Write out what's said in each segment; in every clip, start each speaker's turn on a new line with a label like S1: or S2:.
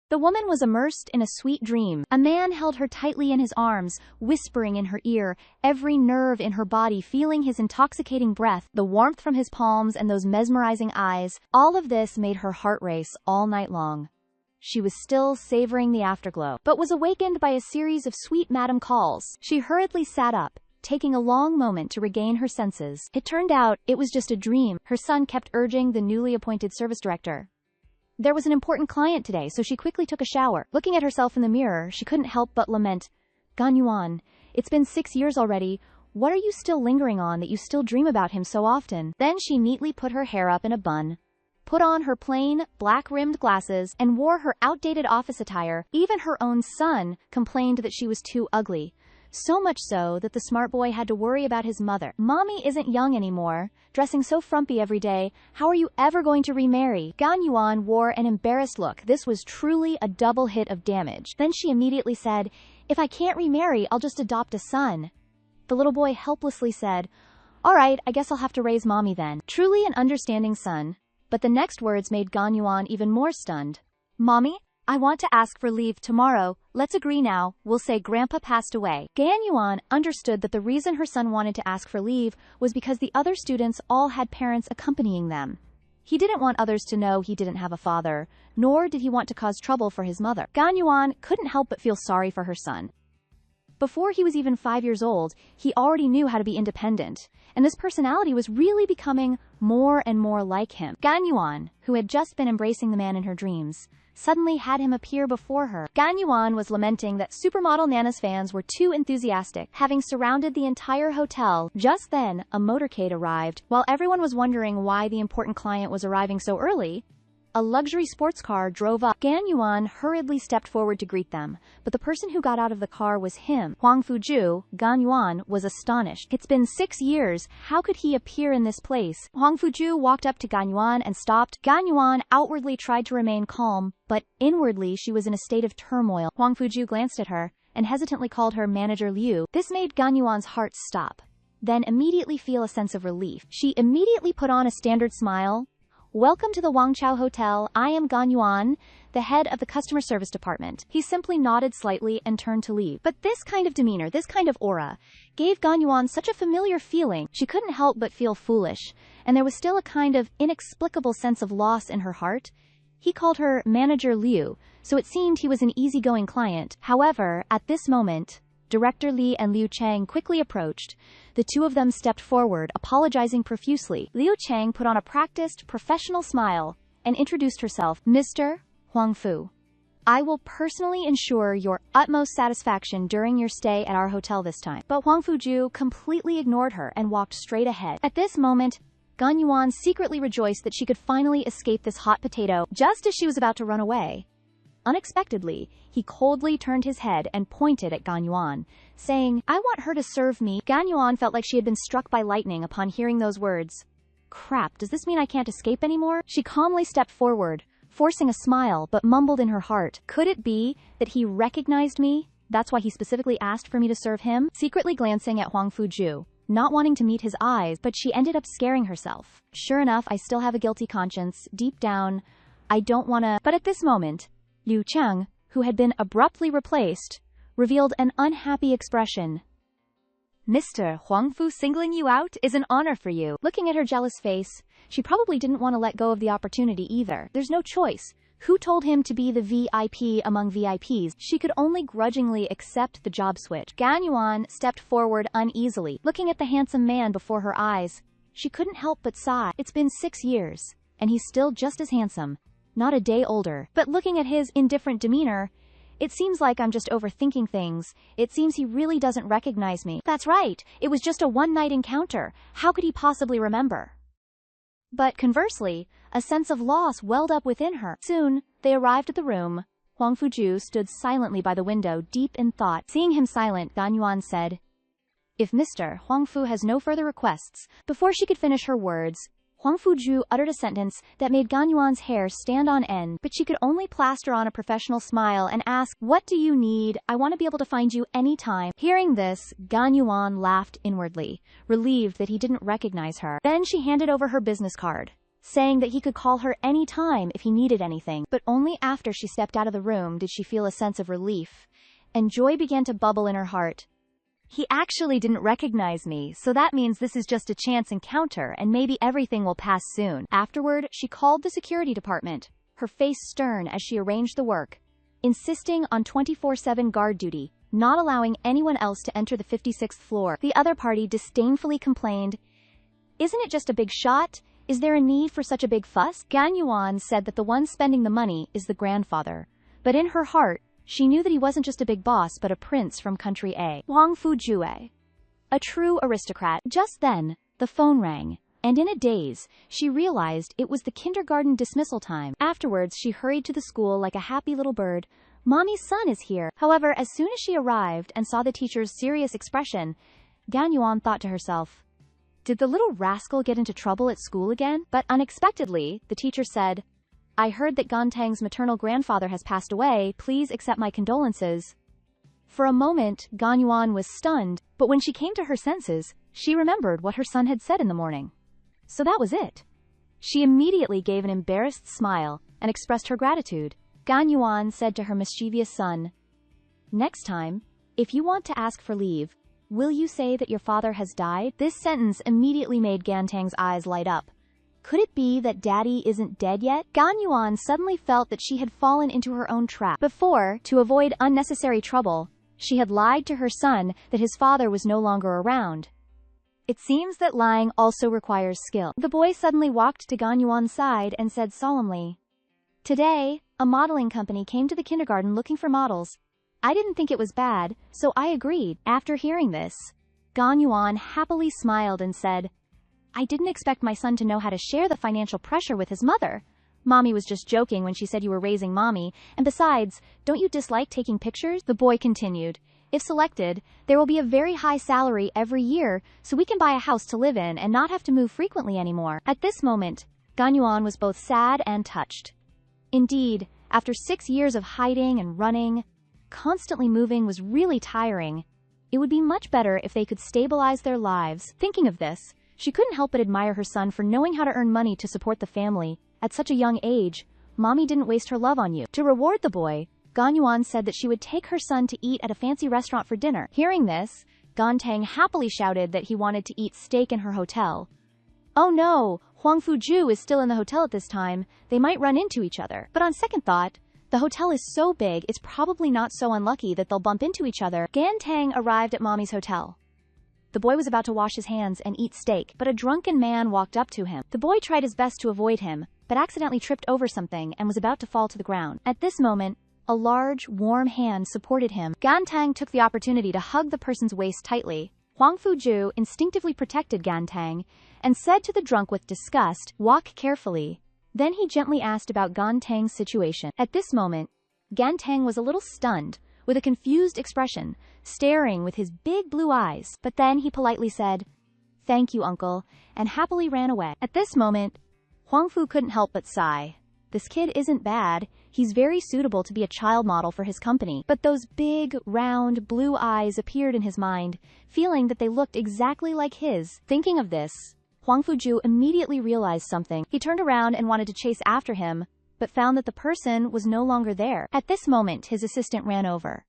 S1: The woman was immersed in a sweet dream. A man held her tightly in his arms, whispering in her ear, every nerve in her body feeling his intoxicating breath, the warmth from his palms and those mesmerizing eyes. All of this made her heart race all night long. She was still savoring the afterglow, but was awakened by a series of sweet madam calls. She hurriedly sat up, taking a long moment to regain her senses. It turned out it was just a dream, her son kept urging the newly appointed service director. There was an important client today, so she quickly took a shower. Looking at herself in the mirror, she couldn't help but lament. Ganyuan, it's been 6 years already. What are you still lingering on that you still dream about him so often? Then she neatly put her hair up in a bun, put on her plain, black-rimmed glasses, and wore her outdated office attire. Even her own son complained that she was too ugly. So much so that the smart boy had to worry about his mother. Mommy isn't young anymore, dressing so frumpy every day. How are you ever going to remarry? Ganyuan wore an embarrassed look. This was truly a double hit of damage. Then she immediately said, if I can't remarry, I'll just adopt a son. The little boy helplessly said, all right, I guess I'll have to raise mommy then. Truly an understanding son. But the next words made Ganyuan even more stunned. Mommy? I want to ask for leave tomorrow. Let's agree now. We'll say Grandpa passed away. Ganyuan understood that the reason her son wanted to ask for leave was because the other students all had parents accompanying them. He didn't want others to know he didn't have a father, nor did he want to cause trouble for his mother. Ganyuan couldn't help but feel sorry for her son. Before he was even 5 years old, he already knew how to be independent, and this personality was really becoming more and more like him. Ganyuan, who had just been embracing the man in her dreams, suddenly had him appear before her. Ganyuan was lamenting that supermodel Nana's fans were too enthusiastic, having surrounded the entire hotel. Just then, a motorcade arrived. While everyone was wondering why the important client was arriving so early, a luxury sports car drove up. Ganyuan hurriedly stepped forward to greet them, but the person who got out of the car was him. Huang Fuju. Ganyuan was astonished. It's been 6 years. How could he appear in this place? Huang Fuju walked up to Ganyuan and stopped. Ganyuan outwardly tried to remain calm, but inwardly she was in a state of turmoil. Huang Fuju glanced at her and hesitantly called her Manager Liu. This made Ganyuan's heart stop, then immediately feel a sense of relief. She immediately put on a standard smile. Welcome to the Wangchao Hotel. I am Ganyuan, the head of the customer service department. He simply nodded slightly and turned to leave. But this kind of demeanor, this kind of aura, gave Ganyuan such a familiar feeling. She couldn't help but feel foolish, and there was still a kind of inexplicable sense of loss in her heart. He called her Manager Liu, so it seemed he was an easygoing client. However, at this moment, Director Li and Liu Chang quickly approached. The two of them stepped forward, apologizing profusely. Liu Chang put on a practiced, professional smile and introduced herself. Mr. Huang Fu, I will personally ensure your utmost satisfaction during your stay at our hotel this time. But Huang Fuju completely ignored her and walked straight ahead. At this moment, Ganyuan secretly rejoiced that she could finally escape this hot potato. Just as she was about to run away, unexpectedly, he coldly turned his head and pointed at Ganyuan, saying, I want her to serve me. Ganyuan felt like she had been struck by lightning upon hearing those words. Crap, does this mean I can't escape anymore? She calmly stepped forward, forcing a smile, but mumbled in her heart. Could it be that he recognized me? That's why he specifically asked for me to serve him? Secretly glancing at Huang Fuju, not wanting to meet his eyes, but she ended up scaring herself. Sure enough, I still have a guilty conscience. Deep down, I don't wanna. But at this moment, Liu Chang, who had been abruptly replaced, revealed an unhappy expression. Mr. Huang Fu, singling you out is an honor for you. Looking at her jealous face, she probably didn't want to let go of the opportunity either. There's no choice. Who told him to be the VIP among VIPs? She could only grudgingly accept the job switch. Ganyuan stepped forward uneasily, looking at the handsome man before her eyes. She couldn't help but sigh. It's been 6 years, and he's still just as handsome. Not a day older. But looking at his indifferent demeanor, it seems like I'm just overthinking things. It seems he really doesn't recognize me. That's right. It was just a one-night encounter. How could he possibly remember? But conversely, a sense of loss welled up within her. Soon, they arrived at the room. Huang Fuju stood silently by the window, deep in thought. Seeing him silent, Ganyuan said, If Mr. Huang Fu has no further requests. Before she could finish her words, Huang Fuju uttered a sentence that made Ganyuan's hair stand on end, but she could only plaster on a professional smile and ask, What do you need? I want to be able to find you anytime. Hearing this, Ganyuan laughed inwardly, relieved that he didn't recognize her. Then she handed over her business card, saying that he could call her any time if he needed anything. But only after she stepped out of the room did she feel a sense of relief, and joy began to bubble in her heart. He actually didn't recognize me, so that means this is just a chance encounter and maybe everything will pass soon. Afterward, she called the security department, her face stern as she arranged the work, insisting on 24/7 guard duty, not allowing anyone else to enter the 56th floor. The other party disdainfully complained, "Isn't it just a big shot? Is there a need for such a big fuss?" Gan Yuan said that the one spending the money is the grandfather, but in her heart, she knew that he wasn't just a big boss but a prince from country A. Huang Fujue, a true aristocrat. Just then, the phone rang, and in a daze, she realized it was the kindergarten dismissal time. Afterwards, she hurried to the school like a happy little bird. "Mommy's son is here." However, as soon as she arrived and saw the teacher's serious expression, Gan Yuan thought to herself, "Did the little rascal get into trouble at school again?" But unexpectedly, the teacher said, "I heard that Gantang's maternal grandfather has passed away. Please accept my condolences." For a moment, Gan Yuan was stunned, but when she came to her senses, she remembered what her son had said in the morning. So that was it. She immediately gave an embarrassed smile and expressed her gratitude. Gan Yuan said to her mischievous son, "Next time, if you want to ask for leave, will you say that your father has died?" This sentence immediately made Gantang's eyes light up. Could it be that Daddy isn't dead yet? Gan Yuan suddenly felt that she had fallen into her own trap. Before, to avoid unnecessary trouble, she had lied to her son that his father was no longer around. It seems that lying also requires skill. The boy suddenly walked to Gan Yuan's side and said solemnly, "Today, a modeling company came to the kindergarten looking for models. I didn't think it was bad, so I agreed." After hearing this, Gan Yuan happily smiled and said, "I didn't expect my son to know how to share the financial pressure with his mother. Mommy was just joking when she said you were raising mommy, and besides, don't you dislike taking pictures?" The boy continued, "If selected, there will be a very high salary every year, so we can buy a house to live in and not have to move frequently anymore." At this moment, Gan Yuan was both sad and touched. Indeed, after 6 years of hiding and running, constantly moving was really tiring. It would be much better if they could stabilize their lives. Thinking of this, she couldn't help but admire her son for knowing how to earn money to support the family. At such a young age, Mommy didn't waste her love on you. To reward the boy, Gan Yuan said that she would take her son to eat at a fancy restaurant for dinner. Hearing this, Gantang happily shouted that he wanted to eat steak in her hotel. "Oh no, Huang Fuju is still in the hotel at this time. They might run into each other." But on second thought, the hotel is so big it's probably not so unlucky that they'll bump into each other. Gantang arrived at Mommy's hotel. The boy was about to wash his hands and eat steak, but a drunken man walked up to him. The boy tried his best to avoid him, but accidentally tripped over something and was about to fall to the ground. At this moment, a large, warm hand supported him. Gantang took the opportunity to hug the person's waist tightly. Huang Fuju instinctively protected Gantang and said to the drunk with disgust, "Walk carefully." Then he gently asked about Gantang's situation. At this moment, Gantang was a little stunned, with a confused expression, staring with his big blue eyes. But then he politely said, "Thank you, uncle," and happily ran away. At this moment, Huang Fu couldn't help but sigh. This kid isn't bad. He's very suitable to be a child model for his company. But those big, round, blue eyes appeared in his mind, feeling that they looked exactly like his. Thinking of this, Huang Fuju immediately realized something. He turned around and wanted to chase after him, but found that the person was no longer there. At this moment, his assistant ran over.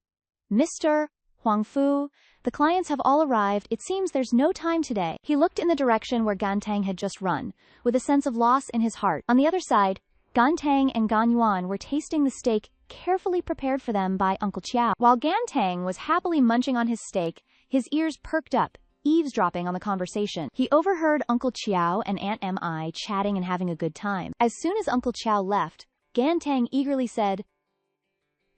S1: "Mr. Huang Fu, the clients have all arrived. It seems there's no time today." He looked in the direction where Gantang had just run, with a sense of loss in his heart. On the other side, Gantang and Gan Yuan were tasting the steak carefully prepared for them by Uncle Chiao. While Gantang was happily munching on his steak, his ears perked up, eavesdropping on the conversation. He overheard Uncle Chiao and Aunt Mi chatting and having a good time. As soon as Uncle Chiao left, Gantang eagerly said,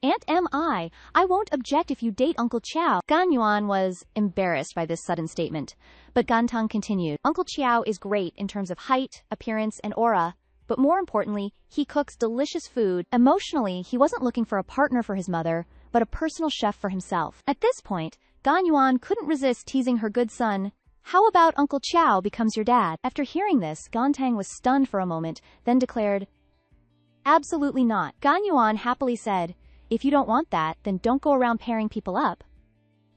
S1: "Aunt Mi, I won't object if you date Uncle Chiao." Gan Yuan was embarrassed by this sudden statement, but Gantang continued, "Uncle Chiao is great in terms of height, appearance, and aura, but more importantly, he cooks delicious food." Emotionally, he wasn't looking for a partner for his mother, but a personal chef for himself. At this point, Gan Yuan couldn't resist teasing her good son, "How about Uncle Chiao becomes your dad?" After hearing this, Gantang was stunned for a moment, then declared, "Absolutely not." Gan Yuan happily said, "If you don't want that, then don't go around pairing people up."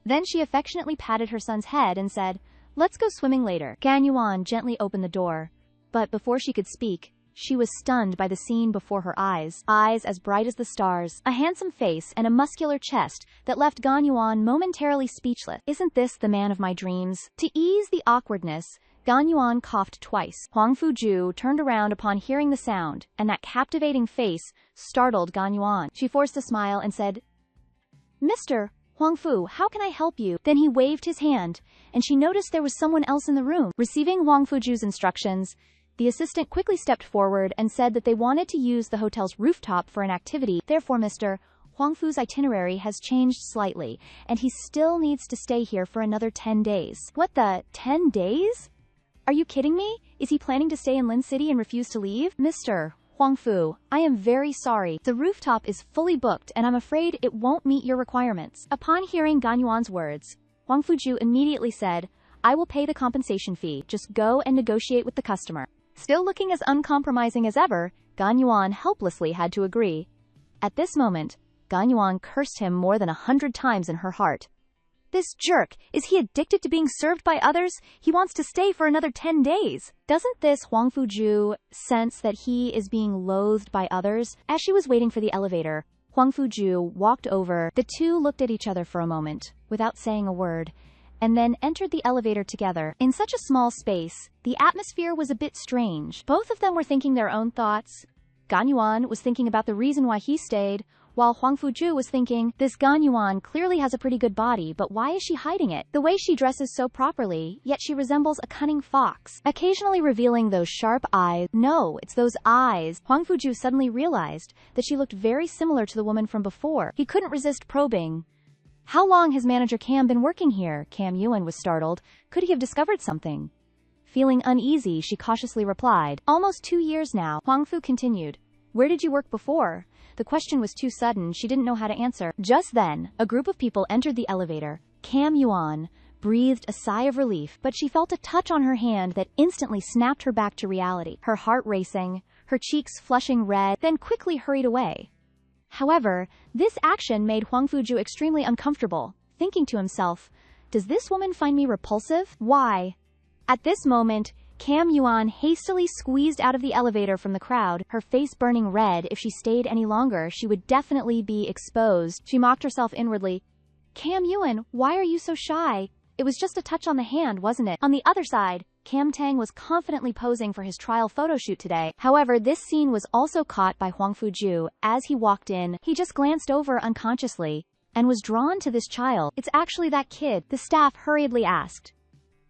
S1: Then she affectionately patted her son's head and said, "Let's go swimming later." Gan Yuan gently opened the door. But before she could speak, she was stunned by the scene before her eyes. Eyes as bright as the stars, a handsome face, and a muscular chest that left Gan Yuan momentarily speechless. Isn't this the man of my dreams? To ease the awkwardness, Gan Yuan coughed twice. Huang Fuju turned around upon hearing the sound, and that captivating face startled Gan Yuan. She forced a smile and said, "Mr. Huang Fu, how can I help you?" Then he waved his hand, and she noticed there was someone else in the room. Receiving Huang Fuju's instructions, the assistant quickly stepped forward and said that they wanted to use the hotel's rooftop for an activity. Therefore, Mr. Huang Fu's itinerary has changed slightly, and he still needs to stay here for another 10 days. What the? 10 days? Are you kidding me? Is he planning to stay in Lin City and refuse to leave? Mr. Huang Fu, I am very sorry. The rooftop is fully booked, and I'm afraid it won't meet your requirements. Upon hearing Gan Yuan's words, Huang Fuju immediately said, "I will pay the compensation fee. Just go and negotiate with the customer." Still looking as uncompromising as ever, Gan Yuan helplessly had to agree. At this moment, Gan Yuan cursed him more than 100 times in her heart. This jerk, is he addicted to being served by others? He wants to stay for another 10 days. Doesn't this Huang Fuju sense that he is being loathed by others? As she was waiting for the elevator, Huang Fuju walked over. The two looked at each other for a moment, without saying a word, and then entered the elevator together. In such a small space, the atmosphere was a bit strange. Both of them were thinking their own thoughts. Gan Yuan was thinking about the reason why he stayed, while Huang Fuju was thinking, this Gan Yuan clearly has a pretty good body, but why is she hiding it? The way she dresses so properly, yet she resembles a cunning fox, occasionally revealing those sharp eyes. No, it's those eyes. Huang Fuju suddenly realized that she looked very similar to the woman from before. He couldn't resist probing. How long has manager Cam been working here? Cam Yuan was startled. Could he have discovered something? Feeling uneasy, she cautiously replied, "Almost 2 years now." Huang Fu continued, "Where did you work before?" The question was too sudden, she didn't know how to answer. Just then, a group of people entered the elevator. Cam Yuan breathed a sigh of relief, but she felt a touch on her hand that instantly snapped her back to reality. Her heart racing, her cheeks flushing red, then quickly hurried away. However, this action made Huang Fuju extremely uncomfortable, thinking to himself, does this woman find me repulsive? Why? At this moment, Cam Yuan hastily squeezed out of the elevator from the crowd, her face burning red. If she stayed any longer, she would definitely be exposed. She mocked herself inwardly. Cam Yuan, why are you so shy? It was just a touch on the hand, wasn't it? On the other side, Cam Tang was confidently posing for his trial photo shoot today. However, this scene was also caught by Huang Fuju. As he walked in, he just glanced over unconsciously and was drawn to this child. It's actually that kid, the staff hurriedly asked.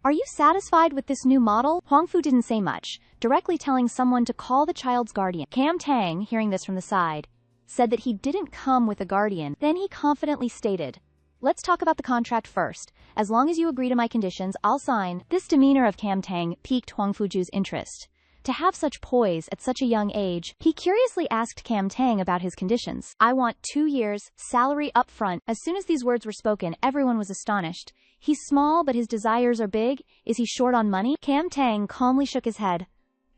S1: Are you satisfied with this new model? Huang Fu didn't say much, directly telling someone to call the child's guardian. Cam Tang, hearing this from the side, said that he didn't come with a guardian. Then he confidently stated, let's talk about the contract first. As long as you agree to my conditions, I'll sign. This demeanor of Cam Tang piqued Huang Fuju's interest. To have such poise at such a young age, he curiously asked Cam Tang about his conditions. I want 2 years, salary up front. As soon as these words were spoken, everyone was astonished. He's small, but his desires are big. Is he short on money? Cam Tang calmly shook his head.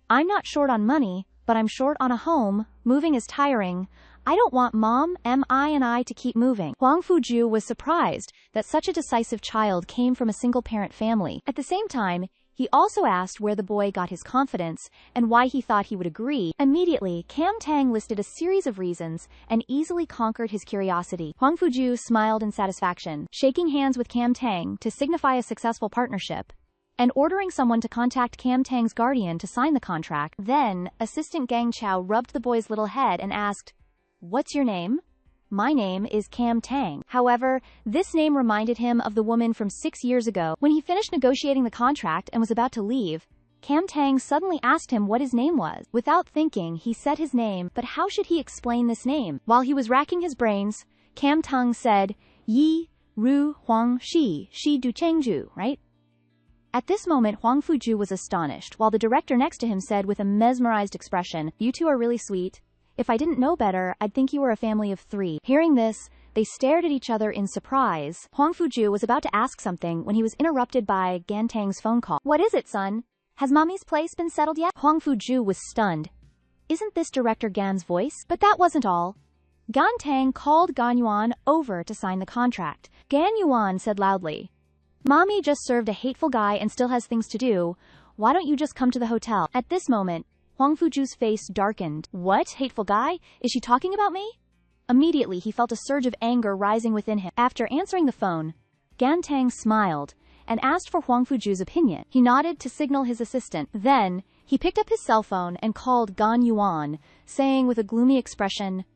S1: I'm not short on money, but I'm short on a home. Moving is tiring. I don't want Mom, M.I. and I to keep moving. Huang Fuju was surprised that such a decisive child came from a single-parent family. At the same time, he also asked where the boy got his confidence and why he thought he would agree. Immediately, Cam Tang listed a series of reasons and easily conquered his curiosity. Huang Fuju smiled in satisfaction, shaking hands with Cam Tang to signify a successful partnership, and ordering someone to contact Cam Tang's guardian to sign the contract. Then, Assistant Gang Chao rubbed the boy's little head and asked, What's your name? My name is Cam Tang. However, this name reminded him of the woman from 6 years ago. When he finished negotiating the contract and was about to leave, Cam Tang suddenly asked him what his name was. Without thinking, he said his name, but how should he explain this name? While he was racking his brains, Cam Tang said, Yi, Ru, Huang, Shi Du Chengju, right? At this moment, Huang Fuju was astonished, while the director next to him said with a mesmerized expression, You two are really sweet. If I didn't know better, I'd think you were a family of 3. Hearing this, they stared at each other in surprise. Huang Fuju was about to ask something when he was interrupted by Gan Tang's phone call. What is it, son? Has Mommy's place been settled yet? Huang Fuju was stunned. Isn't this Director Gan's voice? But that wasn't all. Gan Tang called Gan Yuan over to sign the contract. Gan Yuan said loudly, Mommy just served a hateful guy and still has things to do. Why don't you just come to the hotel? At this moment, Huang Fuju's face darkened. What? Hateful guy? Is she talking about me? Immediately, he felt a surge of anger rising within him. After answering the phone, Gantang smiled and asked for Huang Fuju's opinion. He nodded to signal his assistant. Then, he picked up his cell phone and called Gan Yuan, saying with a gloomy expression,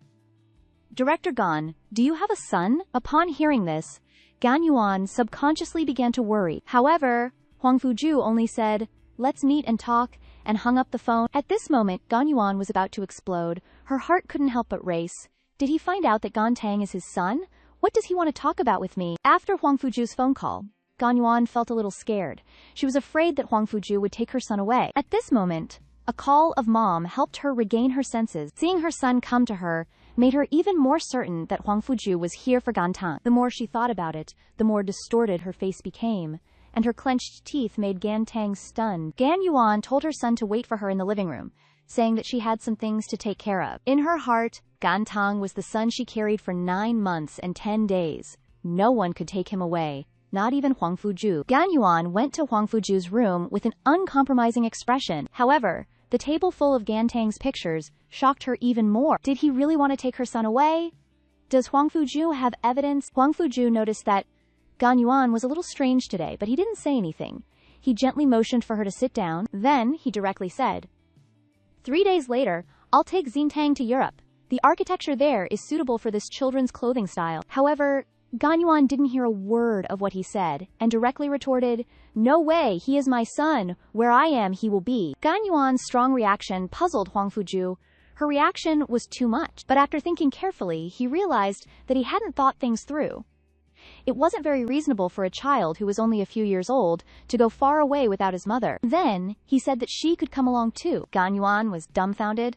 S1: Director Gan, do you have a son? Upon hearing this, Gan Yuan subconsciously began to worry. However, Huang Fuju only said, let's meet and talk, and hung up the phone. At this moment, Gan Yuan was about to explode. Her heart couldn't help but race. Did he find out that Gantang is his son? What does he want to talk about with me? After Huang Fuju's phone call, Gan Yuan felt a little scared. She was afraid that Huang Fuju would take her son away. At this moment, a call of mom helped her regain her senses. Seeing her son come to her made her even more certain that Huang Fuju was here for Gantang. The more she thought about it, the more distorted her face became, and her clenched teeth made Gantang stunned. Gan Yuan told her son to wait for her in the living room, saying that she had some things to take care of. In her heart, Gantang was the son she carried for 9 months and 10 days. No one could take him away, not even Huang Fuju. Gan Yuan went to Huang Fuju's room with an uncompromising expression. However, the table full of Gantang's pictures shocked her even more. Did he really want to take her son away? Does Huang Fuju have evidence? Huang Fuju noticed that Gan Yuan was a little strange today, but he didn't say anything. He gently motioned for her to sit down. Then, he directly said, 3 days later, I'll take Xintang to Europe. The architecture there is suitable for this children's clothing style. However, Gan Yuan didn't hear a word of what he said, and directly retorted, no way, he is my son. Where I am, he will be. Gan Yuan's strong reaction puzzled Huang Fuju. Her reaction was too much, but after thinking carefully, he realized that he hadn't thought things through. It wasn't very reasonable for a child who was only a few years old to go far away without his mother. Then, he said that she could come along too. Gan Yuan was dumbfounded.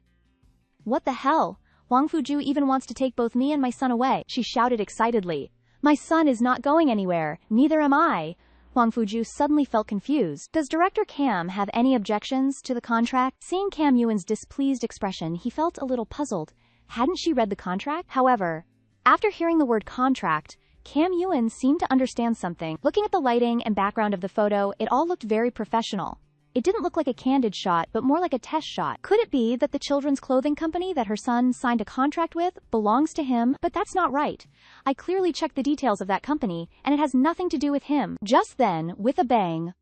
S1: What the hell? Huang Fuju even wants to take both me and my son away, she shouted excitedly. My son is not going anywhere, neither am I. Huang Fuju suddenly felt confused. Does Director Cam have any objections to the contract? Seeing Cam Yuan's displeased expression, he felt a little puzzled. Hadn't she read the contract? However, after hearing the word contract, Cam Yuan seemed to understand something. Looking at the lighting and background of the photo, it all looked very professional. It didn't look like a candid shot, but more like a test shot. Could it be that the children's clothing company that her son signed a contract with belongs to him? But that's not right. I clearly checked the details of that company, and it has nothing to do with him. Just then, with a bang,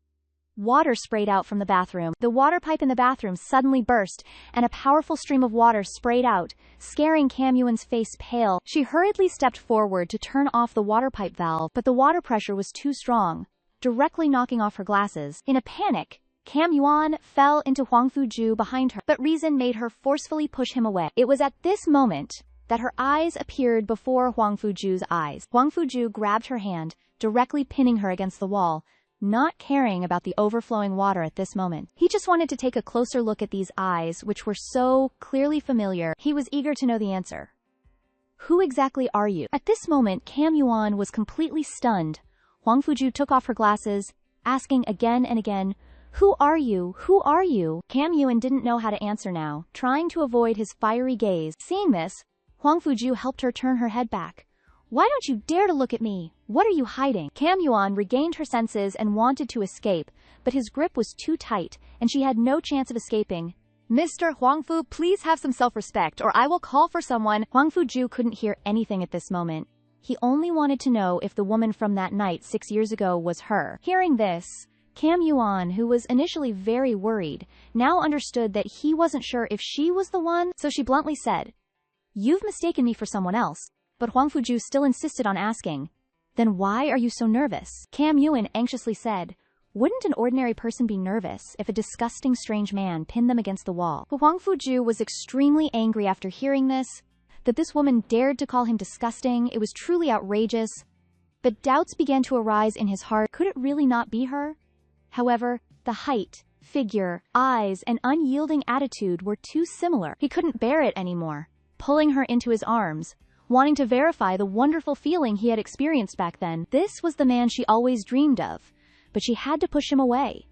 S1: water sprayed out from the bathroom. The water pipe in the bathroom suddenly burst, and a powerful stream of water sprayed out, scaring Cam Yuan's face pale. She hurriedly stepped forward to turn off the water pipe valve, but the water pressure was too strong, directly knocking off her glasses. In a panic, Cam Yuan fell into Huang Fuju behind her, but reason made her forcefully push him away. It was at this moment that her eyes appeared before Huang Fuju's eyes. Huang Fuju grabbed her hand, directly pinning her against the wall, not caring about the overflowing water at this moment. He just wanted to take a closer look at these eyes, which were so clearly familiar. He was eager to know the answer. Who exactly are you? At this moment, Cam Yuan was completely stunned. Huang Fuju took off her glasses, asking again and again, who are you? Who are you? Cam Yuan didn't know how to answer now, trying to avoid his fiery gaze. Seeing this, Huang Fuju helped her turn her head back. Why don't you dare to look at me? What are you hiding? Cam Yuan regained her senses and wanted to escape, but his grip was too tight, and she had no chance of escaping. Mr. Huang Fu, please have some self-respect, or I will call for someone. Huang Fuju couldn't hear anything at this moment. He only wanted to know if the woman from that night 6 years ago was her. Hearing this, Cam Yuan, who was initially very worried, now understood that he wasn't sure if she was the one, so she bluntly said, You've mistaken me for someone else. But Huang Fuju still insisted on asking, Then why are you so nervous? Cam Yuan anxiously said, Wouldn't an ordinary person be nervous if a disgusting strange man pinned them against the wall? But Huang Fuju was extremely angry after hearing this, that this woman dared to call him disgusting. It was truly outrageous. But doubts began to arise in his heart. Could it really not be her? However, the height, figure, eyes, and unyielding attitude were too similar. He couldn't bear it anymore, pulling her into his arms, wanting to verify the wonderful feeling he had experienced back then. This was the man she always dreamed of, but she had to push him away.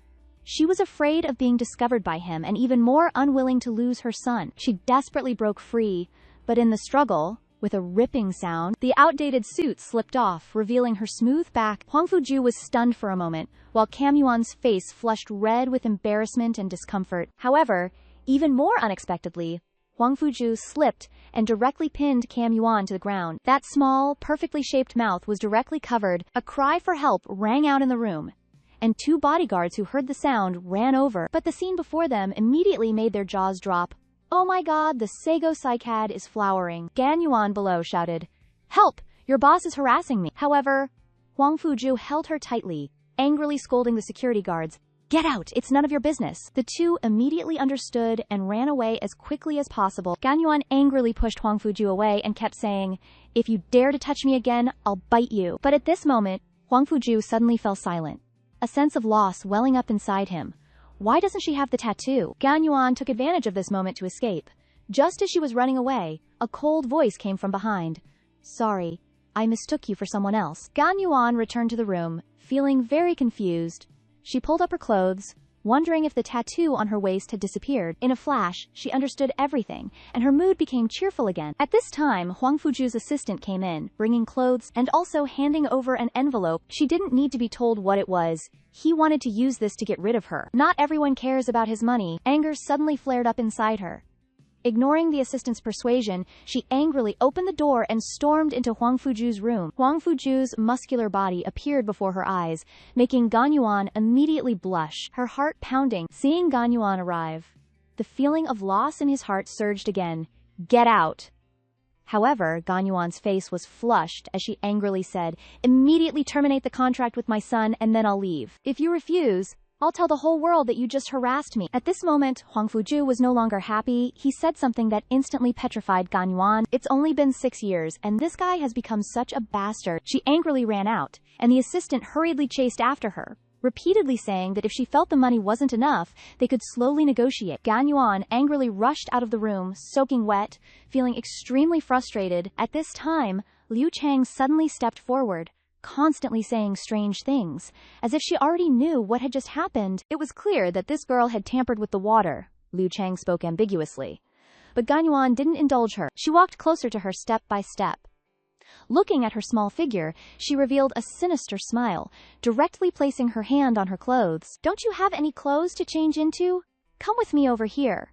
S1: She was afraid of being discovered by him and even more unwilling to lose her son. She desperately broke free, but in the struggle, With a ripping sound, the outdated suit slipped off, revealing her smooth back. Hwang Fu-ju was stunned for a moment, while Cam Yuan's face flushed red with embarrassment and discomfort. However, even more unexpectedly, Hwang Fu-ju slipped and directly pinned Cam Yuan to the ground. That small, perfectly shaped mouth was directly covered. A cry for help rang out in the room, and two bodyguards who heard the sound ran over, but the scene before them immediately made their jaws drop. "Oh my god, the Sago Psycad is flowering," Gan Yuan below shouted. "Help! Your boss is harassing me." However, Hwang Fu-ju held her tightly, angrily scolding the security guards. "Get out! It's none of your business." The two immediately understood and ran away as quickly as possible. Gan Yuan angrily pushed Hwang Fu-ju away and kept saying, "If you dare to touch me again, I'll bite you." But at this moment, Hwang Fu-ju suddenly fell silent, a sense of loss welling up inside him. Why doesn't she have the tattoo? Gan Yuan took advantage of this moment to escape. Just as she was running away, a cold voice came from behind. "Sorry, I mistook you for someone else." Gan Yuan returned to the room, feeling very confused. She pulled up her clothes, wondering if the tattoo on her waist had disappeared. In a flash, she understood everything, and her mood became cheerful again. At this time, Hwang Fu-ju's assistant came in, bringing clothes and also handing over an envelope. She didn't need to be told what it was. He wanted to use this to get rid of her. Not everyone cares about his money. Anger suddenly flared up inside her. Ignoring the assistant's persuasion, she angrily opened the door and stormed into Hwang Fu-ju's room. Hwang Fu-ju's muscular body appeared before her eyes, making Gan Yuan immediately blush, her heart pounding. Seeing Gan Yuan arrive, the feeling of loss in his heart surged again. "Get out!" However, Gan Yuan's face was flushed as she angrily said, "Immediately terminate the contract with my son and then I'll leave. If you refuse, I'll tell the whole world that you just harassed me." At this moment, Hwang Fu-ju was no longer happy. He said something that instantly petrified Gan Yuan. "It's only been 6 years, and this guy has become such a bastard." She angrily ran out, and the assistant hurriedly chased after her, repeatedly saying that if she felt the money wasn't enough, they could slowly negotiate. Gan Yuan angrily rushed out of the room, soaking wet, feeling extremely frustrated. At this time, Liu Chang suddenly stepped forward, constantly saying strange things, as if she already knew what had just happened. It was clear that this girl had tampered with the water. Liu Chang spoke ambiguously. But Gan Yuan didn't indulge her. She walked closer to her step by step. Looking at her small figure, she revealed a sinister smile, directly placing her hand on her clothes. "Don't you have any clothes to change into? Come with me over here."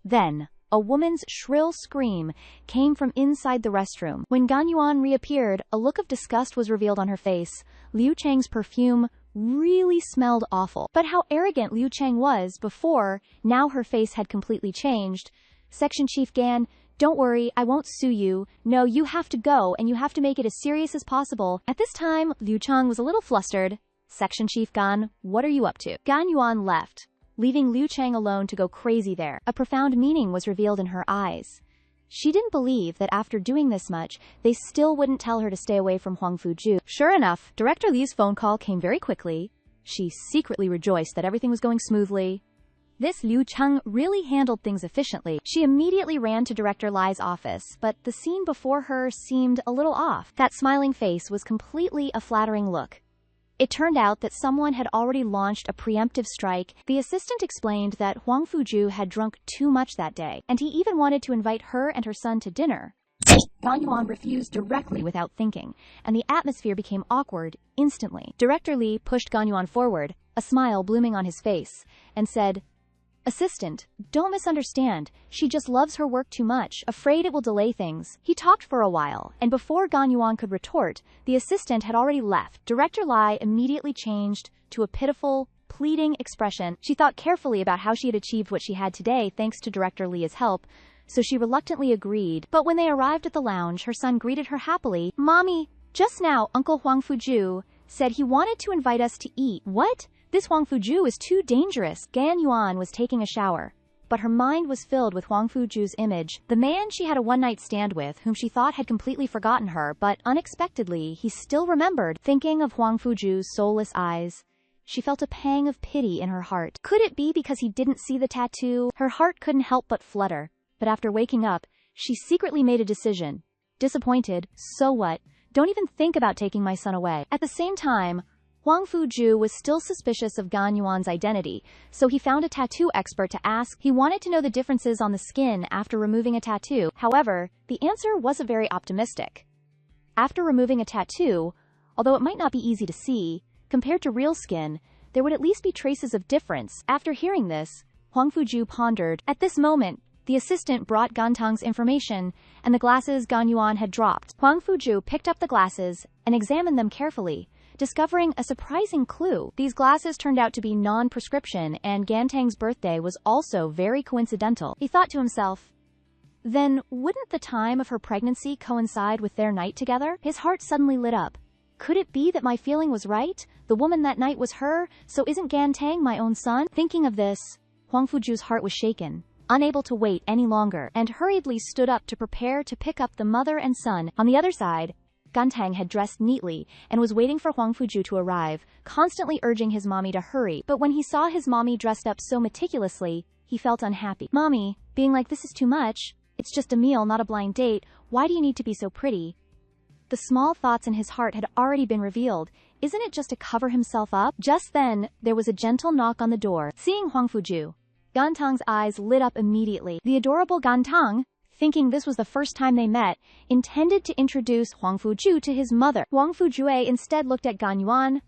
S1: Then, a woman's shrill scream came from inside the restroom. When Gan Yuan reappeared, a look of disgust was revealed on her face. Liu Chang's perfume really smelled awful. But how arrogant Liu Chang was before, now her face had completely changed. "Section Chief Gan, don't worry, I won't sue you. No, you have to go, and you have to make it as serious as possible." At this time, Liu Chang was a little flustered. "Section Chief Gan, what are you up to?" Gan Yuan left, leaving Liu Chang alone to go crazy there. A profound meaning was revealed in her eyes. She didn't believe that after doing this much, they still wouldn't tell her to stay away from Hwang Fu-ju. Sure enough, Director Li's phone call came very quickly. She secretly rejoiced that everything was going smoothly. This Liu Chang really handled things efficiently. She immediately ran to Director Li's office, but the scene before her seemed a little off. That smiling face was completely a flattering look. It turned out that someone had already launched a preemptive strike. The assistant explained that Hwang Fu-ju had drunk too much that day, and he even wanted to invite her and her son to dinner. Gan Yuan refused directly without thinking, and the atmosphere became awkward instantly. Director Li pushed Gan Yuan forward, a smile blooming on his face, and said, "Assistant, don't misunderstand. She just loves her work too much, afraid it will delay things." He talked for a while, and before Gan Yuan could retort, the assistant had already left. Director Lai immediately changed to a pitiful, pleading expression. She thought carefully about how she had achieved what she had today thanks to Director Li's help, so she reluctantly agreed. But when they arrived at the lounge, her son greeted her happily. "Mommy, just now Uncle Hwang Fu-ju said he wanted to invite us to eat." "What? This Hwang Fu-ju is too dangerous." Gan Yuan was taking a shower, but her mind was filled with Hwang Fu-ju's image, the man she had a one-night stand with, whom she thought had completely forgotten her, but unexpectedly he still remembered. Thinking of Hwang Fu-ju's soulless eyes, she felt a pang of pity in her heart. Could it be because he didn't see the tattoo? Her heart couldn't help but flutter, but after waking up, she secretly made a decision. Disappointed, so what? Don't even think about taking my son away. At the same time, Huang Fuju was still suspicious of Gan Yuan's identity, so he found a tattoo expert to ask. He wanted to know the differences on the skin after removing a tattoo. However, the answer wasn't very optimistic. After removing a tattoo, although it might not be easy to see, compared to real skin, there would at least be traces of difference. After hearing this, Huang Fuju pondered. At this moment, the assistant brought Gantang's information and the glasses Gan Yuan had dropped. Huang Fuju picked up the glasses and examined them carefully, discovering a surprising clue. These glasses turned out to be non-prescription, and Gantang's birthday was also very coincidental. He thought to himself, then wouldn't the time of her pregnancy coincide with their night together? His heart suddenly lit up. Could it be that my feeling was right? The woman that night was her, so isn't Gantang my own son? Thinking of this, Huang Fuju's heart was shaken, unable to wait any longer, and hurriedly stood up to prepare to pick up the mother and son. On the other side, Gantang had dressed neatly and was waiting for Huang Fuju to arrive, constantly urging his mommy to hurry. But when he saw his mommy dressed up so meticulously, he felt unhappy. Mommy, being like, this is too much. It's just a meal, not a blind date. Why do you need to be so pretty? The small thoughts in his heart had already been revealed. Isn't it just to cover himself up? Just then, there was a gentle knock on the door. Seeing Huang Fuju, Gantang's eyes lit up immediately. The adorable Gantang, thinking this was the first time they met, intended to introduce Huang Fuju to his mother. Huang Fujue instead looked at Gan Yuan.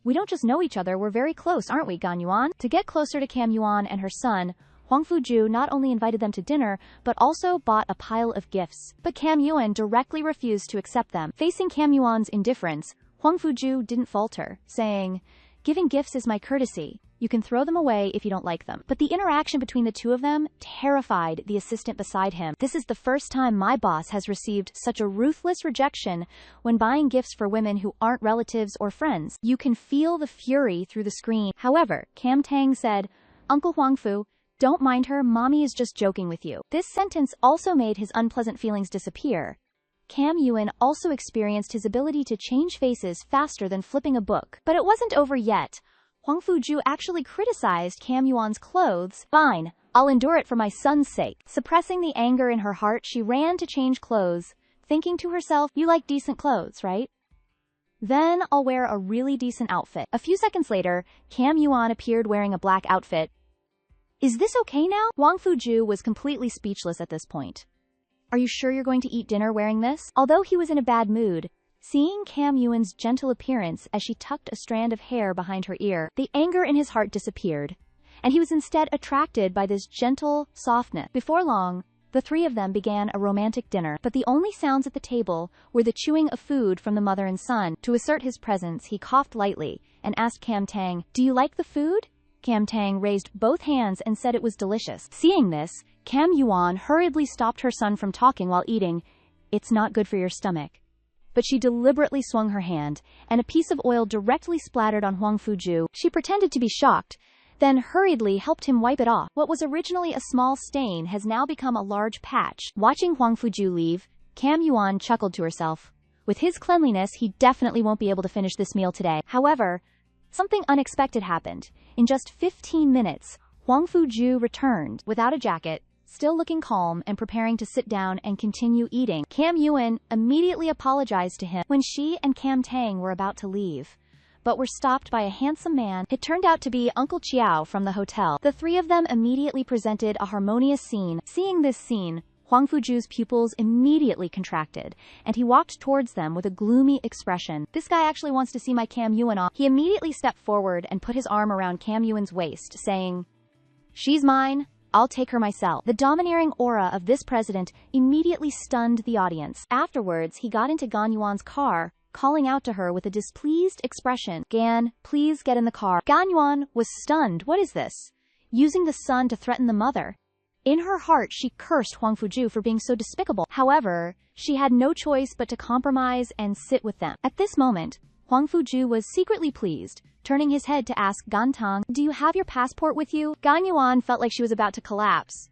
S1: We don't just know each other, we're very close, aren't we, Gan Yuan? To get closer to Cam Yuan and her son, Huang Fuju not only invited them to dinner, but also bought a pile of gifts. But Cam Yuan directly refused to accept them. Facing Cam Yuan's indifference, Huang Fuju didn't falter, saying, giving gifts is my courtesy. You can throw them away if you don't like them. But the interaction between the two of them terrified the assistant beside him. This is the first time my boss has received such a ruthless rejection when buying gifts for women who aren't relatives or friends. You can feel the fury through the screen. However, Cam Tang said, Uncle Huang Fu, don't mind her, mommy is just joking with you. This sentence also made his unpleasant feelings disappear. Cam Yuan also experienced his ability to change faces faster than flipping a book. But it wasn't over yet. Huang Fuju actually criticized Cam Yuan's clothes. Fine, I'll endure it for my son's sake. Suppressing the anger in her heart, she ran to change clothes, thinking to herself, you like decent clothes, right? Then I'll wear a really decent outfit. A few seconds later, Cam Yuan appeared wearing a black outfit. Is this okay now? Huang Fuju was completely speechless at this point. Are you sure you're going to eat dinner wearing this? Although he was in a bad mood, seeing Cam Yuan's gentle appearance as she tucked a strand of hair behind her ear, the anger in his heart disappeared, and he was instead attracted by this gentle softness. Before long, the three of them began a romantic dinner, but the only sounds at the table were the chewing of food from the mother and son. To assert his presence, he coughed lightly and asked Cam Tang, do you like the food? Cam Tang raised both hands and said it was delicious. Seeing this, Cam Yuan hurriedly stopped her son from talking while eating. It's not good for your stomach. But she deliberately swung her hand, and a piece of oil directly splattered on Huang Fuju. She pretended to be shocked, then hurriedly helped him wipe it off. What was originally a small stain has now become a large patch. Watching Huang Fuju leave, Cam Yuan chuckled to herself. With his cleanliness, he definitely won't be able to finish this meal today. However, something unexpected happened. In just 15 minutes, Huang Fuju returned without a jacket, still looking calm and preparing to sit down and continue eating. Cam Yuan immediately apologized to him when she and Cam Tang were about to leave, but were stopped by a handsome man. It turned out to be Uncle Chiao from the hotel. The three of them immediately presented a harmonious scene. Seeing this scene, Huang Fuju's pupils immediately contracted, and he walked towards them with a gloomy expression. This guy actually wants to see my Cam Yuan off. He immediately stepped forward and put his arm around Cam Yuan's waist, saying, she's mine. I'll take her myself. The domineering aura of this president immediately stunned the audience. Afterwards, he got into Gan Yuan's car, calling out to her with a displeased expression, Gan, please get in the car. Gan Yuan was stunned. What is this? Using the son to threaten the mother. In her heart, she cursed Huang Fuju for being so despicable. However, she had no choice but to compromise and sit with them. At this moment, Huang Fuju was secretly pleased, turning his head to ask Gantang, do you have your passport with you? Gan Yuan felt like she was about to collapse.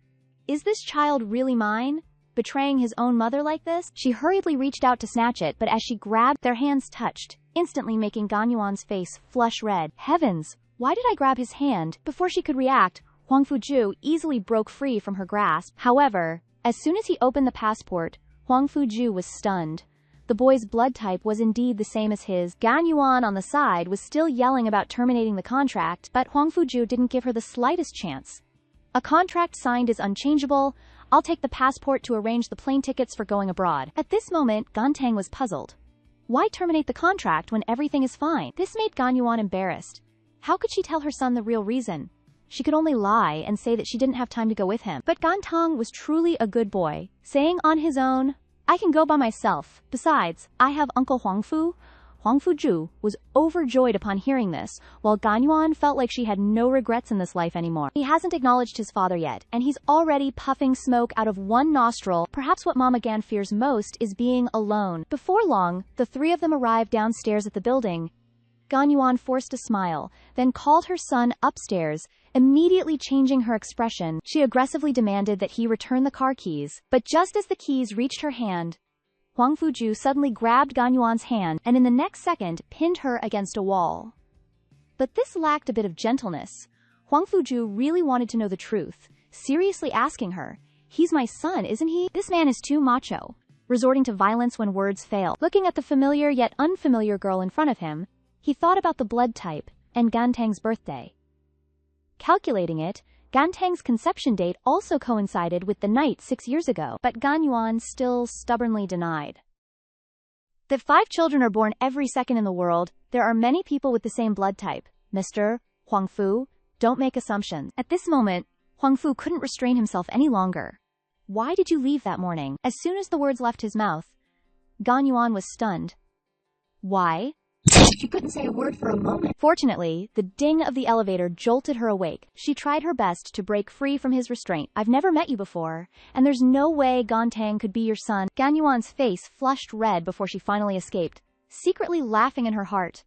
S1: Is this child really mine? Betraying his own mother like this? She hurriedly reached out to snatch it, but as she grabbed, their hands touched, instantly making Gan Yuan's face flush red. Heavens, why did I grab his hand? Before she could react, Huang Fuju easily broke free from her grasp. However, as soon as he opened the passport, Huang Fuju was stunned. The boy's blood type was indeed the same as his. Gan Yuan on the side was still yelling about terminating the contract, but Huang Fuju didn't give her the slightest chance. A contract signed is unchangeable. I'll take the passport to arrange the plane tickets for going abroad. At this moment, Gantang was puzzled. Why terminate the contract when everything is fine? This made Gan Yuan embarrassed. How could she tell her son the real reason? She could only lie and say that she didn't have time to go with him. But Gantang was truly a good boy, saying on his own, I can go by myself. Besides, I have Uncle Huang Fu. Huang Fuju was overjoyed upon hearing this, while Gan Yuan felt like she had no regrets in this life anymore. He hasn't acknowledged his father yet, and he's already puffing smoke out of one nostril. Perhaps what Mama Gan fears most is being alone. Before long, the three of them arrived downstairs at the building. Gan Yuan forced a smile, then called her son upstairs. Immediately changing her expression, she aggressively demanded that he return the car keys. But just as the keys reached her hand, Huang Fuju suddenly grabbed Gan Yuan's hand and in the next second pinned her against a wall. But this lacked a bit of gentleness. Huang Fuju really wanted to know the truth, seriously asking her, he's my son, isn't he? This man is too macho, resorting to violence when words fail. Looking at the familiar yet unfamiliar girl in front of him, he thought about the blood type and Gantang's birthday. Calculating it, Gantang's conception date also coincided with the night 6 years ago, but Gan Yuan still stubbornly denied. That 5 children are born every second in the world, there are many people with the same blood type. Mr. Huang Fu, don't make assumptions. At this moment, Huang Fu couldn't restrain himself any longer. Why did you leave that morning? As soon as the words left his mouth, Gan Yuan was stunned. Why?
S2: She couldn't say a word for a moment.
S1: Fortunately, the ding of the elevator jolted her awake. She tried her best to break free from his restraint. I've never met you before, and there's no way Gantang could be your son. Gan Yuan's face flushed red before she finally escaped, secretly laughing in her heart.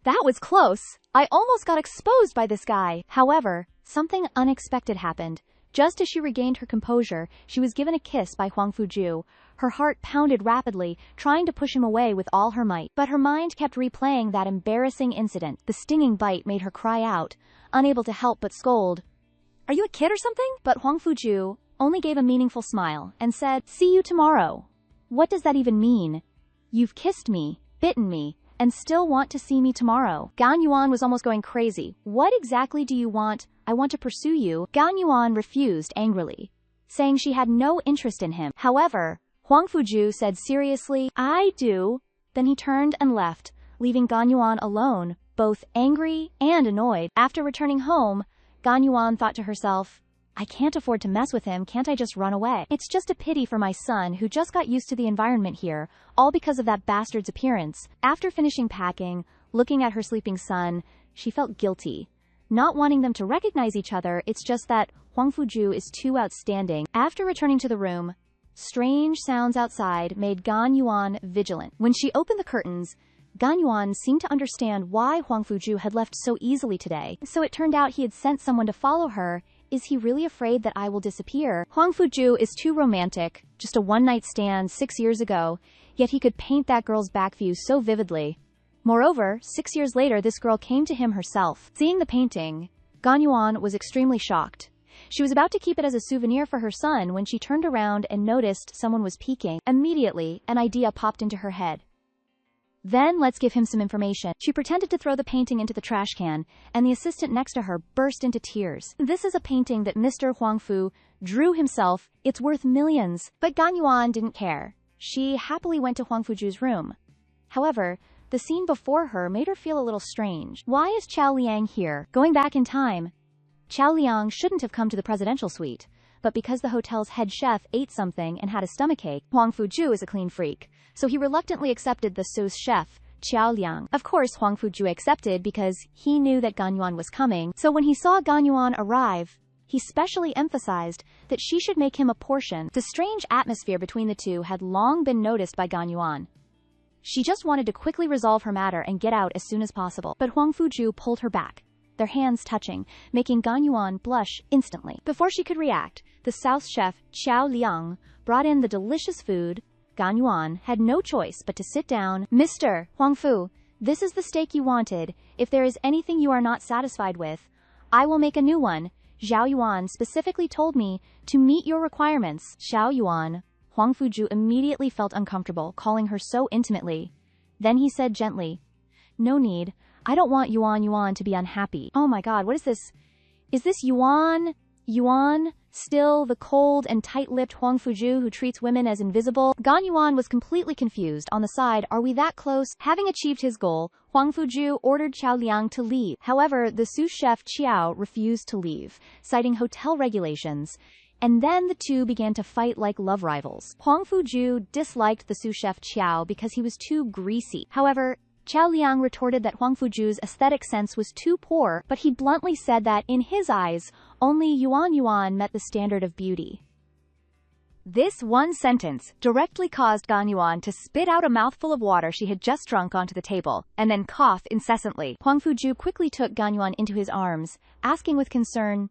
S1: That was close. I almost got exposed by this guy. However, something unexpected happened. Just as she regained her composure, she was given a kiss by Huang Fuju. Her heart pounded rapidly, trying to push him away with all her might. But her mind kept replaying that embarrassing incident. The stinging bite made her cry out, unable to help but scold. Are you a kid or something? But Huang Fuju only gave a meaningful smile and said, see you tomorrow. What does that even mean? You've kissed me, bitten me, and still want to see me tomorrow. Gan Yuan was almost going crazy. What exactly do you want? I want to pursue you. Gan Yuan refused angrily, saying she had no interest in him. However, Huang Fuju said seriously, I do. Then he turned and left, leaving Gan Yuan alone, both angry and annoyed. After returning home, Gan Yuan thought to herself, I can't afford to mess with him, can't I just run away? It's just a pity for my son who just got used to the environment here, all because of that bastard's appearance. After finishing packing, looking at her sleeping son, she felt guilty. Not wanting them to recognize each other, it's just that Huang Fuju is too outstanding. After returning to the room, strange sounds outside made Gan Yuan vigilant. When she opened the curtains, Gan Yuan seemed to understand why Huang Fuju had left so easily today. So it turned out he had sent someone to follow her. Is he really afraid that I will disappear? Huang Fuju is too romantic, just a one-night stand 6 years ago, yet he could paint that girl's back view so vividly. Moreover, 6 years later this girl came to him herself. Seeing the painting, Gan Yuan was extremely shocked. She was about to keep it as a souvenir for her son when she turned around and noticed someone was peeking. Immediately, an idea popped into her head. Then let's give him some information. She pretended to throw the painting into the trash can, and the assistant next to her burst into tears. This is a painting that Mr. Huang Fu drew himself. It's worth millions. But Gan Yuan didn't care. She happily went to Huang Fuju's room. However, the scene before her made her feel a little strange. Why is Chao Liang here? Going back in time, Chao Liang shouldn't have come to the presidential suite, but because the hotel's head chef ate something and had a stomachache, Huang Fuju is a clean freak, so he reluctantly accepted the sous chef, Chao Liang. Of course, Huang Fuju accepted because he knew that Gan Yuan was coming, so when he saw Gan Yuan arrive, he specially emphasized that she should make him a portion. The strange atmosphere between the two had long been noticed by Gan Yuan. She just wanted to quickly resolve her matter and get out as soon as possible, but Huang Fuju pulled her back, their hands touching, making Gan Yuan blush instantly. Before she could react, the South chef, Chao Liang, brought in the delicious food. Gan Yuan had no choice but to sit down. Mr. Huang Fu, this is the steak you wanted. If there is anything you are not satisfied with, I will make a new one. Zhao Yuan specifically told me to meet your requirements. Zhao Yuan, Huang Fuju immediately felt uncomfortable, calling her so intimately. Then he said gently, "No need. I don't want Yuan to be unhappy." Oh my god, what is this? Is this Yuan? Still the cold and tight-lipped Huang Fuju who treats women as invisible? Gan Yuan was completely confused. On the side, are we that close? Having achieved his goal, Huang Fuju ordered Qiao Liang to leave. However, the sous chef Qiao refused to leave, citing hotel regulations. And then the two began to fight like love rivals. Huang Fuju disliked the sous chef Qiao because he was too greasy. However, Qiao Liang retorted that Huang Fuju's aesthetic sense was too poor, but he bluntly said that, in his eyes, only Yuan met the standard of beauty. This one sentence directly caused Gan Yuan to spit out a mouthful of water she had just drunk onto the table, and then cough incessantly. Huang Fuju quickly took Gan Yuan into his arms, asking with concern,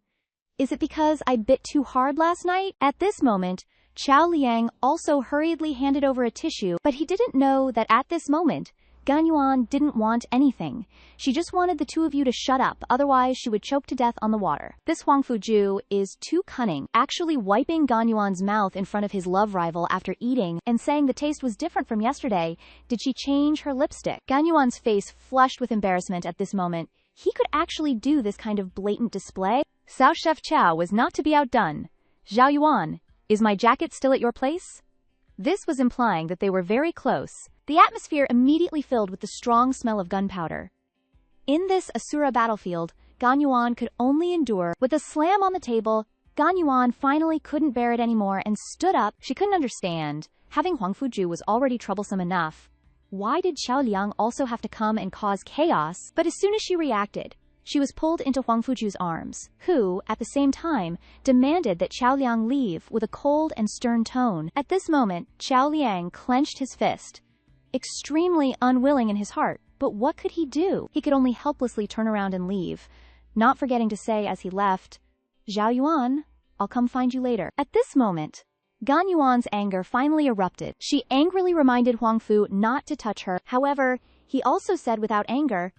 S1: "Is it because I bit too hard last night?" At this moment, Qiao Liang also hurriedly handed over a tissue, but he didn't know that at this moment, Gan Yuan didn't want anything. She just wanted the two of you to shut up, otherwise she would choke to death on the water. This Huang Fuju is too cunning, actually wiping Gan Yuan's mouth in front of his love rival after eating and saying the taste was different from yesterday. Did she change her lipstick? Gan Yuan's face flushed with embarrassment at this moment. He could actually do this kind of blatant display? Sous Chef Qiao was not to be outdone. "Zhao Yuan, is my jacket still at your place?" This was implying that they were very close. The atmosphere immediately filled with the strong smell of gunpowder. In this Asura battlefield, Gan Yuan could only endure. With a slam on the table, Gan Yuan finally couldn't bear it anymore and stood up. She couldn't understand. Having Huang Fuju was already troublesome enough. Why did Qiao Liang also have to come and cause chaos? But as soon as she reacted, she was pulled into Huang Fuju's arms, who, at the same time, demanded that Qiao Liang leave with a cold and stern tone. At this moment, Qiao Liang clenched his fist, extremely unwilling in his heart, but what could he do? He could only helplessly turn around and leave, not forgetting to say as he left, "Zhao Yuan, I'll come find you later." At this moment, Gan Yuan's anger finally erupted. She angrily reminded Huang Fu not to touch her. However, he also said without anger,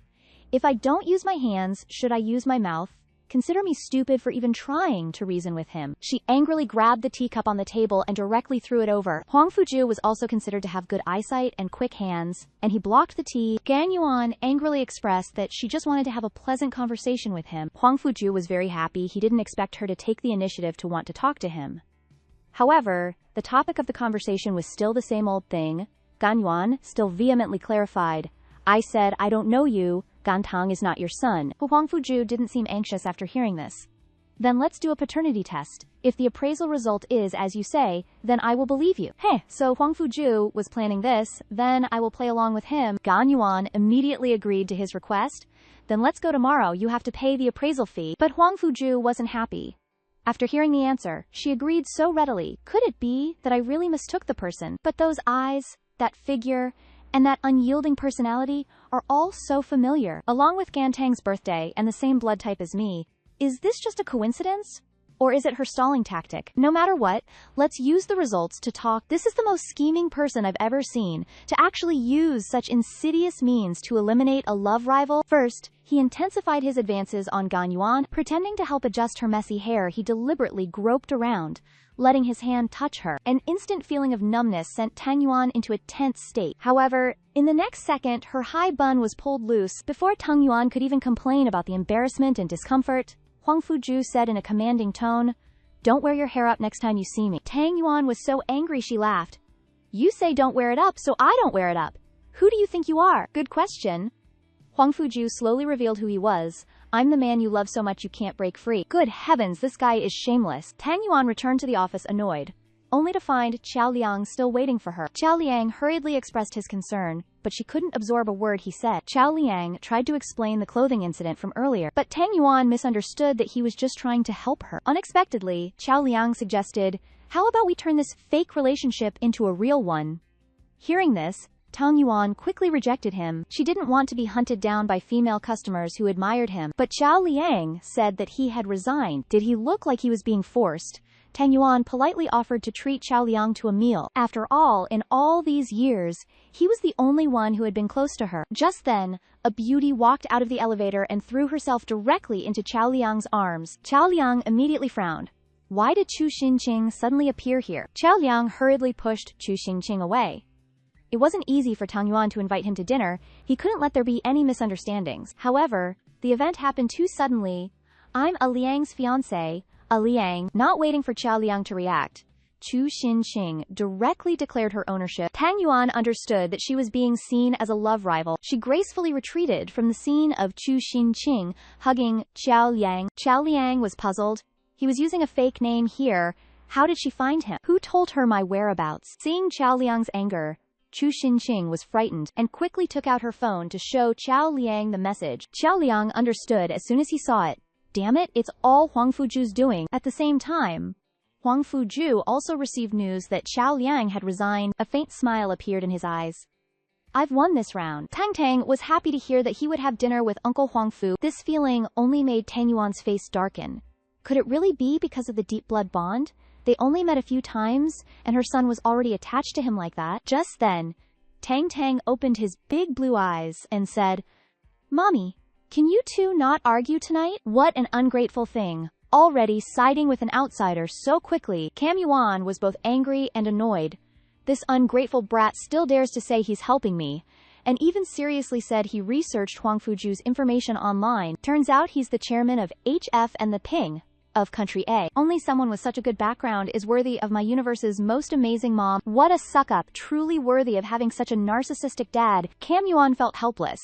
S1: "If I don't use my hands, should I use my mouth? Consider me stupid for even trying to reason with him." She angrily grabbed the teacup on the table and directly threw it over. Huang Fuju was also considered to have good eyesight and quick hands, and he blocked the tea. Gan Yuan angrily expressed that she just wanted to have a pleasant conversation with him. Huang Fuju was very happy. He didn't expect her to take the initiative to want to talk to him. However, the topic of the conversation was still the same old thing. Gan Yuan still vehemently clarified, "I said I don't know you. Gantang is not your son." Huang Fuju didn't seem anxious after hearing this. "Then let's do a paternity test. If the appraisal result is as you say, then I will believe you." Hey, so Huang Fuju was planning this, then I will play along with him. Gan Yuan immediately agreed to his request. "Then let's go tomorrow, you have to pay the appraisal fee." But Huang Fuju wasn't happy. After hearing the answer, she agreed so readily. Could it be that I really mistook the person? But those eyes, that figure, and that unyielding personality are all so familiar, along with Gantang's birthday and the same blood type as me. Is this just a coincidence? Or is it her stalling tactic? No matter what, let's use the results to talk. This is the most scheming person I've ever seen, to actually use such insidious means to eliminate a love rival. First, he intensified his advances on Gan Yuan. Pretending to help adjust her messy hair, he deliberately groped around, letting his hand touch her. An instant feeling of numbness sent Tang Yuan into a tense state. However, in the next second, her high bun was pulled loose. Before Tang Yuan could even complain about the embarrassment and discomfort, Huang Fuju said in a commanding tone, "Don't wear your hair up next time you see me." Tang Yuan was so angry she laughed. "You say don't wear it up, so I don't wear it up. Who do you think you are?" Good question. Huang Fuju slowly revealed who he was. "I'm the man you love so much you can't break free." Good heavens, this guy is shameless. Tang Yuan returned to the office annoyed, only to find Qiao Liang still waiting for her. Qiao Liang hurriedly expressed his concern, but she couldn't absorb a word he said. Qiao Liang tried to explain the clothing incident from earlier, but Tang Yuan misunderstood that he was just trying to help her. Unexpectedly, Qiao Liang suggested, "How about we turn this fake relationship into a real one?" Hearing this, Tang Yuan quickly rejected him. She didn't want to be hunted down by female customers who admired him, but Qiao Liang said that he had resigned. Did he look like he was being forced? Tang Yuan politely offered to treat Qiao Liang to a meal. After all, in all these years, he was the only one who had been close to her. Just then, a beauty walked out of the elevator and threw herself directly into Qiao Liang's arms. Qiao Liang immediately frowned. Why did Chu Xinqing suddenly appear here? Qiao Liang hurriedly pushed Chu Xinqing away. It wasn't easy for Tang Yuan to invite him to dinner. He couldn't let there be any misunderstandings. However, the event happened too suddenly. I'm a Liang's fiancé, a Liang. Not waiting for Qiao Liang to react, Chu Xinqing directly declared her ownership. Tang Yuan understood that she was being seen as a love rival. She gracefully retreated from the scene of Chu Xinqing hugging Qiao Liang. Qiao Liang was puzzled. He was using a fake name here. How did she find him? Who told her my whereabouts? Seeing Qiao Liang's anger, Chu Xinqing was frightened and quickly took out her phone to show Qiao Liang the message. Qiao Liang understood as soon as he saw it. Damn it, it's all Huang Fuju's doing. At the same time, Huang Fuju also received news that Qiao Liang had resigned. A faint smile appeared in his eyes. I've won this round. Tang Tang was happy to hear that he would have dinner with Uncle Huang Fu. This feeling only made Tang Yuan's face darken. Could it really be because of the deep blood bond? They only met a few times, and her son was already attached to him like that. Just then, Tang Tang opened his big blue eyes and said, Mommy, can you two not argue tonight? What an ungrateful thing. Already siding with an outsider so quickly, Cam Yuan was both angry and annoyed. This ungrateful brat still dares to say he's helping me, and even seriously said he researched Huang Fuju's information online. Turns out he's the chairman of HF and the Ping of Country A. Only someone with such a good background is worthy of my universe's most amazing mom. What a suck-up, truly worthy of having such a narcissistic dad. Cam Yuan felt helpless.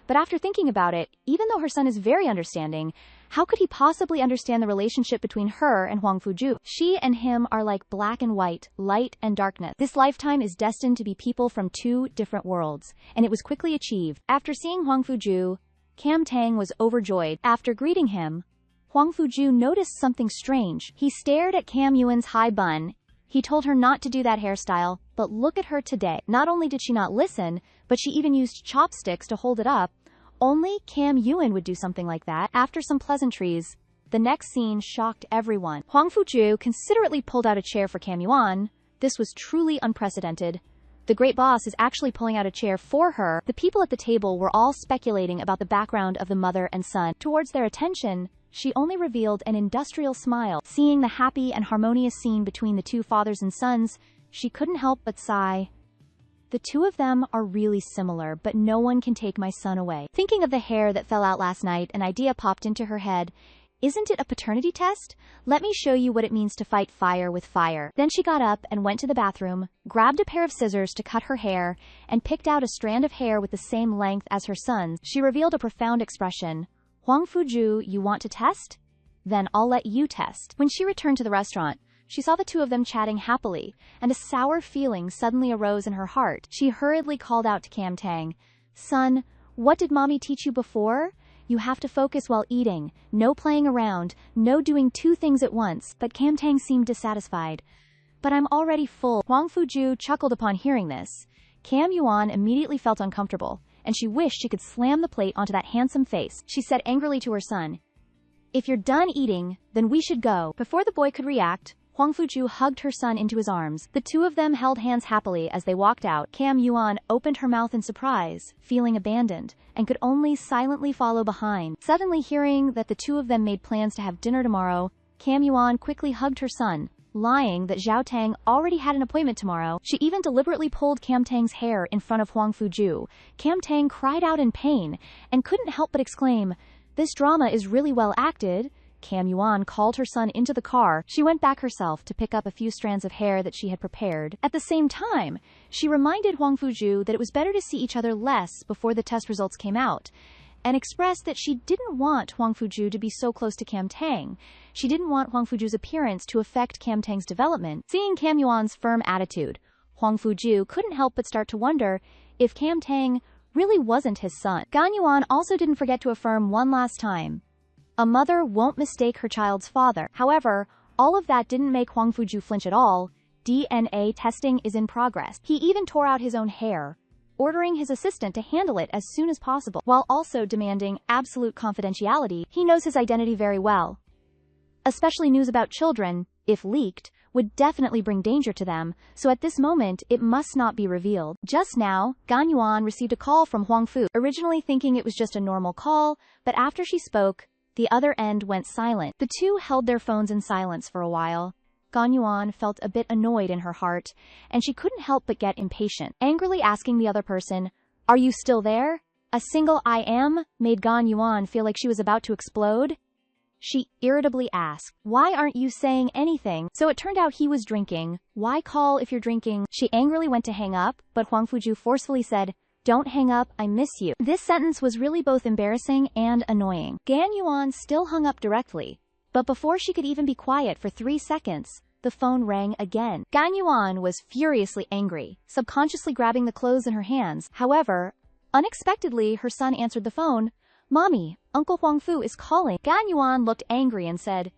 S1: But after thinking about it, even though her son is very understanding, how could he possibly understand the relationship between her and Huang Fuju? She and him are like black and white, light and darkness. This lifetime is destined to be people from two different worlds, and it was quickly achieved. After seeing Huang Fuju, Cam Tang was overjoyed. After greeting him, Huang Fuju noticed something strange. He stared at Cam Yuan's high bun. He told her not to do that hairstyle, but look at her today. Not only did she not listen, but she even used chopsticks to hold it up. Only Cam Yuan would do something like that. After some pleasantries, the next scene shocked everyone. Huang Fuju considerately pulled out a chair for Cam Yuan. This was truly unprecedented. The great boss is actually pulling out a chair for her. The people at the table were all speculating about the background of the mother and son. Towards their attention, she only revealed an industrial smile. Seeing the happy and harmonious scene between the two fathers and sons, she couldn't help but sigh. The two of them are really similar, but no one can take my son away. Thinking of the hair that fell out last night, an idea popped into her head. Isn't it a paternity test? Let me show you what it means to fight fire with fire. Then she got up and went to the bathroom, grabbed a pair of scissors to cut her hair, and picked out a strand of hair with the same length as her son's. She revealed a profound expression. Huang Fuju, you want to test? Then I'll let you test. When she returned to the restaurant, she saw the two of them chatting happily, and a sour feeling suddenly arose in her heart. She hurriedly called out to Cam Tang, Son, what did mommy teach you before? You have to focus while eating, no playing around, no doing two things at once. But Cam Tang seemed dissatisfied. But I'm already full. Huang Fuju chuckled upon hearing this. Cam Yuan immediately felt uncomfortable, and she wished she could slam the plate onto that handsome face. She said angrily to her son, If you're done eating, then we should go. Before the boy could react, Huang Fuju hugged her son into his arms. The two of them held hands happily as they walked out. Cam Yuan opened her mouth in surprise, feeling abandoned, and could only silently follow behind. Suddenly hearing that the two of them made plans to have dinner tomorrow, Cam Yuan quickly hugged her son, lying that Zhao Tang already had an appointment tomorrow. She even deliberately pulled Cam Tang's hair in front of Huang Fuju. Cam Tang cried out in pain, and couldn't help but exclaim, This drama is really well acted. Cam Yuan called her son into the car. She went back herself to pick up a few strands of hair that she had prepared. At the same time, she reminded Huang Fuju that it was better to see each other less before the test results came out, and expressed that she didn't want Huang Fuju to be so close to Cam Tang. She didn't want Huang Fuju's appearance to affect Cam Tang's development. Seeing Cam Yuan's firm attitude, Huang Fuju couldn't help but start to wonder if Cam Tang really wasn't his son. Gan Yuan also didn't forget to affirm one last time, a mother won't mistake her child's father. However, all of that didn't make Huang Fuju flinch at all. DNA testing is in progress. He even tore out his own hair, ordering his assistant to handle it as soon as possible, while also demanding absolute confidentiality. He knows his identity very well. Especially news about children, if leaked, would definitely bring danger to them, so at this moment it must not be revealed. Just now, Gan Yuan received a call from Huang Fu, originally thinking it was just a normal call, but after she spoke, The other end went silent. The two held their phones in silence for a while. Ganyuan felt a bit annoyed in her heart, and she couldn't help but get impatient. Angrily asking the other person, "Are you still there?" A single "I am" made Ganyuan feel like she was about to explode. She irritably asked, "Why aren't you saying anything?" So it turned out he was drinking. Why call if you're drinking? She angrily went to hang up, but Huang Fuju forcefully said, "Don't hang up, I miss you." This sentence was really both embarrassing and annoying. Ganyuan still hung up directly, but before she could even be quiet for 3 seconds, the phone rang again. Ganyuan was furiously angry, subconsciously grabbing the clothes in her hands. However, unexpectedly, her son answered the phone. "Mommy, Uncle Huangfu is calling." Ganyuan looked angry and said,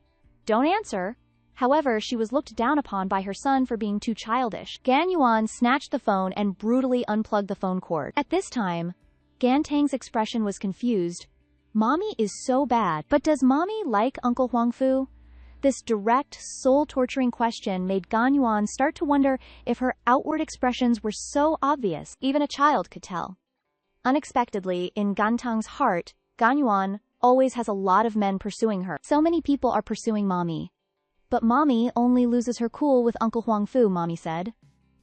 S1: "Don't answer." However, she was looked down upon by her son for being too childish. Ganyuan snatched the phone and brutally unplugged the phone cord. At this time, Gantang's expression was confused. Mommy is so bad, but does Mommy like Uncle Huangfu? This direct, soul-torturing question made Ganyuan start to wonder if her outward expressions were so obvious, even a child could tell. Unexpectedly, in Gantang's heart, Ganyuan always has a lot of men pursuing her. So many people are pursuing Mommy. But Mommy only loses her cool with Uncle Huangfu, Mommy said.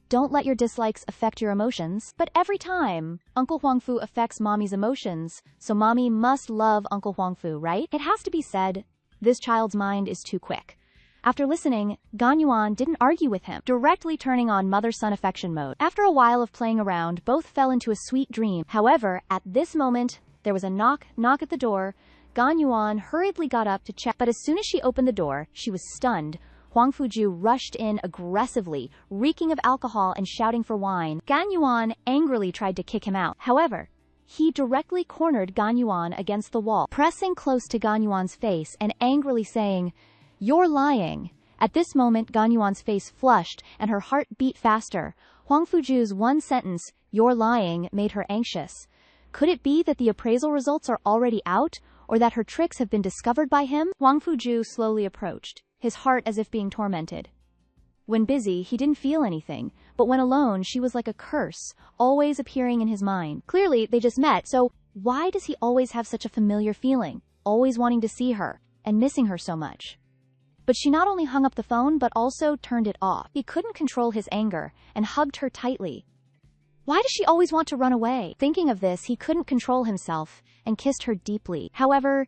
S1: Don't let your dislikes affect your emotions. But every time, Uncle Huangfu affects Mommy's emotions, so Mommy must love Uncle Huangfu, right? It has to be said, this child's mind is too quick. After listening, Ganyuan didn't argue with him, directly turning on mother-son affection mode. After a while of playing around, both fell into a sweet dream. However, at this moment, there was a knock at the door. Ganyuan hurriedly got up to check, but as soon as she opened the door, she was stunned. Huang Fuju rushed in aggressively, reeking of alcohol and shouting for wine. Ganyuan angrily tried to kick him out. However, he directly cornered Ganyuan against the wall, pressing close to Ganyuan's face and angrily saying, "You're lying." At this moment, Ganyuan's face flushed and her heart beat faster. Huang Fuju's one sentence, "You're lying," made her anxious. Could it be that the appraisal results are already out, or that her tricks have been discovered by him? Huang Fuju slowly approached, his heart as if being tormented. When busy, he didn't feel anything, but when alone, she was like a curse, always appearing in his mind. Clearly, they just met, so why does he always have such a familiar feeling, always wanting to see her, and missing her so much? But she not only hung up the phone, but also turned it off. He couldn't control his anger, and hugged her tightly. Why does she always want to run away? Thinking of this, he couldn't control himself, and kissed her deeply. However,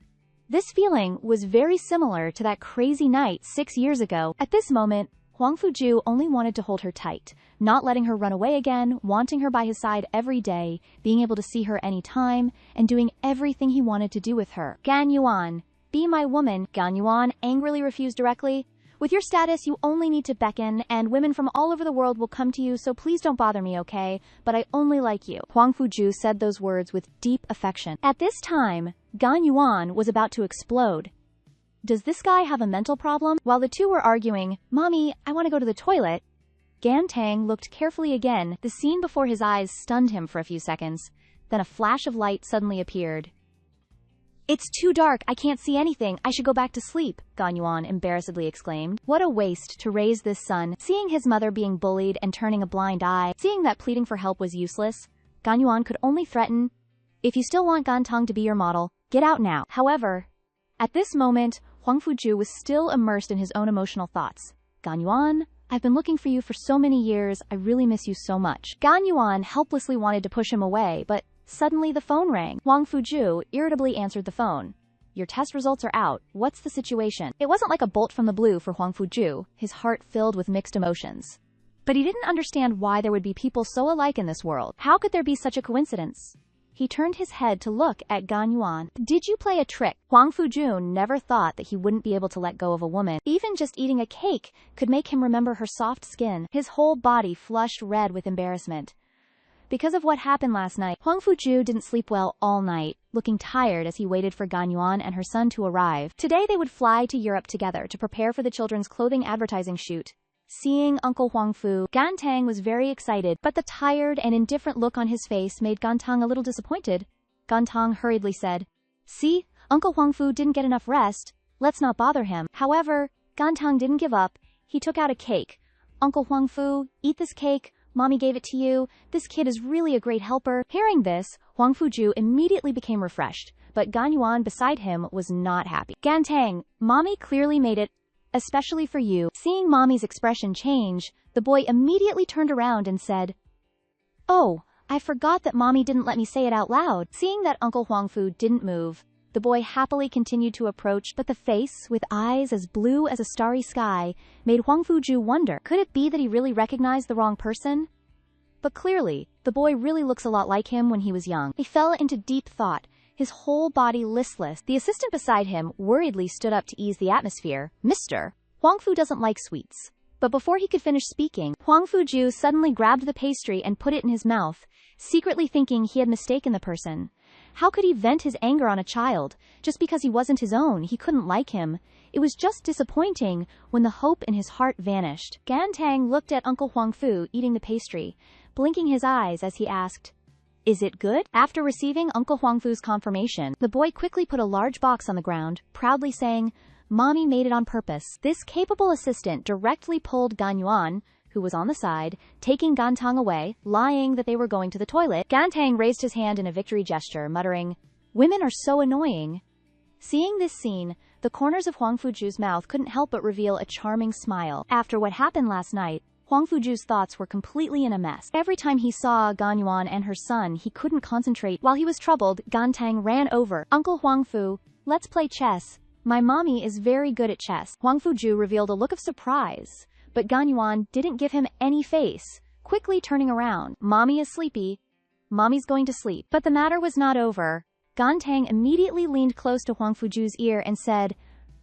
S1: this feeling was very similar to that crazy night 6 years ago. At this moment, Huang Fuju only wanted to hold her tight, not letting her run away again, wanting her by his side every day, being able to see her anytime, and doing everything he wanted to do with her. Ganyuan, be my woman. Ganyuan angrily refused directly. With your status, you only need to beckon, and women from all over the world will come to you, so please don't bother me, okay? But I only like you. Huang Fuju said those words with deep affection. At this time, Ganyuan was about to explode. Does this guy have a mental problem? While the two were arguing, "Mommy, I want to go to the toilet," Gantang looked carefully again. The scene before his eyes stunned him for a few seconds. Then a flash of light suddenly appeared. "It's too dark, I can't see anything, I should go back to sleep," Ganyuan embarrassedly exclaimed. What a waste to raise this son. Seeing his mother being bullied and turning a blind eye, seeing that pleading for help was useless, Ganyuan could only threaten, "If you still want Gantang to be your model, get out now." However, at this moment, Huang Fuju was still immersed in his own emotional thoughts. "Ganyuan, I've been looking for you for so many years, I really miss you so much." Ganyuan helplessly wanted to push him away, but suddenly the phone rang. Huang Fuju irritably answered the phone. "Your test results are out. What's the situation?" It wasn't like a bolt from the blue for Huang Fuju, his heart filled with mixed emotions. But he didn't understand why there would be people so alike in this world. How could there be such a coincidence? He turned his head to look at Ganyuan. "Did you play a trick?" Huang Fuju never thought that he wouldn't be able to let go of a woman. Even just eating a cake could make him remember her soft skin. His whole body flushed red with embarrassment. Because of what happened last night, Huang Fuju didn't sleep well all night, looking tired as he waited for Ganyuan and her son to arrive. Today they would fly to Europe together to prepare for the children's clothing advertising shoot. Seeing Uncle Huangfu, Gantang was very excited, but the tired and indifferent look on his face made Gantang a little disappointed. Gantang hurriedly said, "See, Uncle Huangfu didn't get enough rest. Let's not bother him." However, Gantang didn't give up. He took out a cake. "Uncle Huangfu, eat this cake. Mommy gave it to you. This kid is really a great helper." Hearing this, Huang Fuju immediately became refreshed, but Gan Yuan beside him was not happy. Gantang, Mommy clearly made it, especially for you. Seeing Mommy's expression change, the boy immediately turned around and said, "Oh, I forgot that Mommy didn't let me say it out loud." Seeing that Uncle Huangfu didn't move, the boy happily continued to approach, but the face, with eyes as blue as a starry sky, made Huangfu wonder, could it be that he really recognized the wrong person? But clearly, the boy really looks a lot like him when he was young. He fell into deep thought, his whole body listless. The assistant beside him worriedly stood up to ease the atmosphere. "Mister, Huangfu doesn't like sweets." But before he could finish speaking, Huangfu suddenly grabbed the pastry and put it in his mouth, secretly thinking he had mistaken the person. How could he vent his anger on a child? Just because he wasn't his own, he couldn't like him. It was just disappointing when the hope in his heart vanished. Gantang looked at Uncle Huangfu eating the pastry, blinking his eyes as he asked, "Is it good?" After receiving Uncle Huangfu's confirmation, the boy quickly put a large box on the ground, proudly saying, "Mommy made it on purpose." This capable assistant directly pulled Gan Yuan, who was on the side, taking Gantang away, lying that they were going to the toilet. Gantang raised his hand in a victory gesture, muttering, "Women are so annoying." Seeing this scene, the corners of Huangfu's mouth couldn't help but reveal a charming smile. After what happened last night, Huangfu's thoughts were completely in a mess. Every time he saw Gan Yuan and her son, he couldn't concentrate. While he was troubled, Gantang ran over. "Uncle Huangfu, let's play chess. My mommy is very good at chess." Huangfu revealed a look of surprise, but Gan Yuan didn't give him any face, quickly turning around. "Mommy is sleepy. Mommy's going to sleep." But the matter was not over. Gantang immediately leaned close to Huangfu's ear and said,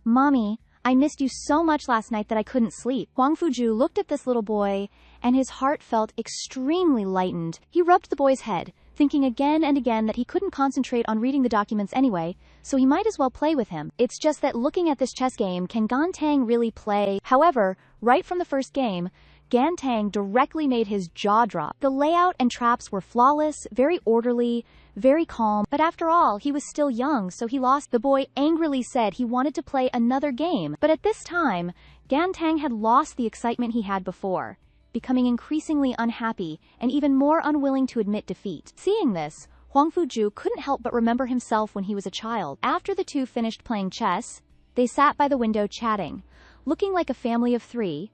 S1: "Mommy, I missed you so much last night that I couldn't sleep." Huangfu looked at this little boy, and his heart felt extremely lightened. He rubbed the boy's head, thinking again and again that he couldn't concentrate on reading the documents anyway, so he might as well play with him. It's just that looking at this chess game, can Gantang really play? However, right from the first game, Gantang directly made his jaw drop. The layout and traps were flawless, very orderly, very calm, but after all, he was still young, so he lost. The boy angrily said he wanted to play another game, but at this time, Gantang had lost the excitement he had before, becoming increasingly unhappy and even more unwilling to admit defeat. Seeing this, Huangfu couldn't help but remember himself when he was a child. After the two finished playing chess, they sat by the window chatting. Looking like a family of three,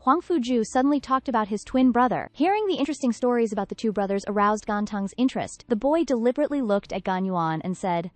S1: Huangfu suddenly talked about his twin brother. Hearing the interesting stories about the two brothers aroused Gantang's interest. The boy deliberately looked at Gan Yuan and said,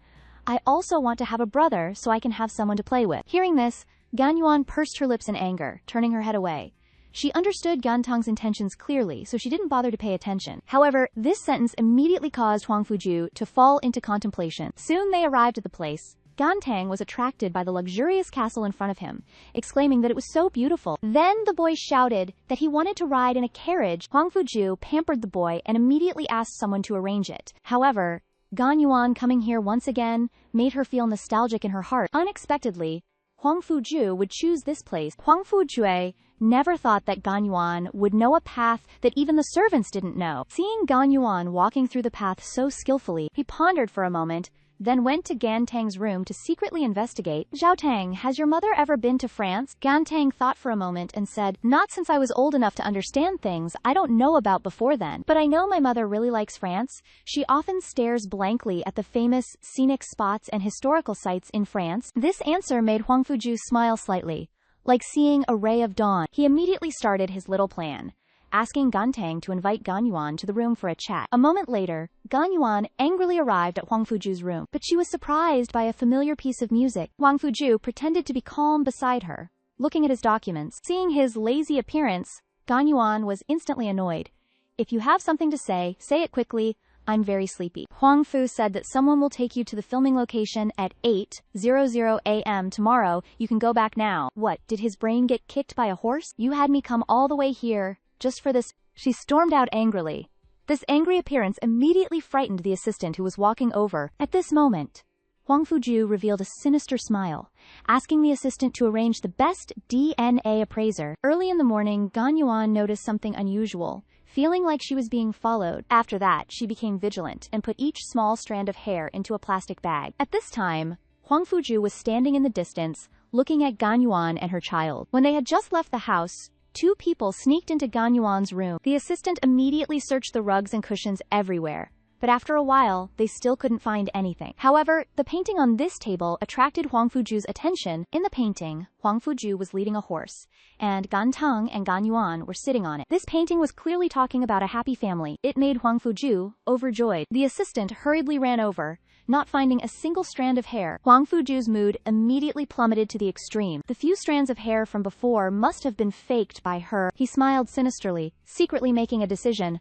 S1: "I also want to have a brother so I can have someone to play with." Hearing this, Gan Yuan pursed her lips in anger, turning her head away. She understood Gantang's intentions clearly, so she didn't bother to pay attention. However, this sentence immediately caused Huangfu to fall into contemplation. Soon they arrived at the place. Gantang was attracted by the luxurious castle in front of him, exclaiming that it was so beautiful. Then the boy shouted that he wanted to ride in a carriage. Huangfu pampered the boy and immediately asked someone to arrange it. However, Gan Yuan coming here once again made her feel nostalgic in her heart. Unexpectedly, Huangfu would choose this place. Huangfu never thought that Gan Yuan would know a path that even the servants didn't know. Seeing Gan Yuan walking through the path so skillfully, he pondered for a moment, then went to Gantang's room to secretly investigate. "Zhaotang, has your mother ever been to France?" Gantang thought for a moment and said, "Not since I was old enough to understand things I don't know about before then. But I know my mother really likes France. She often stares blankly at the famous scenic spots and historical sites in France." This answer made Huangfu smile slightly, like seeing a ray of dawn. He immediately started his little plan, asking Gantang to invite Gan Yuan to the room for a chat. A moment later, Gan Yuan angrily arrived at Huangfu room, but she was surprised by a familiar piece of music. Huangfu pretended to be calm beside her, looking at his documents. Seeing his lazy appearance, Gan Yuan was instantly annoyed. "If you have something to say it quickly. I'm very sleepy." Huangfu said that someone will take you to the filming location at 8:00 a.m. tomorrow. You can go back now. What, did his brain get kicked by a horse? You had me come all the way here just for this? She stormed out angrily. This angry appearance immediately frightened the assistant who was walking over. At this moment, Huangfu revealed a sinister smile, asking the assistant to arrange the best DNA appraiser. Early in the morning, Gan Yuan noticed something unusual, feeling like she was being followed. After that, she became vigilant and put each small strand of hair into a plastic bag. At this time, Huangfu was standing in the distance, looking at Gan Yuan and her child. When they had just left the house, two people sneaked into Gan Yuan's room. The assistant immediately searched the rugs and cushions everywhere, but after a while, they still couldn't find anything. However, the painting on this table attracted Huang Fuju's attention. In the painting, Huang Fuju was leading a horse, and Gan Teng and Gan Yuan were sitting on it. This painting was clearly talking about a happy family. It made Huang Fuju overjoyed. The assistant hurriedly ran over, not finding a single strand of hair. Huang Fuju's mood immediately plummeted to the extreme. The few strands of hair from before must have been faked by her. He smiled sinisterly, secretly making a decision.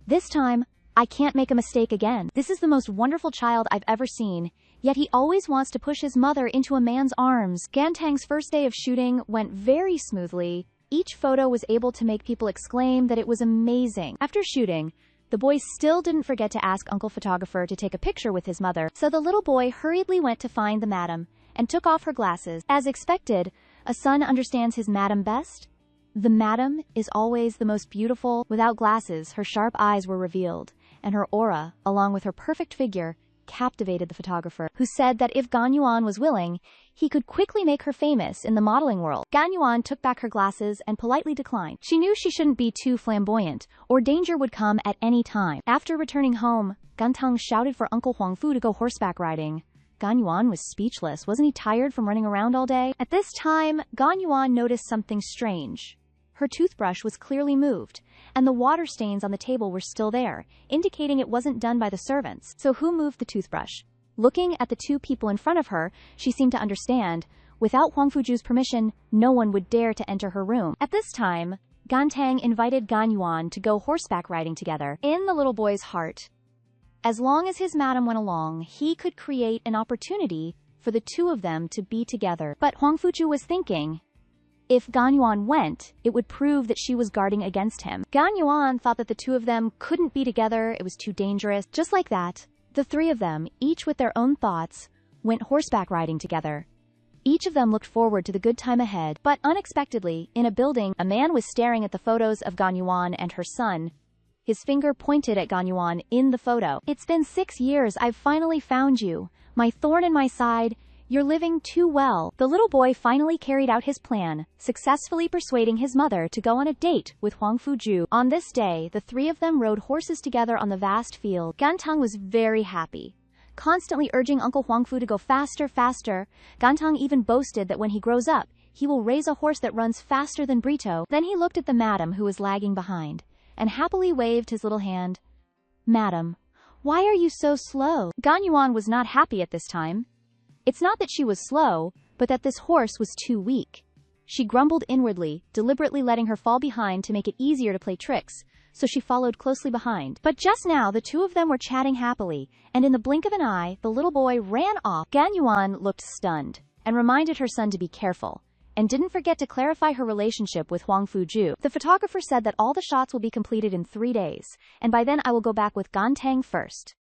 S1: This time, I can't make a mistake again. This is the most wonderful child I've ever seen, yet he always wants to push his mother into a man's arms. Gan Teng's first day of shooting went very smoothly. Each photo was able to make people exclaim that it was amazing. After shooting, the boy still didn't forget to ask Uncle Photographer to take a picture with his mother, so the little boy hurriedly went to find the madam and took off her glasses. As expected, a son understands his madam best. The madam is always the most beautiful. Without glasses, her sharp eyes were revealed, and her aura, along with her perfect figure, captivated the photographer, who said that if Gan Yuan was willing, he could quickly make her famous in the modeling world. Gan Yuan took back her glasses and politely declined. She knew she shouldn't be too flamboyant, or danger would come at any time. After returning home, Gan Teng shouted for Uncle Huang Fu to go horseback riding. Gan Yuan was speechless. Wasn't he tired from running around all day? At this time, Gan Yuan noticed something strange. Her toothbrush was clearly moved, and the water stains on the table were still there, indicating it wasn't done by the servants. So who moved the toothbrush? Looking at the two people in front of her, she seemed to understand. Without Huang Fuju's permission, no one would dare to enter her room. At this time, Gan Teng invited Gan Yuan to go horseback riding together. In the little boy's heart, as long as his madam went along, he could create an opportunity for the two of them to be together. But Huang Fuju was thinking, if Gan Yuan went, it would prove that she was guarding against him. Gan Yuan thought that the two of them couldn't be together, it was too dangerous. Just like that, the three of them, each with their own thoughts, went horseback riding together. Each of them looked forward to the good time ahead, but unexpectedly, in a building, a man was staring at the photos of Gan Yuan and her son. His finger pointed at Gan Yuan in the photo. It's been 6 years, I've finally found you. My thorn in my side. You're living too well. The little boy finally carried out his plan, successfully persuading his mother to go on a date with Huang Fuju. On this day, the three of them rode horses together on the vast field. Gan Teng was very happy, constantly urging Uncle Huang Fu to go faster, faster. Gan Teng even boasted that when he grows up, he will raise a horse that runs faster than Brito. Then he looked at the madam who was lagging behind, and happily waved his little hand. Madam, why are you so slow? Gan Yuan was not happy at this time. It's not that she was slow, but that this horse was too weak. She grumbled inwardly, deliberately letting her fall behind to make it easier to play tricks, so she followed closely behind. But just now, the two of them were chatting happily, and in the blink of an eye, the little boy ran off. Gan Yuan looked stunned, and reminded her son to be careful, and didn't forget to clarify her relationship with Huang Fuju. The photographer said that all the shots will be completed in 3 days, and by then I will go back with Gan Teng first.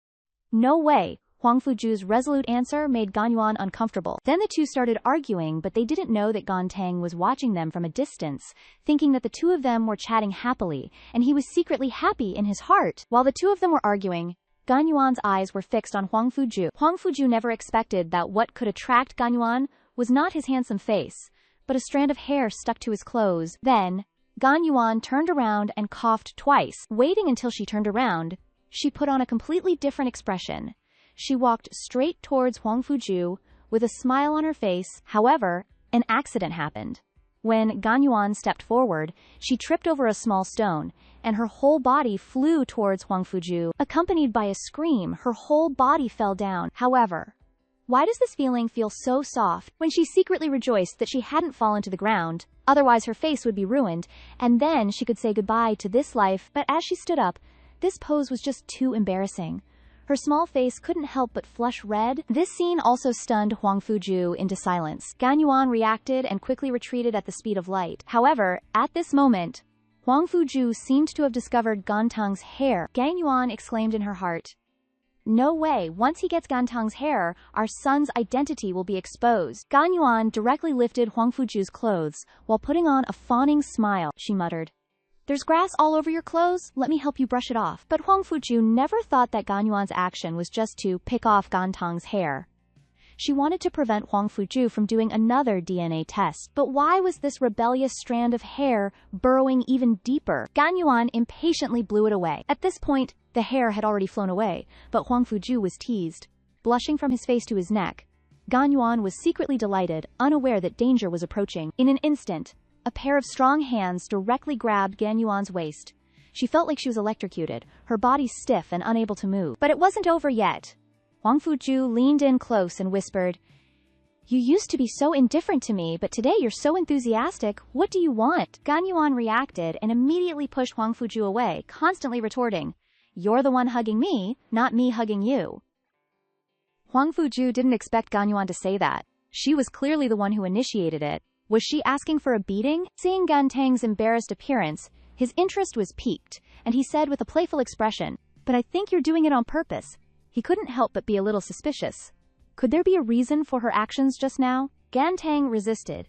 S1: No way! Huang Fuju's resolute answer made Gan Yuan uncomfortable. Then the two started arguing, but they didn't know that Gan Teng was watching them from a distance, thinking that the two of them were chatting happily, and he was secretly happy in his heart. While the two of them were arguing, Gan Yuan's eyes were fixed on Huang Fuju. Huang Fuju never expected that what could attract Gan Yuan was not his handsome face, but a strand of hair stuck to his clothes. Then, Gan Yuan turned around and coughed twice. Waiting until she turned around, she put on a completely different expression. She walked straight towards Huang Fuju with a smile on her face. However, an accident happened. When Gan Yuan stepped forward, she tripped over a small stone, and her whole body flew towards Huang Fuju. Accompanied by a scream, her whole body fell down. However, why does this feeling feel so soft when she secretly rejoiced that she hadn't fallen to the ground? Otherwise her face would be ruined, and then she could say goodbye to this life. But as she stood up, this pose was just too embarrassing. Her small face couldn't help but flush red. This scene also stunned Huang Fuju into silence. Gan Yuan reacted and quickly retreated at the speed of light. However, at this moment, Huang Fuju seemed to have discovered Gan Teng's hair. Gan Yuan exclaimed in her heart, "No way, once he gets Gan Teng's hair, our son's identity will be exposed." Gan Yuan directly lifted Huang Fuju's clothes while putting on a fawning smile. She muttered, "There's grass all over your clothes, let me help you brush it off." But Huang Fuju never thought that Gan Yuan's action was just to pick off Gan Teng's hair. She wanted to prevent Huang Fuju from doing another DNA test. But why was this rebellious strand of hair burrowing even deeper? Gan Yuan impatiently blew it away. At this point, The hair had already flown away, but Huang Fuju was teased. Blushing from his face to his neck, Gan Yuan was secretly delighted, unaware that danger was approaching. In an instant, a pair of strong hands directly grabbed Gan Yuan's waist. She felt like she was electrocuted, her body stiff and unable to move. But it wasn't over yet. Huang Fuju leaned in close and whispered, "You used to be so indifferent to me, but today you're so enthusiastic. What do you want?" Gan Yuan reacted and immediately pushed Huang Fuju away, constantly retorting, "You're the one hugging me, not me hugging you." Huang Fuju didn't expect Gan Yuan to say that. She was clearly the one who initiated it. Was she asking for a beating? Seeing Gan Tang's embarrassed appearance, his interest was piqued, and he said with a playful expression, "But I think you're doing it on purpose." He couldn't help but be a little suspicious. Could there be a reason for her actions just now? Gan Tang resisted,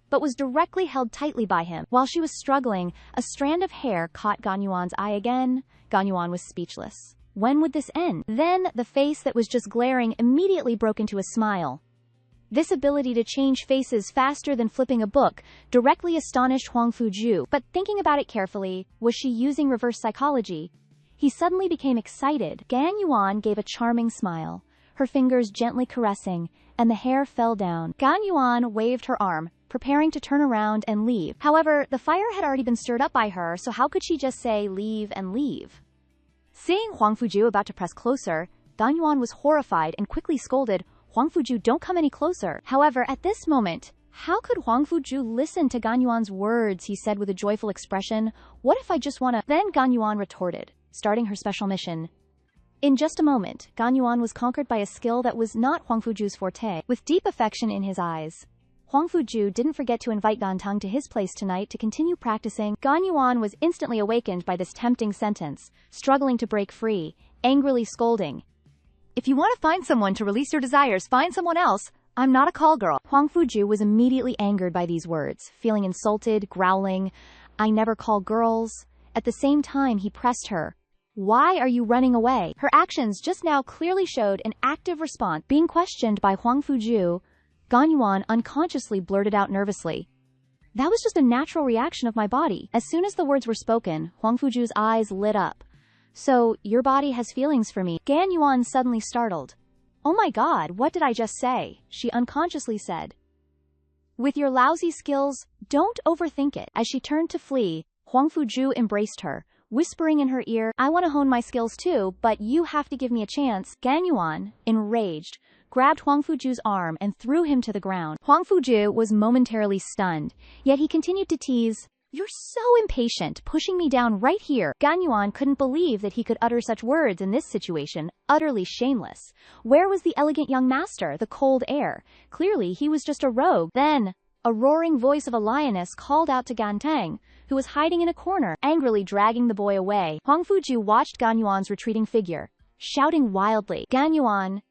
S1: but was directly held tightly by him. While she was struggling, a strand of hair caught Gan Yuan's eye again. Gan Yuan was speechless. When would this end? Then, the face that was just glaring immediately broke into a smile. This ability to change faces faster than flipping a book directly astonished Huang Fuju, but thinking about it carefully, was she using reverse psychology? He suddenly became excited. Gan Yuan gave a charming smile, her fingers gently caressing, and the hair fell down. Gan Yuan waved her arm, preparing to turn around and leave. However, the fire had already been stirred up by her, so how could she just say leave and leave? Seeing Huang Fuju about to press closer, Gan Yuan was horrified and quickly scolded, "Huang Fuju, don't come any closer." However, at this moment, how could Huang Fuju listen to Gan Yuan's words? He said with a joyful expression, "What if I just wanna..." Then Gan Yuan retorted, starting her special mission. In just a moment, Gan Yuan was conquered by a skill that was not Huang Fuju's forte. With deep affection in his eyes, Huang Fuju didn't forget to invite Gan Tang to his place tonight to continue practicing. Gan Yuan was instantly awakened by this tempting sentence, struggling to break free, angrily scolding, "If you want to find someone to release your desires, find someone else. I'm not a call girl." Huang Fuju was immediately angered by these words, feeling insulted, growling, "I never call girls." At the same time, he pressed her, "Why are you running away?" Her actions just now clearly showed an active response. Being questioned by Huang Fuju, Gan Yuan unconsciously blurted out nervously, "That was just a natural reaction of my body." As soon as the words were spoken, Huang Fuju's eyes lit up. "So, your body has feelings for me?" Gan Yuan suddenly startled. "Oh my god, what did I just say?" she unconsciously said. "With your lousy skills, don't overthink it." As she turned to flee, Huang Fuju embraced her, whispering in her ear, "I want to hone my skills too, but you have to give me a chance." Gan Yuan, enraged, grabbed Huang Fuju's arm and threw him to the ground. Huang Fuju was momentarily stunned, yet he continued to tease, "You're so impatient, pushing me down right here." Gan Yuan couldn't believe that he could utter such words in this situation, utterly shameless. Where was the elegant young master, the cold air? Clearly, he was just a rogue. Then, a roaring voice of a lioness called out to Gan Tang, who was hiding in a corner, angrily dragging the boy away. Huang Fuju watched Gan Yuan's retreating figure, shouting wildly, "Gan Yuan,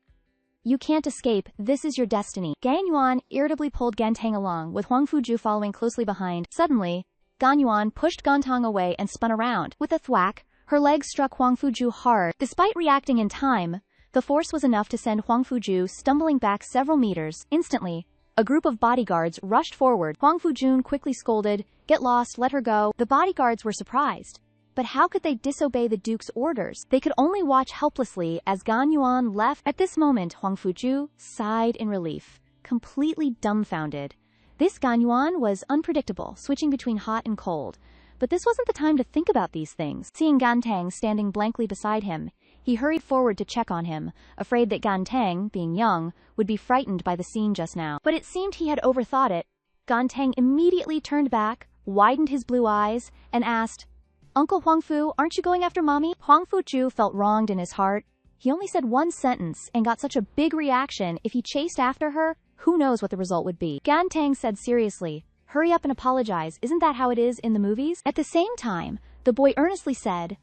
S1: you can't escape, this is your destiny." Gan Yuan irritably pulled Gan Tang along, with Huang Fuju following closely behind. Suddenly, Gan Yuan pushed Gan Tang away and spun around. With a thwack, her leg struck Huang Fuju hard. Despite reacting in time, the force was enough to send Huang Fuju stumbling back several meters. Instantly, a group of bodyguards rushed forward. Huang Fuju quickly scolded, "Get lost, let her go." The bodyguards were surprised. But how could they disobey the Duke's orders? They could only watch helplessly as Gan Yuan left. At this moment, Huang Fuju sighed in relief, completely dumbfounded. This Gan Yuan was unpredictable, switching between hot and cold. But this wasn't the time to think about these things. Seeing Gan Tang standing blankly beside him, he hurried forward to check on him, afraid that Gan Tang, being young, would be frightened by the scene just now. But it seemed he had overthought it. Gan Tang immediately turned back, widened his blue eyes, and asked, "Uncle Huang Fu, aren't you going after Mommy?" Huang Fuju felt wronged in his heart. He only said one sentence and got such a big reaction. If he chased after her, who knows what the result would be. Gan Tang said seriously, "Hurry up and apologize, isn't that how it is in the movies?" At the same time, the boy earnestly said,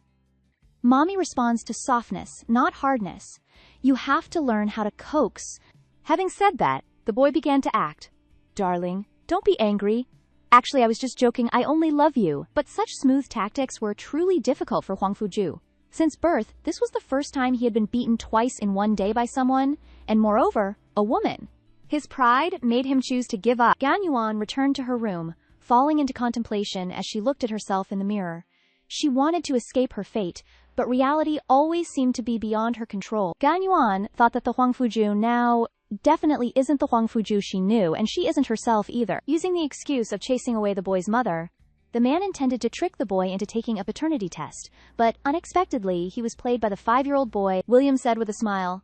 S1: "Mommy responds to softness, not hardness. You have to learn how to coax." Having said that, the boy began to act. "Darling, don't be angry. Actually, I was just joking, I only love you." But such smooth tactics were truly difficult for Huang Fuju. Since birth, this was the first time he had been beaten twice in one day by someone, and moreover, a woman. His pride made him choose to give up. Gan Yuan returned to her room, falling into contemplation as she looked at herself in the mirror. She wanted to escape her fate, but reality always seemed to be beyond her control. Gan Yuan thought that the Huang Fuju now definitely isn't the Huang Fuju she knew, and she isn't herself either. Using the excuse of chasing away the boy's mother, the man intended to trick the boy into taking a paternity test, but unexpectedly, he was played by the 5-year-old boy. William said with a smile,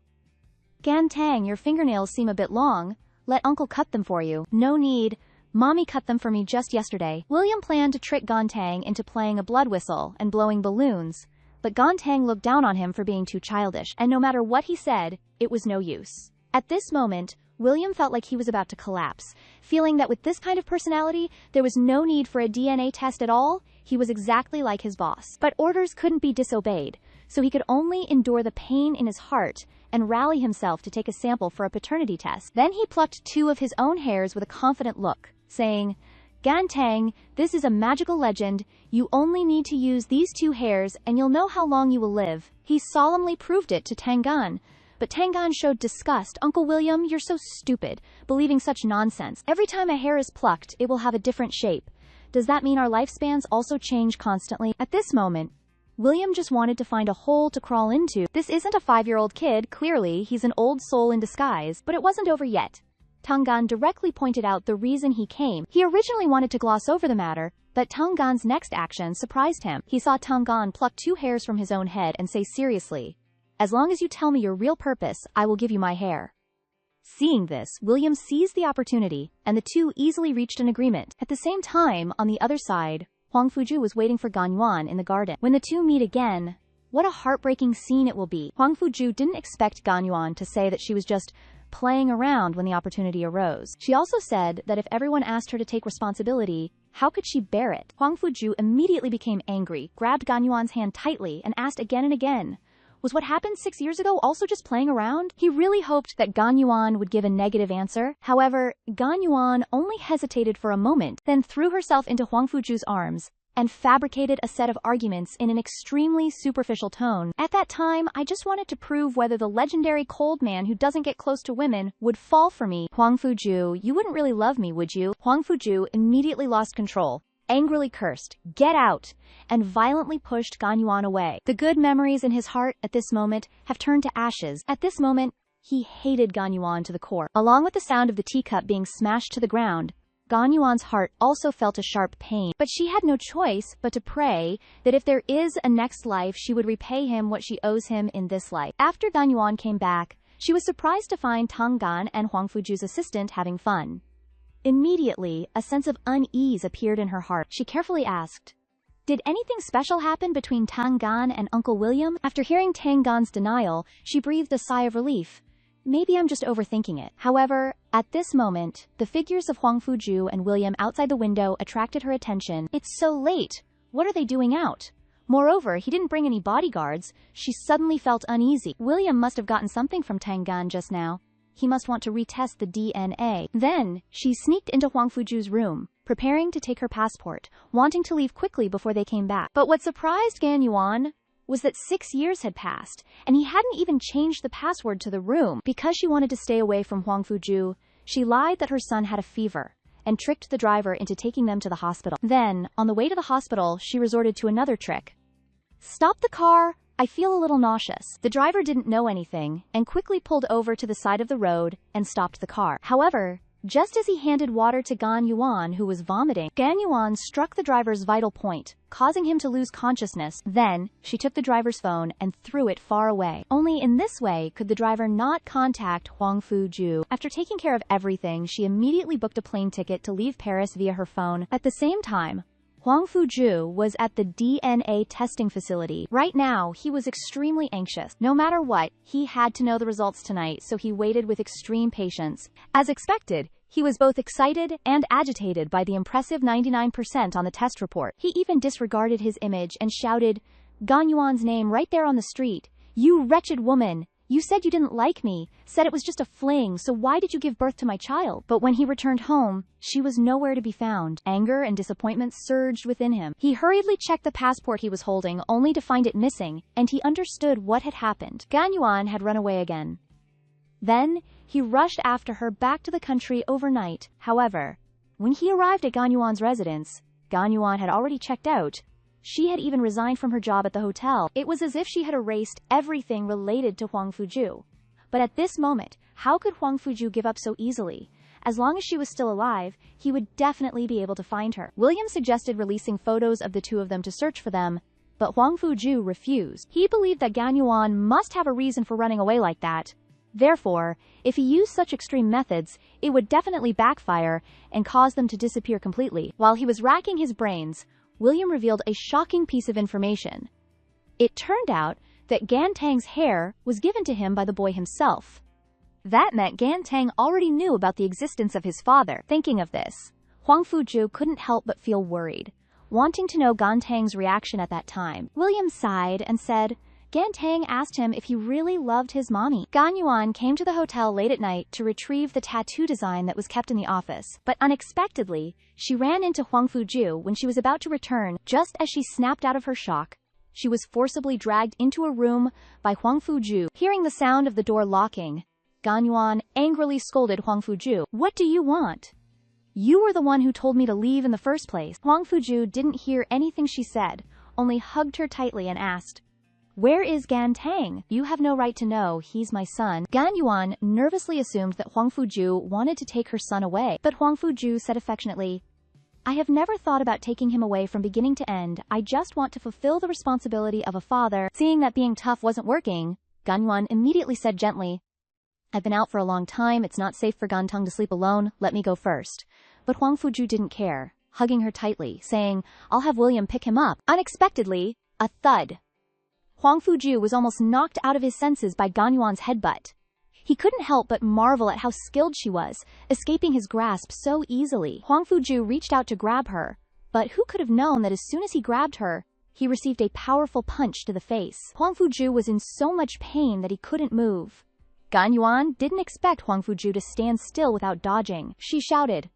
S1: "Gan Tang, your fingernails seem a bit long. Let uncle cut them for you." "No need. Mommy cut them for me just yesterday." William planned to trick Gan Tang into playing a blood whistle and blowing balloons, but Gan Tang looked down on him for being too childish, and no matter what he said, it was no use. At this moment, William felt like he was about to collapse, feeling that with this kind of personality, there was no need for a DNA test at all. He was exactly like his boss. But orders couldn't be disobeyed, so he could only endure the pain in his heart and rally himself to take a sample for a paternity test. Then he plucked 2 of his own hairs with a confident look, saying, "Gan Tang, this is a magical legend. You only need to use these 2 hairs and you'll know how long you will live." He solemnly proved it to Tangan. But Tangan showed disgust. "Uncle William, you're so stupid, believing such nonsense. Every time a hair is plucked, it will have a different shape. Does that mean our lifespans also change constantly?" At this moment, William just wanted to find a hole to crawl into. This isn't a 5-year-old kid, clearly he's an old soul in disguise, but it wasn't over yet. Tangan directly pointed out the reason he came. He originally wanted to gloss over the matter, but Tangan's next action surprised him. He saw Tangan pluck 2 hairs from his own head and say seriously, "As long as you tell me your real purpose, I will give you my hair." Seeing this, William seized the opportunity, and the 2 easily reached an agreement. At the same time, on the other side, Huang Fuju was waiting for Gan Yuan in the garden. When the 2 meet again, what a heartbreaking scene it will be. Huang Fuju didn't expect Gan Yuan to say that she was just playing around when the opportunity arose. She also said that if everyone asked her to take responsibility, how could she bear it? Huang Fuju immediately became angry, grabbed Gan Yuan's hand tightly, and asked again and again, "Was what happened 6 years ago also just playing around?" He really hoped that Gan Yuan would give a negative answer. However, Gan Yuan only hesitated for a moment, then threw herself into Huang Fuju's arms and fabricated a set of arguments in an extremely superficial tone. "At that time, I just wanted to prove whether the legendary cold man who doesn't get close to women would fall for me." "Huang Fuju, you wouldn't really love me, would you?" Huang Fuju immediately lost control, angrily cursed, "Get out!" and violently pushed Gan Yuan away. The good memories in his heart at this moment have turned to ashes. At this moment, he hated Gan Yuan to the core. Along with the sound of the teacup being smashed to the ground, Gan Yuan's heart also felt a sharp pain. But she had no choice but to pray that if there is a next life, she would repay him what she owes him in this life. After Gan Yuan came back, she was surprised to find Tangan and Huang Fuju's assistant having fun. Immediately, a sense of unease appeared in her heart. She carefully asked, "Did anything special happen between Tangan and Uncle William?" After hearing Tangan's denial, she breathed a sigh of relief. "Maybe I'm just overthinking it." However, at this moment, the figures of Huang Fuju and William outside the window attracted her attention. "It's so late. What are they doing out?" Moreover, he didn't bring any bodyguards. She suddenly felt uneasy. William must have gotten something from Tangan just now. He must want to retest the DNA. Then, she sneaked into Huang Fuju's room, preparing to take her passport, wanting to leave quickly before they came back. But what surprised Gan Yuan was that 6 years had passed, and he hadn't even changed the password to the room. Because she wanted to stay away from Huang Fuju, she lied that her son had a fever, and tricked the driver into taking them to the hospital. Then, on the way to the hospital, she resorted to another trick. "Stop the car! I feel a little nauseous." The driver didn't know anything, and quickly pulled over to the side of the road and stopped the car. However, just as he handed water to Gan Yuan, who was vomiting, Gan Yuan struck the driver's vital point, causing him to lose consciousness. Then, she took the driver's phone and threw it far away. Only in this way could the driver not contact Huang Fuju. After taking care of everything, she immediately booked a plane ticket to leave Paris via her phone. At the same time, Huang Fuju was at the DNA testing facility. Right now, he was extremely anxious. No matter what, he had to know the results tonight, so he waited with extreme patience. As expected, he was both excited and agitated by the impressive 99% on the test report. He even disregarded his image and shouted Gan Yuan's name right there on the street. "You wretched woman! You said you didn't like me, said it was just a fling, so why did you give birth to my child?" But when he returned home, she was nowhere to be found. Anger and disappointment surged within him. He hurriedly checked the passport he was holding, only to find it missing, and he understood what had happened. Gan Yuan had run away again. Then, he rushed after her back to the country overnight. However, when he arrived at Gan Yuan's residence, Gan Yuan had already checked out, She had even resigned from her job at the hotel. It was as if she had erased everything related to Hwang Fuju. But at this moment, how could Hwang Fuju give up so easily? As long as she was still alive, he would definitely be able to find her. William suggested releasing photos of the two of them to search for them, but Hwang Fuju refused. He believed that Gan Yuan must have a reason for running away like that. Therefore, if he used such extreme methods, it would definitely backfire and cause them to disappear completely. While he was racking his brains, William revealed a shocking piece of information. It turned out that Gan Tang's hair was given to him by the boy himself. That meant Gan Tang already knew about the existence of his father. Thinking of this, Hwang Fuju couldn't help but feel worried, wanting to know Gan Tang's reaction at that time. William sighed and said, Gan Tang asked him if he really loved his mommy. Gan Yuan came to the hotel late at night to retrieve the tattoo design that was kept in the office, but unexpectedly, she ran into Hwang Fuju when she was about to return. Just as she snapped out of her shock, she was forcibly dragged into a room by Hwang Fuju. Hearing the sound of the door locking, Gan Yuan angrily scolded Hwang Fuju. What do you want? You were the one who told me to leave in the first place. Hwang Fuju didn't hear anything she said, only hugged her tightly and asked, Where is Gan Tang? You have no right to know, he's my son. Gan Yuan nervously assumed that Hwang Fuju wanted to take her son away, but Hwang Fuju said affectionately, I have never thought about taking him away from beginning to end. I just want to fulfill the responsibility of a father. Seeing that being tough wasn't working, Gan Yuan immediately said gently, I've been out for a long time. It's not safe for Gan Tang to sleep alone. Let me go first. But Hwang Fuju didn't care, hugging her tightly, saying, I'll have William pick him up. Unexpectedly, a thud. Hwang Fuju was almost knocked out of his senses by Gan Yuan's headbutt. He couldn't help but marvel at how skilled she was, escaping his grasp so easily. Hwang Fuju reached out to grab her, but who could have known that as soon as he grabbed her, he received a powerful punch to the face. Hwang Fuju was in so much pain that he couldn't move. Gan Yuan didn't expect Hwang Fuju to stand still without dodging. She shouted,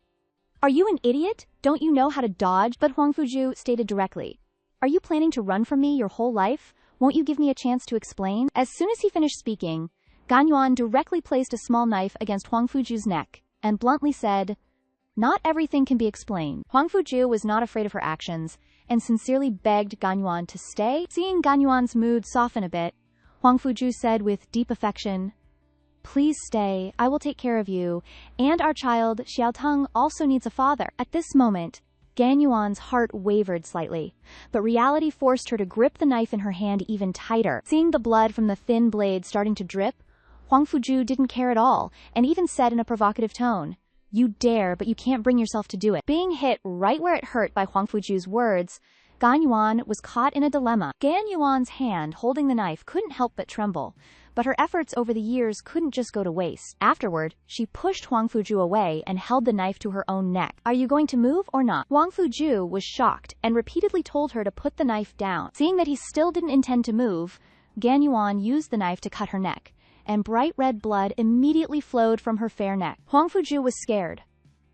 S1: Are you an idiot? Don't you know how to dodge? But Hwang Fuju stated directly, Are you planning to run from me your whole life? Won't you give me a chance to explain? As soon as he finished speaking, Gan Yuan directly placed a small knife against Hwang Fuju's neck and bluntly said, Not everything can be explained. Hwang Fuju was not afraid of her actions and sincerely begged Gan Yuan to stay. Seeing Gan Yuan's mood soften a bit, Hwang Fuju said with deep affection, Please stay, I will take care of you, and our child, Xiaoteng, also needs a father. At this moment, Gan Yuan's heart wavered slightly, but reality forced her to grip the knife in her hand even tighter. Seeing the blood from the thin blade starting to drip, Hwang Fuju didn't care at all, and even said in a provocative tone, You dare, but you can't bring yourself to do it. Being hit right where it hurt by Hwang Fuju's words, Gan Yuan was caught in a dilemma. Gan Yuan's hand holding the knife couldn't help but tremble, but her efforts over the years couldn't just go to waste. Afterward, she pushed Hwang Fuju away and held the knife to her own neck. Are you going to move or not? Hwang Fuju was shocked and repeatedly told her to put the knife down. Seeing that he still didn't intend to move, Gan Yuan used the knife to cut her neck, and bright red blood immediately flowed from her fair neck. Hwang Fuju was scared.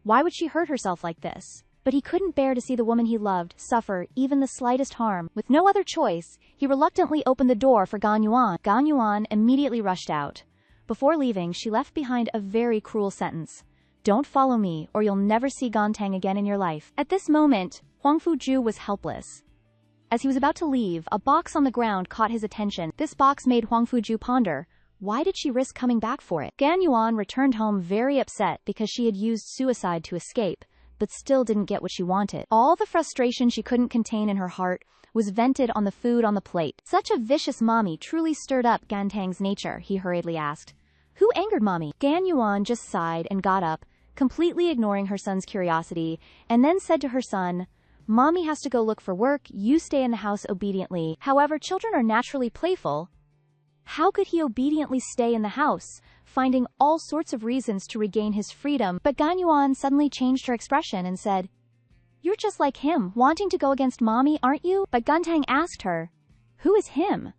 S1: Why would she hurt herself like this? But he couldn't bear to see the woman he loved suffer even the slightest harm. With no other choice, he reluctantly opened the door for Gan Yuan. Gan Yuan immediately rushed out. Before leaving, she left behind a very cruel sentence. Don't follow me, or you'll never see Gan Tang again in your life. At this moment, Hwang Fuju was helpless. As he was about to leave, a box on the ground caught his attention. This box made Hwang Fuju ponder, why did she risk coming back for it? Gan Yuan returned home very upset because she had used suicide to escape, but still didn't get what she wanted. All the frustration she couldn't contain in her heart was vented on the food on the plate. Such a vicious mommy truly stirred up Gan Tang's nature, he hurriedly asked. Who angered mommy? Gan Yuan just sighed and got up, completely ignoring her son's curiosity, and then said to her son, Mommy has to go look for work, you stay in the house obediently. However, children are naturally playful. How could he obediently stay in the house, finding all sorts of reasons to regain his freedom? But Gan Yuan suddenly changed her expression and said, You're just like him, wanting to go against mommy, aren't you? But Gan Tang asked her, Who is him?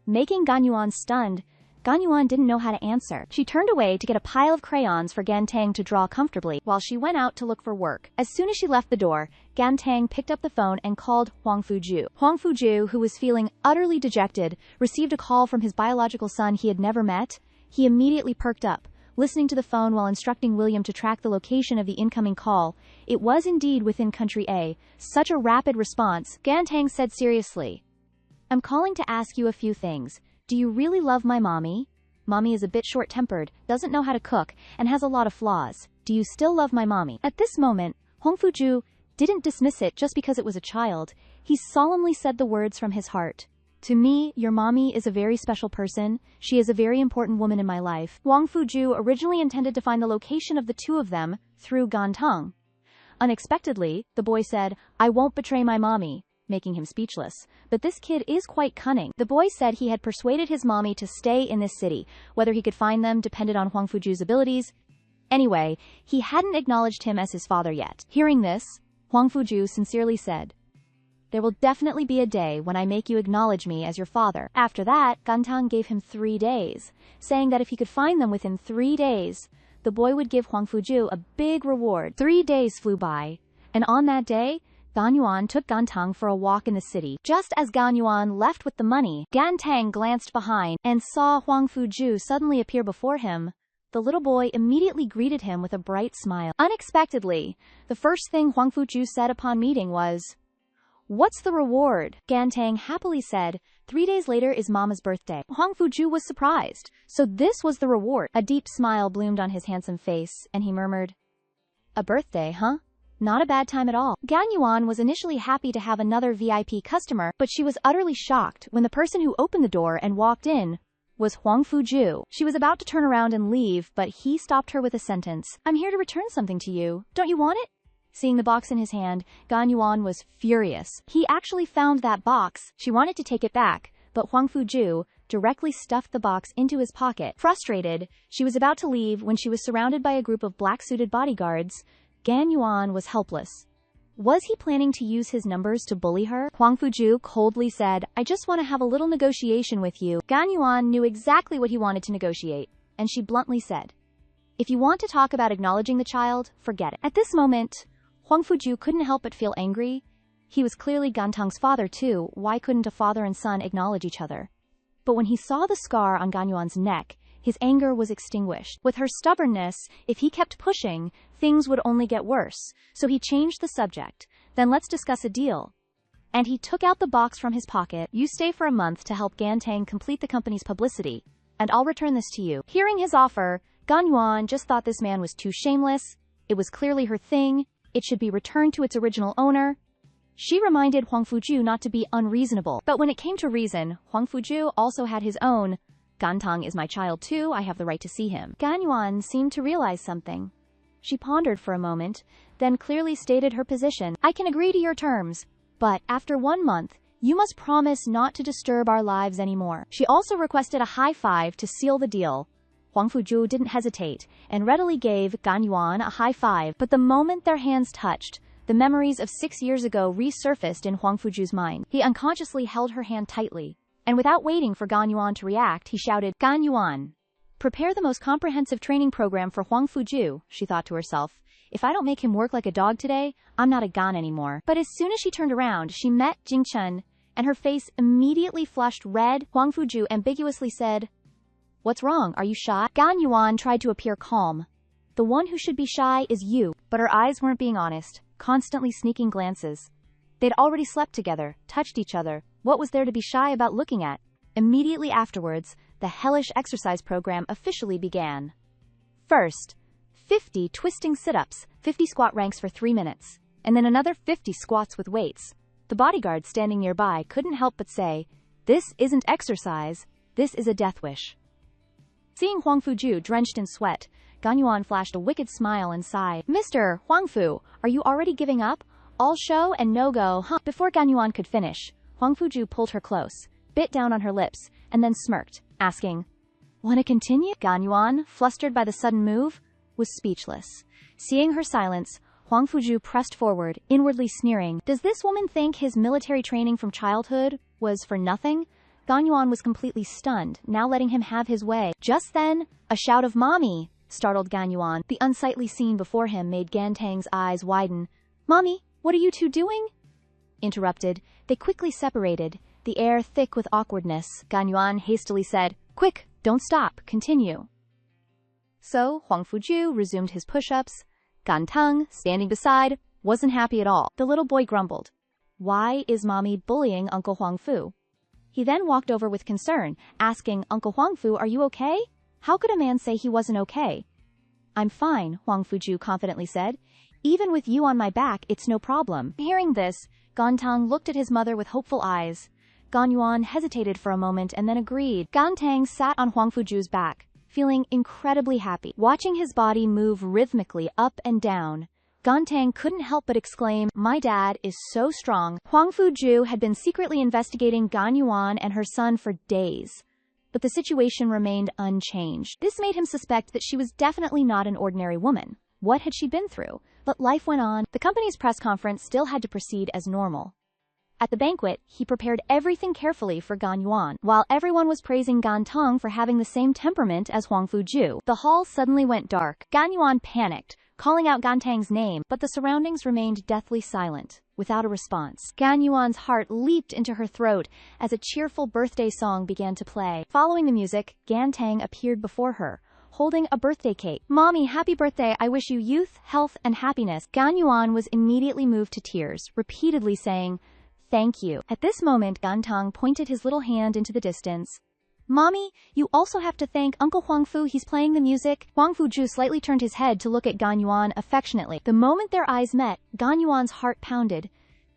S1: Making Gan Yuan stunned, Gan Yuan didn't know how to answer. She turned away to get a pile of crayons for Gan Tang to draw comfortably while she went out to look for work. As soon as she left the door, Gan Tang picked up the phone and called Hwang Fuju. Hwang Fuju, who was feeling utterly dejected, received a call from his biological son he had never met. He immediately perked up, listening to the phone while instructing William to track the location of the incoming call. It was indeed within country A. Such a rapid response, Gantang said seriously. I'm calling to ask you a few things. Do you really love my mommy? Mommy is a bit short-tempered, doesn't know how to cook, and has a lot of flaws. Do you still love my mommy? At this moment, Hong Fuju didn't dismiss it just because it was a child. He solemnly said the words from his heart. To me, your mommy is a very special person. She is a very important woman in my life. Hong Fuju originally intended to find the location of the two of them through Gantang. Unexpectedly, the boy said, I won't betray my mommy, making him speechless. But this kid is quite cunning. The boy said he had persuaded his mommy to stay in this city. Whether he could find them depended on Hong Fuju's abilities. Anyway, he hadn't acknowledged him as his father yet. Hearing this, Hong Fuju sincerely said, there will definitely be a day when I make you acknowledge me as your father. After that, Gantang gave him 3 days, saying that if he could find them within 3 days, the boy would give Hong Fuju a big reward. 3 days flew by, and on that day, Gan Yuan took Gantang for a walk in the city. Just as Gan Yuan left with the money, Gantang glanced behind and saw Hong Fuju suddenly appear before him. The little boy immediately greeted him with a bright smile. Unexpectedly, the first thing Hong Fuju said upon meeting was, what's the reward? Gantang happily said, 3 days later is Mama's birthday. Hong Fuju was surprised. So this was the reward. A deep smile bloomed on his handsome face, and he murmured, a birthday, huh? Not a bad time at all. Gan Yuan was initially happy to have another VIP customer, but she was utterly shocked when the person who opened the door and walked in was Hong Fuju. She was about to turn around and leave, but he stopped her with a sentence. I'm here to return something to you. Don't you want it? Seeing the box in his hand, Gan Yuan was furious. He actually found that box. She wanted to take it back, but Hong Fuju directly stuffed the box into his pocket. Frustrated, she was about to leave when she was surrounded by a group of black-suited bodyguards. Gan Yuan was helpless. Was he planning to use his numbers to bully her? Hong Fuju coldly said, I just want to have a little negotiation with you. Gan Yuan knew exactly what he wanted to negotiate, and she bluntly said, if you want to talk about acknowledging the child, forget it. At this moment, Hong Fuju couldn't help but feel angry. He was clearly Gantang's father too. Why couldn't a father and son acknowledge each other? But when he saw the scar on Gan Yuan's neck, his anger was extinguished. With her stubbornness, if he kept pushing, things would only get worse. So he changed the subject. Then let's discuss a deal. And he took out the box from his pocket. You stay for a month to help Gantang complete the company's publicity, and I'll return this to you. Hearing his offer, Gan Yuan just thought this man was too shameless. It was clearly her thing. It should be returned to its original owner. She reminded Hong Fuju not to be unreasonable. But when it came to reason, Hong Fuju also had his own. Gantang is my child too, I have the right to see him. Gan Yuan seemed to realize something. She pondered for a moment, then clearly stated her position. I can agree to your terms, but after 1 month, you must promise not to disturb our lives anymore. She also requested a high five to seal the deal. Hong Fuju didn't hesitate, and readily gave Gan Yuan a high five. But the moment their hands touched, the memories of 6 years ago resurfaced in Hong Fuju's mind. He unconsciously held her hand tightly, and without waiting for Gan Yuan to react, he shouted, Gan Yuan, prepare the most comprehensive training program for Hong Fuju, she thought to herself. If I don't make him work like a dog today, I'm not a Gan anymore. But as soon as she turned around, she met Jing Chen, and her face immediately flushed red. Hong Fuju ambiguously said, what's wrong? Are you shy? Gan Yuan tried to appear calm. The one who should be shy is you. But her eyes weren't being honest, constantly sneaking glances. They'd already slept together, touched each other. What was there to be shy about looking at? Immediately afterwards, the hellish exercise program officially began. First, 50 twisting sit-ups, 50 squat ranks for 3 minutes, and then another 50 squats with weights. The bodyguard standing nearby couldn't help but say, this isn't exercise, this is a death wish. Seeing Hong Fuju drenched in sweat, Gan Yuan flashed a wicked smile and sighed. Mr. Huang Fu, are you already giving up? All show and no go, huh? Before Gan Yuan could finish, Hong Fuju pulled her close, bit down on her lips, and then smirked, asking, wanna continue? Gan Yuan, flustered by the sudden move, was speechless. Seeing her silence, Hong Fuju pressed forward, inwardly sneering. Does this woman think his military training from childhood was for nothing? Gan Yuan was completely stunned, now letting him have his way. Just then, a shout of Mommy startled Gan Yuan. The unsightly scene before him made Gantang's eyes widen. Mommy, what are you two doing? Interrupted, they quickly separated, the air thick with awkwardness. Gan Yuan hastily said, quick, don't stop, continue. So Huang Fuju resumed his push-ups. Ganteng, standing beside, wasn't happy at all. The little boy grumbled. Why is mommy bullying Uncle Huang Fu? He then walked over with concern, asking, Uncle Huang Fu, are you okay? How could a man say he wasn't okay? I'm fine, Huang Fuju confidently said. Even with you on my back, it's no problem. Hearing this, Ganteng looked at his mother with hopeful eyes. Gan Yuan hesitated for a moment and then agreed. Ganteng sat on Huang Fuju's back, feeling incredibly happy. Watching his body move rhythmically up and down, Ganteng couldn't help but exclaim, my dad is so strong. Huang Fuju had been secretly investigating Gan Yuan and her son for days, but the situation remained unchanged. This made him suspect that she was definitely not an ordinary woman. What had she been through? But life went on. The company's press conference still had to proceed as normal. At the banquet, he prepared everything carefully for Gan Yuan. While everyone was praising Ganteng for having the same temperament as Huang Fuju, the hall suddenly went dark. Gan Yuan panicked, calling out Ganteng's name, but the surroundings remained deathly silent, without a response. Gan Yuan's heart leaped into her throat as a cheerful birthday song began to play. Following the music, Ganteng appeared before her, holding a birthday cake. Mommy, happy birthday, I wish you youth, health, and happiness. Gan Yuan was immediately moved to tears, repeatedly saying, thank you. At this moment, Ganteng pointed his little hand into the distance. Mommy, you also have to thank Uncle Huang Fu, he's playing the music. Huang Fuju slightly turned his head to look at Gan Yuan affectionately. The moment their eyes met, Gan Yuan's heart pounded.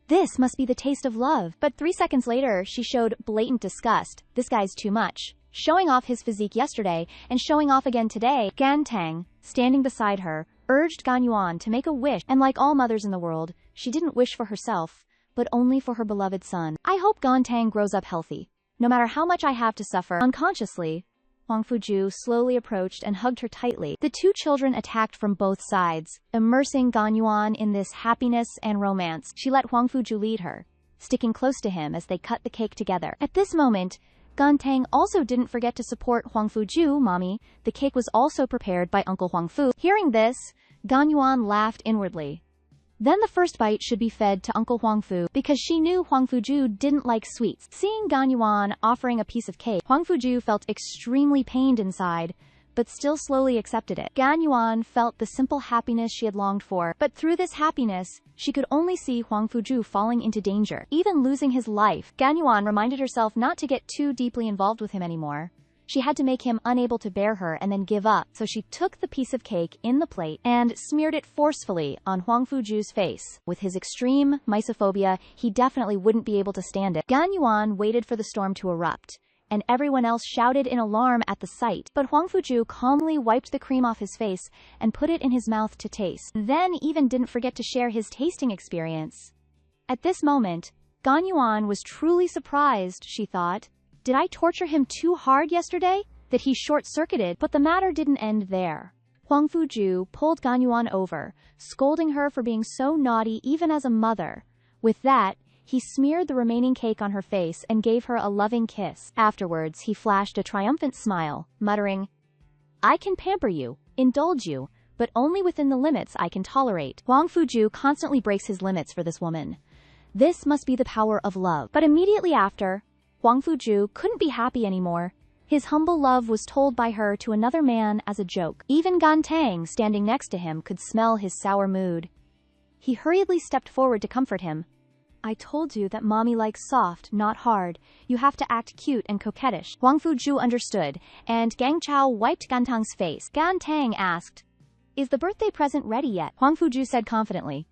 S1: This must be the taste of love. But 3 seconds later, she showed blatant disgust. This guy's too much. Showing off his physique yesterday and showing off again today. Ganteng, standing beside her, urged Gan Yuan to make a wish, and like all mothers in the world, she didn't wish for herself, but only for her beloved son. I hope Ganteng grows up healthy, no matter how much I have to suffer. Unconsciously, Huang Fuju slowly approached and hugged her tightly. The two children attacked from both sides, immersing Gan Yuan in this happiness and romance. She let Huang Fuju lead her, sticking close to him as they cut the cake together. At this moment, Ganteng also didn't forget to support Huang Fuju. Mommy, the cake was also prepared by Uncle Huang Fu. Hearing this, Gan Yuan laughed inwardly. Then the first bite should be fed to Uncle Huang Fu, because she knew Huang Fuju didn't like sweets. Seeing Gan Yuan offering a piece of cake, Huang Fuju felt extremely pained inside, but still slowly accepted it. Gan Yuan felt the simple happiness she had longed for, but through this happiness, she could only see Huang Fuju falling into danger, even losing his life. Gan Yuan reminded herself not to get too deeply involved with him anymore. She had to make him unable to bear her and then give up, so she took the piece of cake in the plate and smeared it forcefully on Huang Fuju's face. With his extreme mysophobia, he definitely wouldn't be able to stand it. Gan Yuan waited for the storm to erupt, and everyone else shouted in alarm at the sight, but Huang Fuju calmly wiped the cream off his face and put it in his mouth to taste, then even didn't forget to share his tasting experience. At this moment, Gan Yuan was truly surprised. She thought, did I torture him too hard yesterday, that he short-circuited? But the matter didn't end there. Huang Fuju pulled Gan Yuan over, scolding her for being so naughty even as a mother. With that, he smeared the remaining cake on her face and gave her a loving kiss. Afterwards, he flashed a triumphant smile, muttering, I can pamper you, indulge you, but only within the limits I can tolerate. Huang Fuju constantly breaks his limits for this woman. This must be the power of love. But immediately after, Huang Fuju couldn't be happy anymore. His humble love was told by her to another man as a joke. Even Ganteng, standing next to him, could smell his sour mood. He hurriedly stepped forward to comfort him. I told you that mommy likes soft, not hard. You have to act cute and coquettish. Huang Fuju understood, and Gang Chao wiped Ganteng's face. Ganteng asked, is the birthday present ready yet? Huang Fuju said confidently,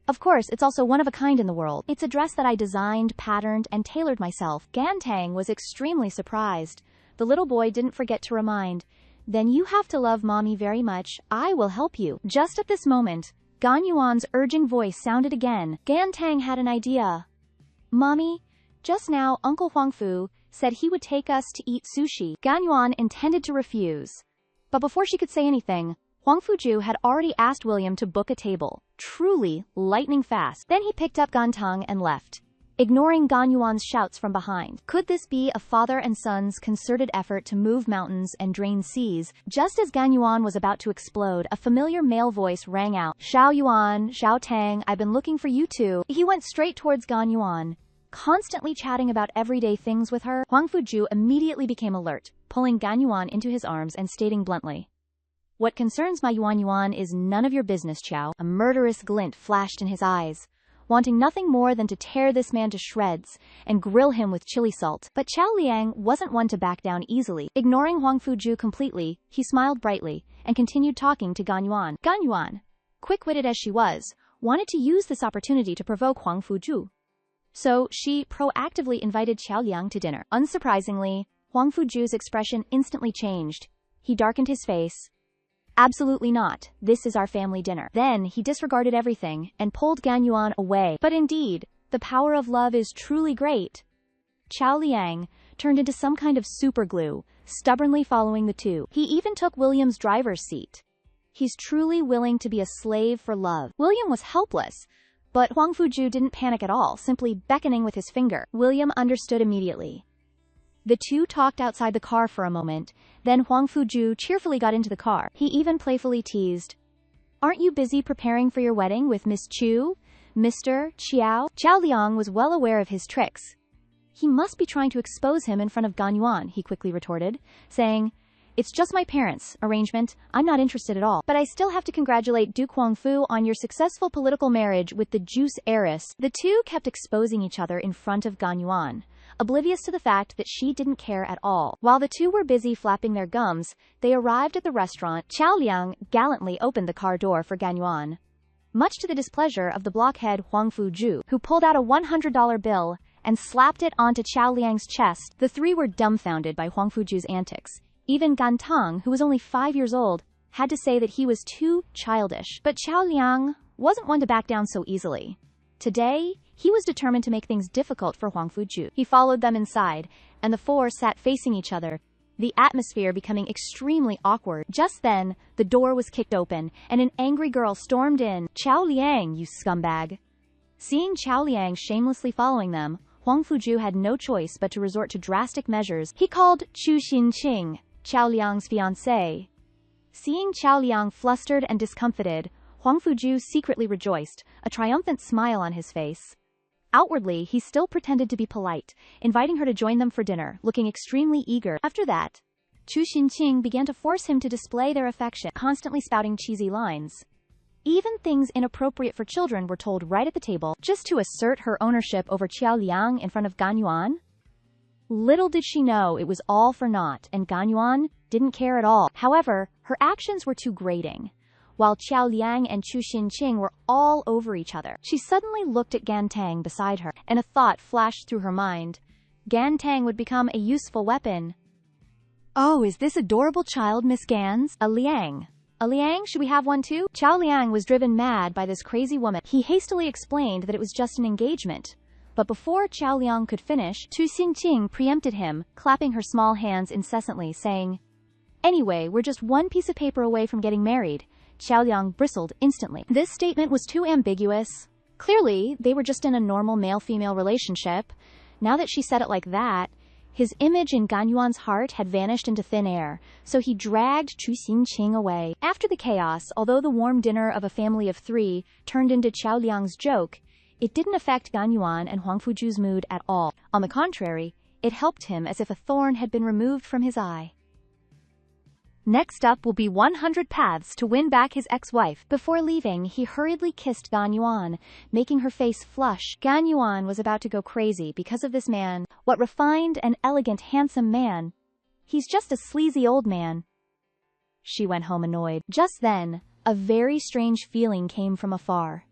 S1: of course, it's also one of a kind in the world. It's a dress that I designed, patterned, and tailored myself. Ganteng was extremely surprised. The little boy didn't forget to remind, then you have to love mommy very much. I will help you. Just at this moment, Gan Yuan's urging voice sounded again. Ganteng had an idea. Mommy, just now Uncle Huang Fu said he would take us to eat sushi. Gan Yuan intended to refuse, but before she could say anything, Huang Fuju had already asked William to book a table, truly lightning fast. Then he picked up Ganteng and left, ignoring Gan Yuan's shouts from behind. Could this be a father and son's concerted effort to move mountains and drain seas? Just as Gan Yuan was about to explode, a familiar male voice rang out. Xiao Yuan, Xiao Tang, I've been looking for you too. He went straight towards Gan Yuan, constantly chatting about everyday things with her. Huang Fuju immediately became alert, pulling Gan Yuan into his arms and stating bluntly, What concerns my Yuan is none of your business, Chow. A murderous glint flashed in his eyes, wanting nothing more than to tear this man to shreds and grill him with chili salt. But Chow Liang wasn't one to back down easily. Ignoring Huang Fuju completely, he smiled brightly and continued talking to Gan Yuan. Gan Yuan, quick-witted as she was, wanted to use this opportunity to provoke Huang Fuju. So she proactively invited Qiao Liang to dinner. Unsurprisingly, Huang Fuju's expression instantly changed. He darkened his face. Absolutely not. This is our family dinner. Then he disregarded everything and pulled Gan Yuan away. But indeed, the power of love is truly great. Qiao Liang turned into some kind of superglue, stubbornly following the two. He even took William's driver's seat. He's truly willing to be a slave for love. William was helpless, but Huang Fuju didn't panic at all, simply beckoning with his finger. William understood immediately. The two talked outside the car for a moment, then Huang Fuju cheerfully got into the car. He even playfully teased, "Aren't you busy preparing for your wedding with Miss Chu, Mr. Qiao?" Qiao Liang was well aware of his tricks. He must be trying to expose him in front of Gan Yuan, he quickly retorted, saying, "It's just my parents' arrangement. I'm not interested at all. But I still have to congratulate Duke Huangfu on your successful political marriage with the Juice heiress." The two kept exposing each other in front of Gan Yuan, oblivious to the fact that she didn't care at all. While the two were busy flapping their gums, they arrived at the restaurant. Qiao Liang gallantly opened the car door for Gan Yuan, much to the displeasure of the blockhead Huang Fuju, who pulled out a $100 bill and slapped it onto Qiao Liang's chest. The three were dumbfounded by Huang Fuju's antics. Even Gan Tang, who was only 5 years old, had to say that he was too childish. But Qiao Liang wasn't one to back down so easily. Today, he was determined to make things difficult for Huang Fuju. He followed them inside, and the four sat facing each other, the atmosphere becoming extremely awkward. Just then, the door was kicked open, and an angry girl stormed in. "Qiao Liang, you scumbag!" Seeing Qiao Liang shamelessly following them, Huang Fuju had no choice but to resort to drastic measures. He called Chu Xinqing, Qiao Liang's fiancée. Seeing Qiao Liang flustered and discomfited, Huang Fuju secretly rejoiced, a triumphant smile on his face. Outwardly, he still pretended to be polite, inviting her to join them for dinner, looking extremely eager. After that, Chu Xinqing began to force him to display their affection, constantly spouting cheesy lines. Even things inappropriate for children were told right at the table, just to assert her ownership over Qiao Liang in front of Gan Yuan. Little did she know it was all for naught, and Gan Yuan didn't care at all. However, her actions were too grating. While Qiao Liang and Chu Xinqing were all over each other, she suddenly looked at Gan Tang beside her, and a thought flashed through her mind. Gan Tang would become a useful weapon. "Oh, is this adorable child Miss Gan's? A Liang? A Liang? Should we have one too?" Qiao Liang was driven mad by this crazy woman. He hastily explained that it was just an engagement. But before Qiao Liang could finish, Chu Xinqing preempted him, clapping her small hands incessantly, saying, "Anyway, we're just one piece of paper away from getting married." Qiao Liang bristled instantly. This statement was too ambiguous. Clearly, they were just in a normal male-female relationship. Now that she said it like that, his image in Gan Yuan's heart had vanished into thin air, so he dragged Chu Xinqing away. After the chaos, although the warm dinner of a family of 3 turned into Qiao Liang's joke, it didn't affect Gan Yuan and Huang Fuju's mood at all. On the contrary, it helped him as if a thorn had been removed from his eye. Next up will be 100 paths to win back his ex-wife. Before leaving, he hurriedly kissed Gan Yuan, making her face flush. Gan Yuan was about to go crazy because of this man. What refined and elegant, handsome man. He's just a sleazy old man. She went home annoyed. Just then, a very strange feeling came from afar.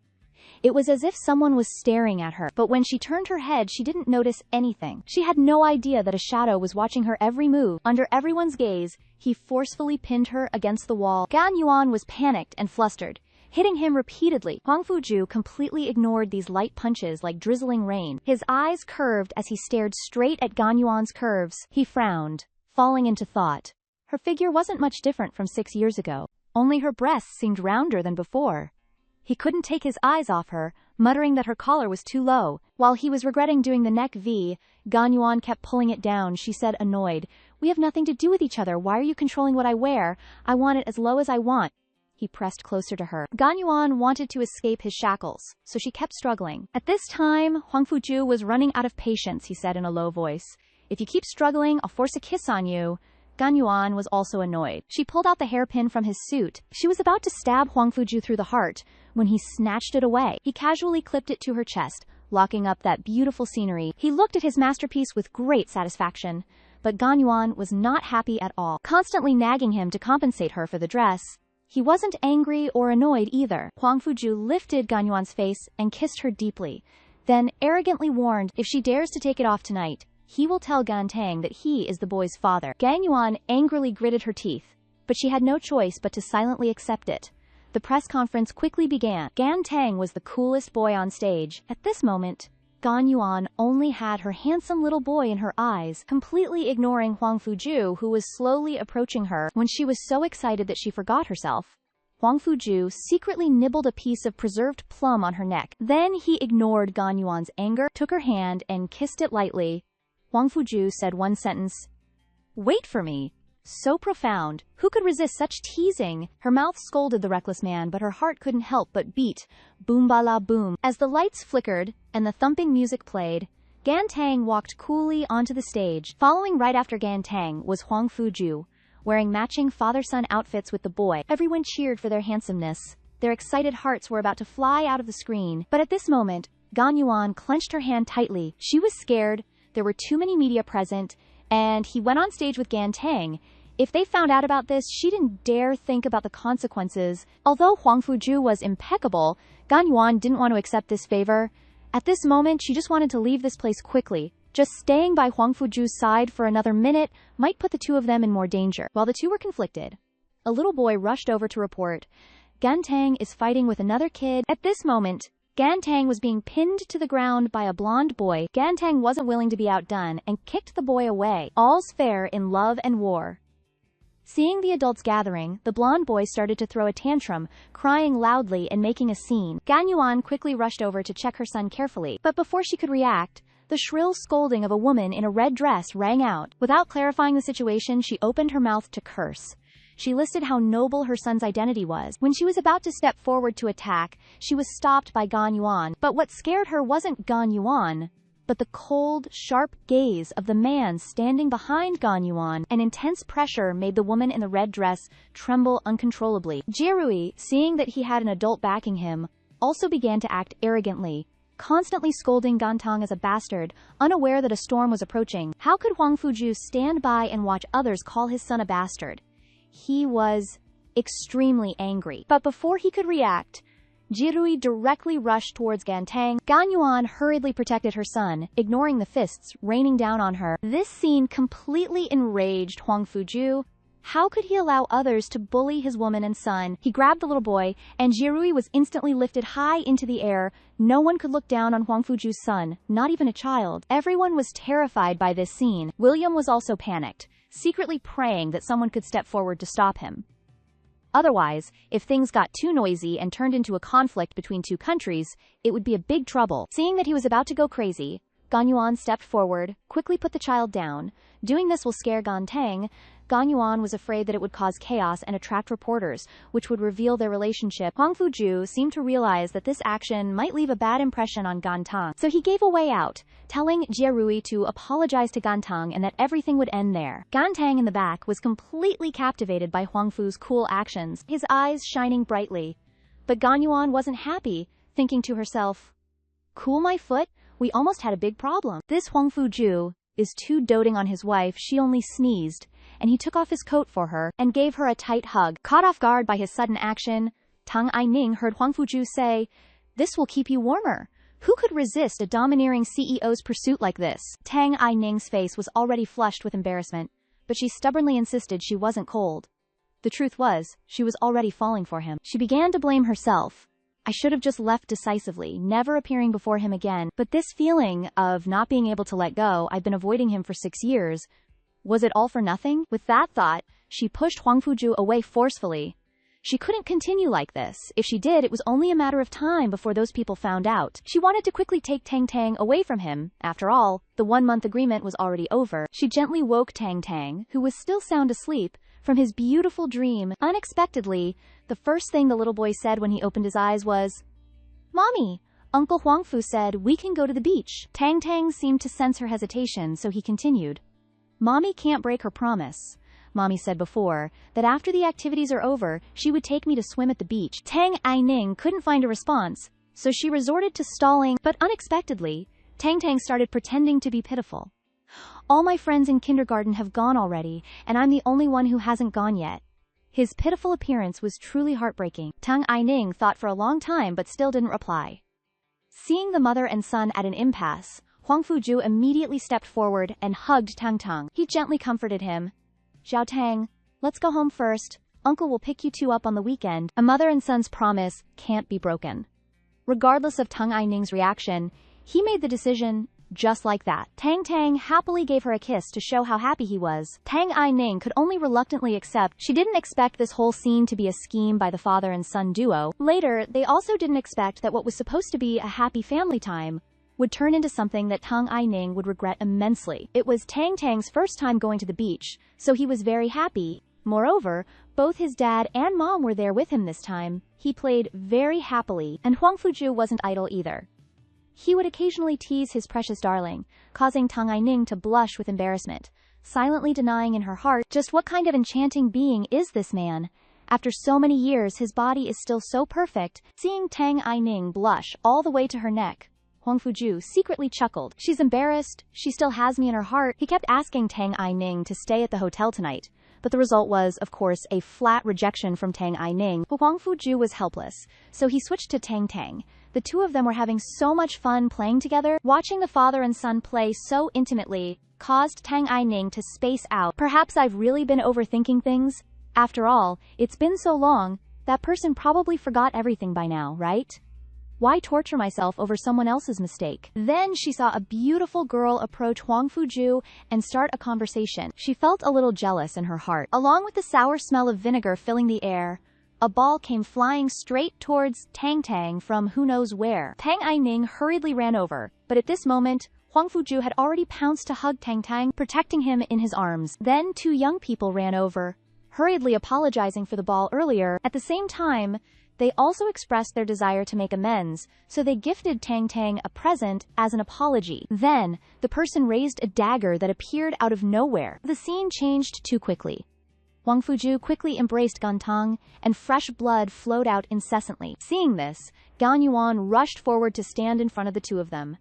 S1: It was as if someone was staring at her, but when she turned her head, she didn't notice anything. She had no idea that a shadow was watching her every move. Under everyone's gaze, he forcefully pinned her against the wall. Gan Yuan was panicked and flustered, hitting him repeatedly. Huang Fuju completely ignored these light punches like drizzling rain. His eyes curved as he stared straight at Gan Yuan's curves. He frowned, falling into thought. Her figure wasn't much different from 6 years ago, only her breasts seemed rounder than before. He couldn't take his eyes off her, muttering that her collar was too low. While he was regretting doing the neck V, Gan Yuan kept pulling it down. She said, annoyed, "We have nothing to do with each other. Why are you controlling what I wear? I want it as low as I want." He pressed closer to her. Gan Yuan wanted to escape his shackles, so she kept struggling. At this time, Huang Fuju was running out of patience. He said in a low voice, "If you keep struggling, I'll force a kiss on you." Gan Yuan was also annoyed. She pulled out the hairpin from his suit. She was about to stab Huang Fuju through the heart when he snatched it away. He casually clipped it to her chest, locking up that beautiful scenery. He looked at his masterpiece with great satisfaction. But Gan Yuan was not happy at all, constantly nagging him to compensate her for the dress. He wasn't angry or annoyed either. Huang Fuju lifted Gan Yuan's face and kissed her deeply, then arrogantly warned, if she dares to take it off tonight, he will tell Gan Tang that he is the boy's father. Gan Yuan angrily gritted her teeth, but she had no choice but to silently accept it. The press conference quickly began. Gan Tang was the coolest boy on stage. At this moment, Gan Yuan only had her handsome little boy in her eyes, completely ignoring Huang Fuju, who was slowly approaching her when she was so excited that she forgot herself. Huang Fuju secretly nibbled a piece of preserved plum on her neck. Then he ignored Gan Yuan's anger, took her hand, and kissed it lightly. Huang Fuju said one sentence, "Wait for me." So profound. Who could resist such teasing? Her mouth scolded the reckless man, but her heart couldn't help but beat. Boom ba la boom. As the lights flickered and the thumping music played, Gan Tang walked coolly onto the stage. Following right after Gan Tang was Huang Fuju, wearing matching father-son outfits with the boy. Everyone cheered for their handsomeness. Their excited hearts were about to fly out of the screen. But at this moment, Gan Yuan clenched her hand tightly. She was scared. There were too many media present, and he went on stage with Gan Tang. If they found out about this, she didn't dare think about the consequences. Although Huang Fuju was impeccable, Gan Yuan didn't want to accept this favor. At this moment, she just wanted to leave this place quickly. Just staying by Huang Fuju's side for another minute might put the two of them in more danger. While the two were conflicted, a little boy rushed over to report, Gan Tang is fighting with another kid. At this moment, Gan Tang was being pinned to the ground by a blonde boy. Gan Tang wasn't willing to be outdone and kicked the boy away. All's fair in love and war. Seeing the adults gathering, the blonde boy started to throw a tantrum, crying loudly and making a scene. Gan Yuan quickly rushed over to check her son carefully, but before she could react, the shrill scolding of a woman in a red dress rang out. Without clarifying the situation, she opened her mouth to curse. She listed how noble her son's identity was. When she was about to step forward to attack, she was stopped by Gan Yuan. But what scared her wasn't Gan Yuan, but the cold, sharp gaze of the man standing behind Gan Yuan. An intense pressure made the woman in the red dress tremble uncontrollably. Jirui, seeing that he had an adult backing him, also began to act arrogantly, constantly scolding Gan Tang as a bastard, unaware that a storm was approaching. How could Huang Fuju stand by and watch others call his son a bastard? He was extremely angry. But before he could react, Jirui directly rushed towards Gan Tang. Gan Yuan hurriedly protected her son, ignoring the fists raining down on her. This scene completely enraged Huang Fuju. How could he allow others to bully his woman and son? He grabbed the little boy, and Jirui was instantly lifted high into the air. No one could look down on Huang Fuju's son, not even a child. Everyone was terrified by this scene. William was also panicked, secretly praying that someone could step forward to stop him. Otherwise, if things got too noisy and turned into a conflict between two countries, it would be a big trouble. Seeing that he was about to go crazy, Gan Yuan stepped forward, quickly put the child down. Doing this will scare Gan Tang. Gan Yuan was afraid that it would cause chaos and attract reporters, which would reveal their relationship. Huang Fuju seemed to realize that this action might leave a bad impression on Gan Tang, so he gave a way out, telling Jirui to apologize to Gan Tang and that everything would end there. Gan Tang in the back was completely captivated by Huang Fu's cool actions, his eyes shining brightly. But Gan Yuan wasn't happy, thinking to herself, "Cool my foot? We almost had a big problem." This Huang Fuju is too doting on his wife. She only sneezed, and he took off his coat for her and gave her a tight hug. Caught off guard by his sudden action, Tang Aining heard Huang Fuju say, "This will keep you warmer." Who could resist a domineering CEO's pursuit like this? Tang Aining's face was already flushed with embarrassment, but she stubbornly insisted she wasn't cold. The truth was, she was already falling for him. She began to blame herself. I should have just left decisively, never appearing before him again. But this feeling of not being able to let go, I've been avoiding him for 6 years. Was it all for nothing? With that thought, she pushed Huang Fuju away forcefully. She couldn't continue like this. If she did, it was only a matter of time before those people found out. She wanted to quickly take Tang Tang away from him. After all, the 1-month agreement was already over. She gently woke Tang Tang, who was still sound asleep, from his beautiful dream. Unexpectedly, the first thing the little boy said when he opened his eyes was, "Mommy, Uncle Huang Fu said we can go to the beach." Tang Tang seemed to sense her hesitation, so he continued, "Mommy can't break her promise. Mommy said before, that after the activities are over, she would take me to swim at the beach. Tang Aining couldn't find a response, so she resorted to stalling, but unexpectedly, Tang Tang started pretending to be pitiful. All my friends in kindergarten have gone already, and I'm the only one who hasn't gone yet. His pitiful appearance was truly heartbreaking. Tang Aining thought for a long time but still didn't reply. Seeing the mother and son at an impasse, Huang Fuju immediately stepped forward and hugged Tang Tang. He gently comforted him. Xiao Tang, let's go home first. Uncle will pick you two up on the weekend. A mother and son's promise can't be broken. Regardless of Tang Aining's reaction, he made the decision just like that. Tang Tang happily gave her a kiss to show how happy he was. Tang Aining could only reluctantly accept. She didn't expect this whole scene to be a scheme by the father and son duo. Later, they also didn't expect that what was supposed to be a happy family time would turn into something that Tang Aining would regret immensely. It was Tang Tang's first time going to the beach, so he was very happy. Moreover, both his dad and mom were there with him this time. He played very happily, and Huang Fuju wasn't idle either. He would occasionally tease his precious darling, causing Tang Aining to blush with embarrassment, silently denying in her heart just what kind of enchanting being is this man. After so many years, his body is still so perfect. Seeing Tang Aining blush all the way to her neck, Huang Fuju secretly chuckled. She's embarrassed. She still has me in her heart. He kept asking Tang Aining to stay at the hotel tonight, but the result was, of course, a flat rejection from Tang Aining. Huang Fuju was helpless, so he switched to Tang Tang. The two of them were having so much fun playing together. Watching the father and son play so intimately caused Tang Aining to space out. Perhaps I've really been overthinking things. After all, it's been so long, that person probably forgot everything by now, right? Why torture myself over someone else's mistake? Then she saw a beautiful girl approach Huang Fuju and start a conversation. She felt a little jealous in her heart. Along with the sour smell of vinegar filling the air, a ball came flying straight towards Tang Tang from who knows where. Tang Aining hurriedly ran over, but at this moment, Huang Fuju had already pounced to hug Tang Tang, protecting him in his arms. Then two young people ran over, hurriedly apologizing for the ball earlier. At the same time, they also expressed their desire to make amends, so they gifted Tang Tang a present as an apology. Then, the person raised a dagger that appeared out of nowhere. The scene changed too quickly. Huang Fuju quickly embraced Gantang, and fresh blood flowed out incessantly. Seeing this, Gan Yuan rushed forward to stand in front of the two of them.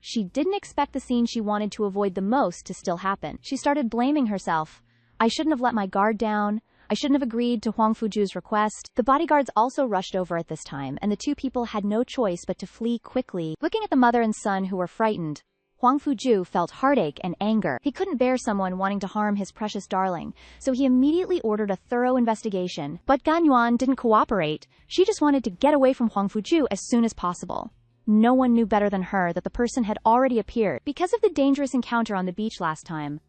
S1: She didn't expect the scene she wanted to avoid the most to still happen. She started blaming herself. I shouldn't have let my guard down. I shouldn't have agreed to Huang Fuju's request. The bodyguards also rushed over at this time, and the two people had no choice but to flee quickly. Looking at the mother and son who were frightened, Huang Fuju felt heartache and anger. He couldn't bear someone wanting to harm his precious darling, so he immediately ordered a thorough investigation. But Gan Yuan didn't cooperate. She just wanted to get away from Huang Fuju as soon as possible. No one knew better than her that the person had already appeared. Because of the dangerous encounter on the beach last time,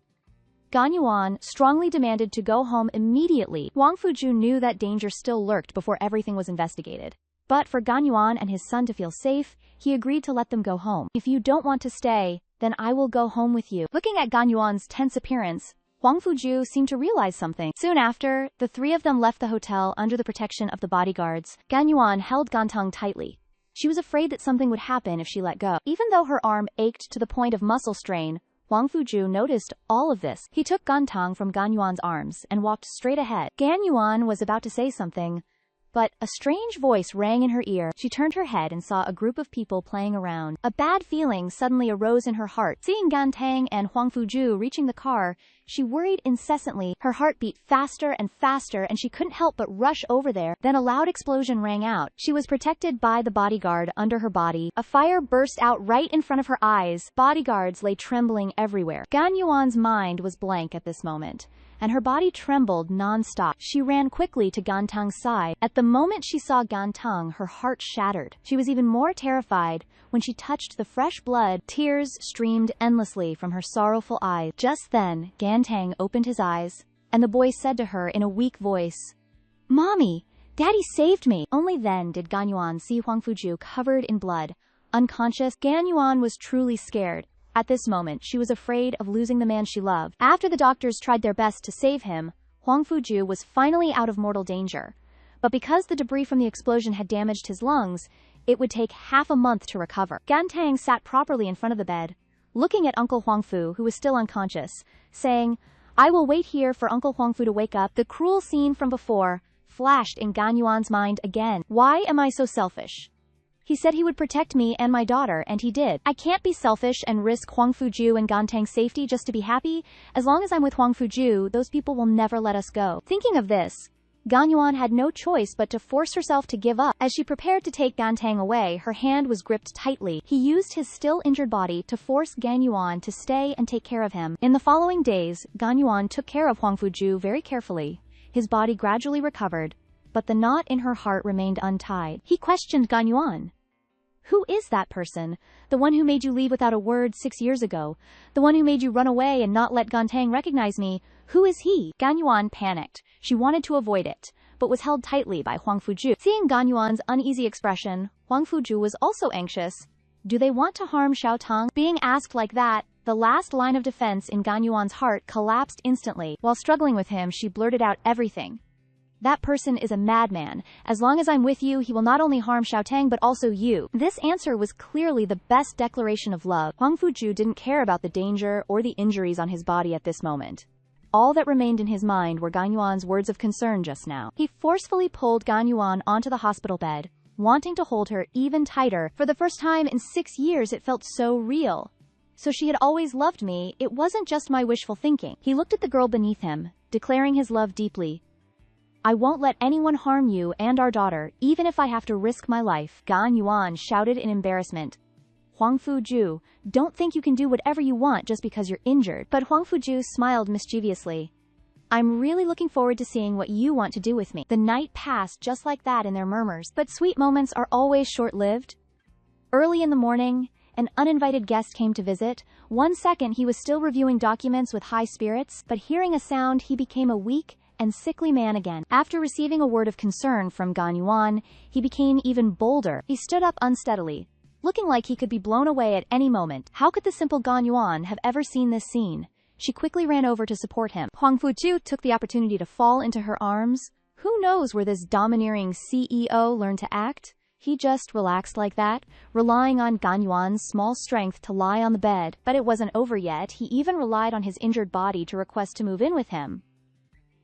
S1: Gan Yuan strongly demanded to go home immediately. Huang Fuju knew that danger still lurked before everything was investigated. But for Gan Yuan and his son to feel safe, he agreed to let them go home. If you don't want to stay, then I will go home with you. Looking at Gan Yuan's tense appearance, Huang Fuju seemed to realize something. Soon after, the three of them left the hotel under the protection of the bodyguards. Gan Yuan held Gantang tightly. She was afraid that something would happen if she let go. Even though her arm ached to the point of muscle strain, Huang Fuju noticed all of this. He took Gantang from Gan Yuan's arms and walked straight ahead. Gan Yuan was about to say something, but a strange voice rang in her ear. She turned her head and saw a group of people playing around. A bad feeling suddenly arose in her heart. Seeing Gantang and Huang Fuju reaching the car, she worried incessantly. Her heart beat faster and faster, and she couldn't help but rush over there. Then a loud explosion rang out. She was protected by the bodyguard under her body. A fire burst out right in front of her eyes. Bodyguards lay trembling everywhere. Gan Yuan's mind was blank at this moment, and her body trembled non-stop. She ran quickly to Gantang's side. At the moment she saw Gantang, her heart shattered. She was even more terrified when she touched the fresh blood. Tears streamed endlessly from her sorrowful eyes. Just then, Gantang opened his eyes, and the boy said to her in a weak voice, "Mommy, Daddy saved me." Only then did Gan Yuan see Huang Fuju covered in blood, unconscious. Gan Yuan was truly scared. At this moment, she was afraid of losing the man she loved. After the doctors tried their best to save him, Huang Fuju was finally out of mortal danger. But because the debris from the explosion had damaged his lungs, it would take half a month to recover. Gantang sat properly in front of the bed, looking at Uncle Huang Fu, who was still unconscious, saying, I will wait here for Uncle Huangfu to wake up. The cruel scene from before flashed in Gan Yuan's mind again. Why am I so selfish? He said he would protect me and my daughter, and he did. I can't be selfish and risk Huangfu and Gantang's safety just to be happy. As long as I'm with Huangfu, those people will never let us go. Thinking of this, Gan Yuan had no choice but to force herself to give up. As she prepared to take Gantang away, her hand was gripped tightly. He used his still injured body to force Gan Yuan to stay and take care of him. In the following days, Gan Yuan took care of Huangfu very carefully. His body gradually recovered, but the knot in her heart remained untied. He questioned Gan Yuan. Who is that person? The one who made you leave without a word 6 years ago? The one who made you run away and not let Gantang recognize me? Who is he? Gan Yuan panicked. She wanted to avoid it, but was held tightly by Huangfu. Seeing Gan Yuan's uneasy expression, Huangfu was also anxious. Do they want to harm Xiao Tang? Being asked like that, the last line of defense in Gan Yuan's heart collapsed instantly. While struggling with him, she blurted out everything. That person is a madman. As long as I'm with you, he will not only harm Xiao Tang but also you. This answer was clearly the best declaration of love. Huangfu didn't care about the danger or the injuries on his body at this moment. All that remained in his mind were Gan Yuan's words of concern just now. He forcefully pulled Gan Yuan onto the hospital bed, wanting to hold her even tighter. For the first time in 6 years, it felt so real. So she had always loved me. It wasn't just my wishful thinking. He looked at the girl beneath him, declaring his love deeply. I won't let anyone harm you and our daughter, even if I have to risk my life. Gan Yuan shouted in embarrassment. Huangfu, don't think you can do whatever you want just because you're injured. But Huangfu smiled mischievously. I'm really looking forward to seeing what you want to do with me. The night passed just like that in their murmurs, but sweet moments are always short-lived. Early in the morning, an uninvited guest came to visit. 1 second he was still reviewing documents with high spirits, but hearing a sound he became a weak and sickly man again. After receiving a word of concern from Gan Yuan, he became even bolder. He stood up unsteadily, looking like he could be blown away at any moment. How could the simple Gan Yuan have ever seen this scene? She quickly ran over to support him. Huangfu took the opportunity to fall into her arms. Who knows where this domineering CEO learned to act? He just relaxed like that, relying on Gan Yuan's small strength to lie on the bed. But it wasn't over yet. He even relied on his injured body to request to move in with him.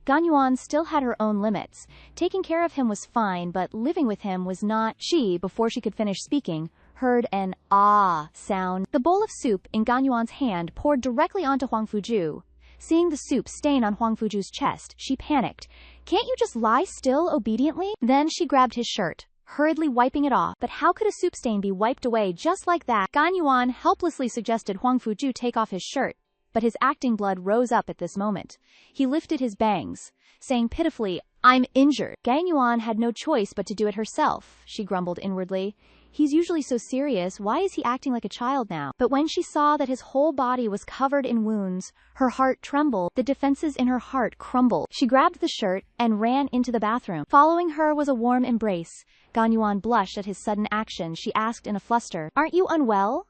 S1: Gan Yuan still had her own limits. Taking care of him was fine, but living with him was not. She, before she could finish speaking, heard an ah sound. The bowl of soup in Gan Yuan's hand poured directly onto Huangfu. Seeing the soup stain on Huangfu's chest, she panicked. Can't you just lie still obediently? Then she grabbed his shirt, hurriedly wiping it off. But how could a soup stain be wiped away just like that? Gan Yuan helplessly suggested Huangfu take off his shirt, but his acting blood rose up at this moment. He lifted his bangs, saying pitifully, I'm injured. Gan Yuan had no choice but to do it herself, she grumbled inwardly. He's usually so serious, why is he acting like a child now? But when she saw that his whole body was covered in wounds, her heart trembled. The defenses in her heart crumbled. She grabbed the shirt and ran into the bathroom. Following her was a warm embrace. Gan Yuan blushed at his sudden action. She asked in a fluster, Aren't you unwell?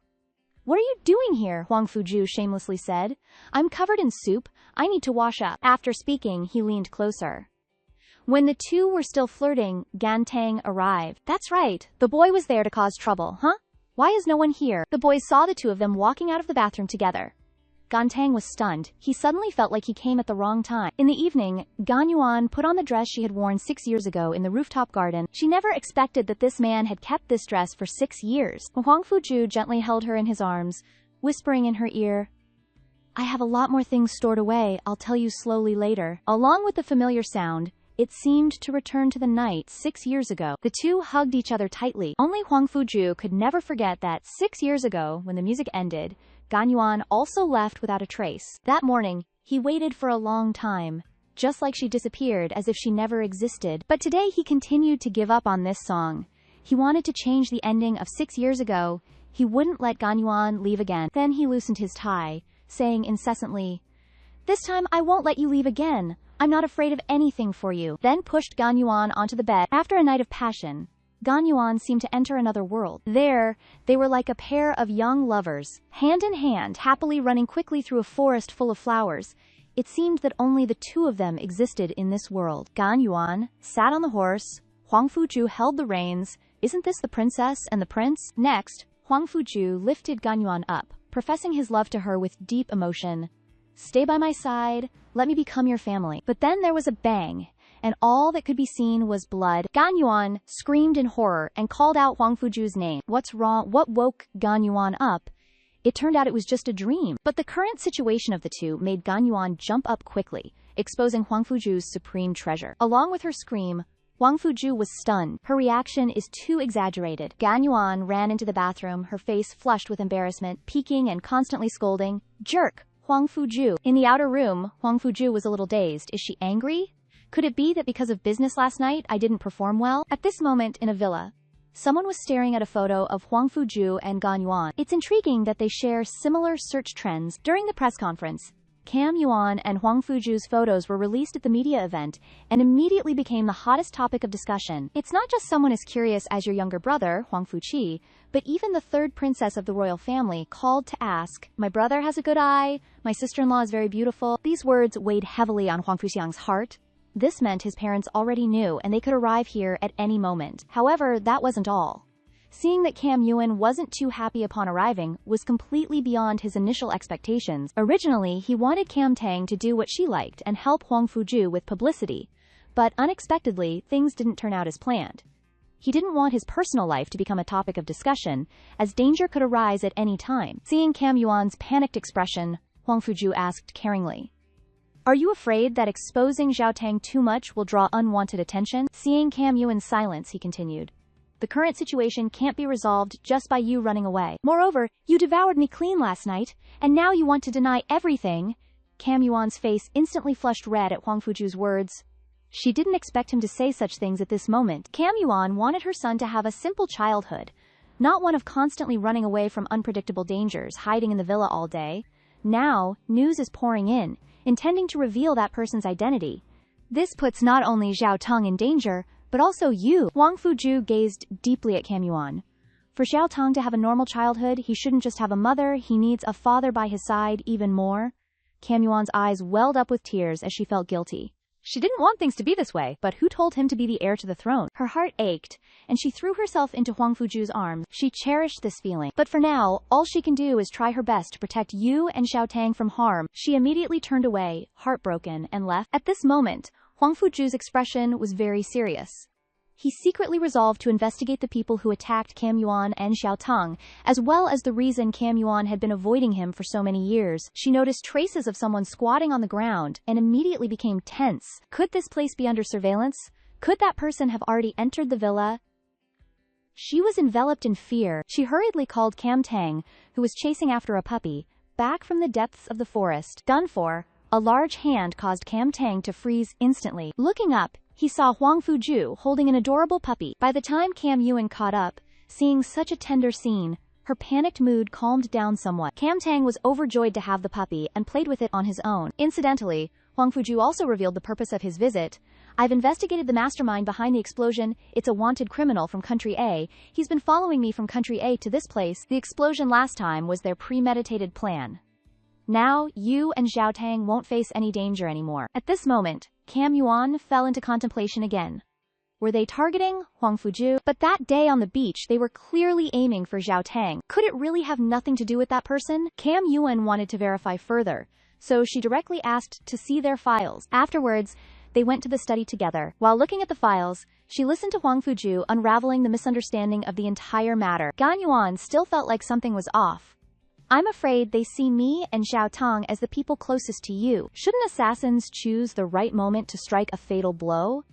S1: What are you doing here? Huangfu shamelessly said. I'm covered in soup. I need to wash up. After speaking, he leaned closer. When the two were still flirting, Gantang arrived. That's right. The boy was there to cause trouble, huh? Why is no one here? The boys saw the two of them walking out of the bathroom together. Gantang was stunned. He suddenly felt like he came at the wrong time. In the evening, Gan Yuan put on the dress she had worn 6 years ago in the rooftop garden. She never expected that this man had kept this dress for 6 years. Huangfu gently held her in his arms, whispering in her ear, I have a lot more things stored away. I'll tell you slowly later. Along with the familiar sound, it seemed to return to the night 6 years ago. The two hugged each other tightly. Only Huangfu could never forget that 6 years ago, when the music ended, Gan Yuan also left without a trace. That morning, he waited for a long time, just like she disappeared as if she never existed. But today he continued to give up on this song. He wanted to change the ending of 6 years ago. He wouldn't let Gan Yuan leave again. Then he loosened his tie, saying incessantly, This time I won't let you leave again. I'm not afraid of anything for you. Then pushed Gan Yuan onto the bed. After a night of passion, Gan Yuan seemed to enter another world. There, they were like a pair of young lovers, hand in hand, happily running quickly through a forest full of flowers. It seemed that only the two of them existed in this world. Gan Yuan sat on the horse. Huangfu held the reins. Isn't this the princess and the prince? Next, Huangfu lifted Gan Yuan up, professing his love to her with deep emotion. Stay by my side, let me become your family. But then there was a bang, and all that could be seen was blood. Gan Yuan screamed in horror and called out Huang Fuju's name. What's wrong? What woke Gan Yuan up? It turned out it was just a dream. But the current situation of the two made Gan Yuan jump up quickly, exposing Huang Fuju's supreme treasure. Along with her scream, Huang Fuju was stunned. Her reaction is too exaggerated. Gan Yuan ran into the bathroom, her face flushed with embarrassment, peeking and constantly scolding. Jerk, Huang Fuju. In the outer room, Huang Fuju was a little dazed. Is she angry? Could it be that because of business last night, I didn't perform well? At this moment in a villa, someone was staring at a photo of Huang Fuju and Gan Yuan. It's intriguing that they share similar search trends. During the press conference, Cam Yuan and Huang Fuju's photos were released at the media event and immediately became the hottest topic of discussion. It's not just someone as curious as your younger brother, Huang Fuqi, but even the third princess of the royal family called to ask, my brother has a good eye, my sister-in-law is very beautiful. These words weighed heavily on Huang Fuxiang's heart. This meant his parents already knew and they could arrive here at any moment. However, that wasn't all. Seeing that Cam Yuan wasn't too happy upon arriving was completely beyond his initial expectations. Originally, he wanted Cam Tang to do what she liked and help Huang Fuju with publicity, but unexpectedly, things didn't turn out as planned. He didn't want his personal life to become a topic of discussion, as danger could arise at any time. Seeing Cam Yuan's panicked expression, Huang Fuju asked caringly, "Are you afraid that exposing Zhao Tang too much will draw unwanted attention?" Seeing Cam Yuan's silence, he continued, "The current situation can't be resolved just by you running away. Moreover, you devoured me clean last night, and now you want to deny everything." Cam Yuan's face instantly flushed red at Huang Fuju's words. She didn't expect him to say such things at this moment. Cam Yuan wanted her son to have a simple childhood, not one of constantly running away from unpredictable dangers, hiding in the villa all day. Now, news is pouring in, intending to reveal that person's identity. This puts not only Zhao Tang in danger, but also you. Huang Fuju gazed deeply at Cam Yuan. For Zhao Tang to have a normal childhood, he shouldn't just have a mother, he needs a father by his side even more. Cam Yuan's eyes welled up with tears as she felt guilty. She didn't want things to be this way, but who told him to be the heir to the throne? Her heart ached, and she threw herself into Huang Fuju's arms. She cherished this feeling. But for now, all she can do is try her best to protect you and Zhao Tang from harm. She immediately turned away, heartbroken, and left. At this moment, Huang Fuju's expression was very serious. He secretly resolved to investigate the people who attacked Cam Yuan and Zhao Tang, as well as the reason Cam Yuan had been avoiding him for so many years. She noticed traces of someone squatting on the ground and immediately became tense. Could this place be under surveillance? Could that person have already entered the villa? She was enveloped in fear. She hurriedly called Cam Tang, who was chasing after a puppy, back from the depths of the forest. Done for. A large hand caused Cam Tang to freeze instantly. Looking up, he saw Huang Fuju holding an adorable puppy. By the time Cam Yuan caught up, seeing such a tender scene, her panicked mood calmed down somewhat. Cam Tang was overjoyed to have the puppy and played with it on his own. Incidentally, Huang Fuju also revealed the purpose of his visit. I've investigated the mastermind behind the explosion. It's a wanted criminal from country A. He's been following me from country A to this place. The explosion last time was their premeditated plan. Now, you and Zhao Tang won't face any danger anymore. At this moment, Cam Yuan fell into contemplation again. Were they targeting Huang Fuju? But that day on the beach, they were clearly aiming for Zhao Tang. Could it really have nothing to do with that person? Cam Yuan wanted to verify further, so she directly asked to see their files. Afterwards, they went to the study together. While looking at the files, she listened to Huang Fuju unraveling the misunderstanding of the entire matter. Gan Yuan still felt like something was off. I'm afraid they see me and Zhao Tang as the people closest to you. Shouldn't assassins choose the right moment to strike a fatal blow?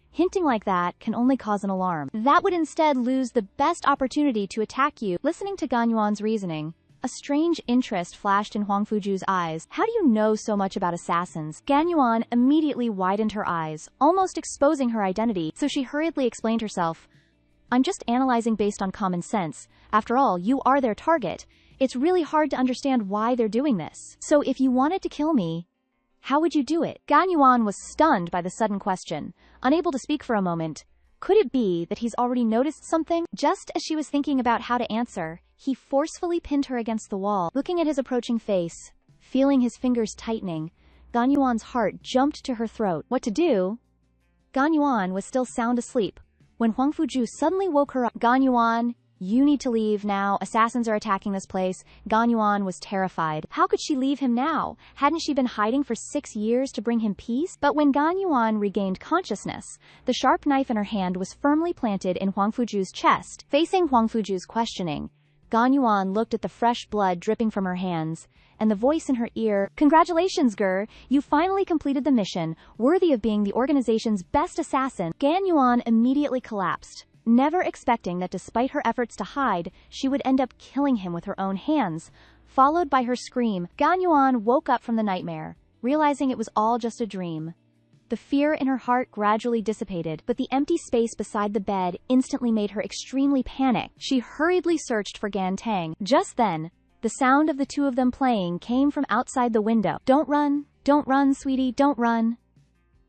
S1: Hinting like that can only cause an alarm. That would instead lose the best opportunity to attack you. Listening to Gan Yuan's reasoning, a strange interest flashed in Huang Fuju's eyes. How do you know so much about assassins? Gan Yuan immediately widened her eyes, almost exposing her identity, so she hurriedly explained herself. I'm just analyzing based on common sense. After all, you are their target. It's really hard to understand why they're doing this. So if you wanted to kill me, how would you do it? Gan Yuan was stunned by the sudden question, unable to speak for a moment. Could it be that he's already noticed something? Just as she was thinking about how to answer, he forcefully pinned her against the wall. Looking at his approaching face, feeling his fingers tightening, Gan Yuan's heart jumped to her throat. What to do? Gan Yuan was still sound asleep when Huang Fuju suddenly woke her up. Gan Yuan, "You need to leave now. Assassins are attacking this place." Gan Yuan was terrified. How could she leave him now? Hadn't she been hiding for 6 years to bring him peace? But when Gan Yuan regained consciousness, the sharp knife in her hand was firmly planted in Huang Fuju's chest. Facing Huang Fuju's questioning, Gan Yuan looked at the fresh blood dripping from her hands, and the voice in her ear, "Congratulations, Ger! You finally completed the mission, worthy of being the organization's best assassin." Gan Yuan immediately collapsed, never expecting that despite her efforts to hide, she would end up killing him with her own hands. Followed by her scream, Gan Yuan woke up from the nightmare, realizing it was all just a dream. The fear in her heart gradually dissipated, but the empty space beside the bed instantly made her extremely panicked. She hurriedly searched for Gan Tang. Just then, the sound of the two of them playing came from outside the window. Don't run, sweetie, don't run."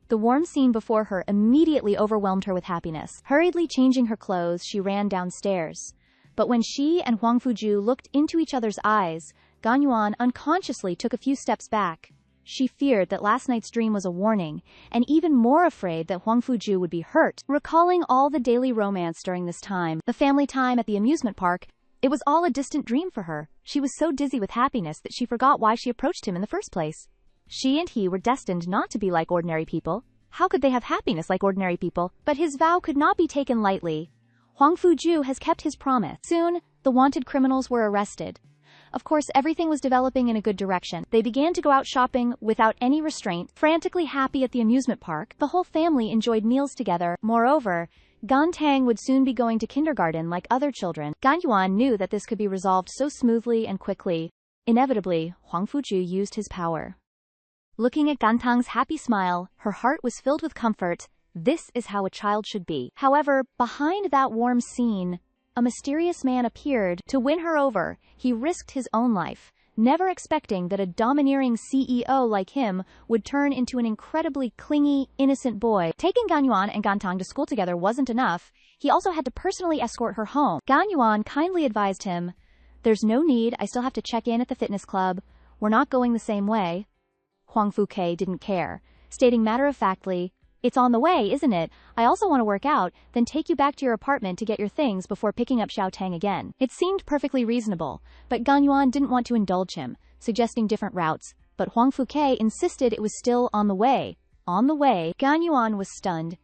S1: The warm scene before her immediately overwhelmed her with happiness. Hurriedly changing her clothes, she ran downstairs. But when she and Huang Fuju looked into each other's eyes, Gan Yuan unconsciously took a few steps back. She feared that last night's dream was a warning, and even more afraid that Huang Fuju would be hurt. Recalling all the daily romance during this time, the family time at the amusement park, it was all a distant dream for her. She was so dizzy with happiness that she forgot why she approached him in the first place. She and he were destined not to be like ordinary people. How could they have happiness like ordinary people? But his vow could not be taken lightly. Huang Fuju has kept his promise. Soon, the wanted criminals were arrested. Of course, everything was developing in a good direction. They began to go out shopping without any restraint, frantically happy at the amusement park. The whole family enjoyed meals together. Moreover, Gan Tang would soon be going to kindergarten like other children. Gan Yuan knew that this could be resolved so smoothly and quickly. Inevitably, Huang Fuju used his power. Looking at Gan Tang's happy smile, her heart was filled with comfort. This is how a child should be. However, behind that warm scene, a mysterious man appeared. To win her over, he risked his own life, never expecting that a domineering CEO like him would turn into an incredibly clingy, innocent boy. Taking Gan Yuan and Gan Tang to school together wasn't enough. He also had to personally escort her home. Gan Yuan kindly advised him, "There's no need, I still have to check in at the fitness club. We're not going the same way." Huang Fuke didn't care, stating matter-of-factly, "It's on the way, isn't it? I also want to work out, then take you back to your apartment to get your things before picking up Xiao Tang again." It seemed perfectly reasonable, but Gan Yuan didn't want to indulge him, suggesting different routes. But Huang Fuke insisted it was still on the way. On the way, Gan Yuan was stunned.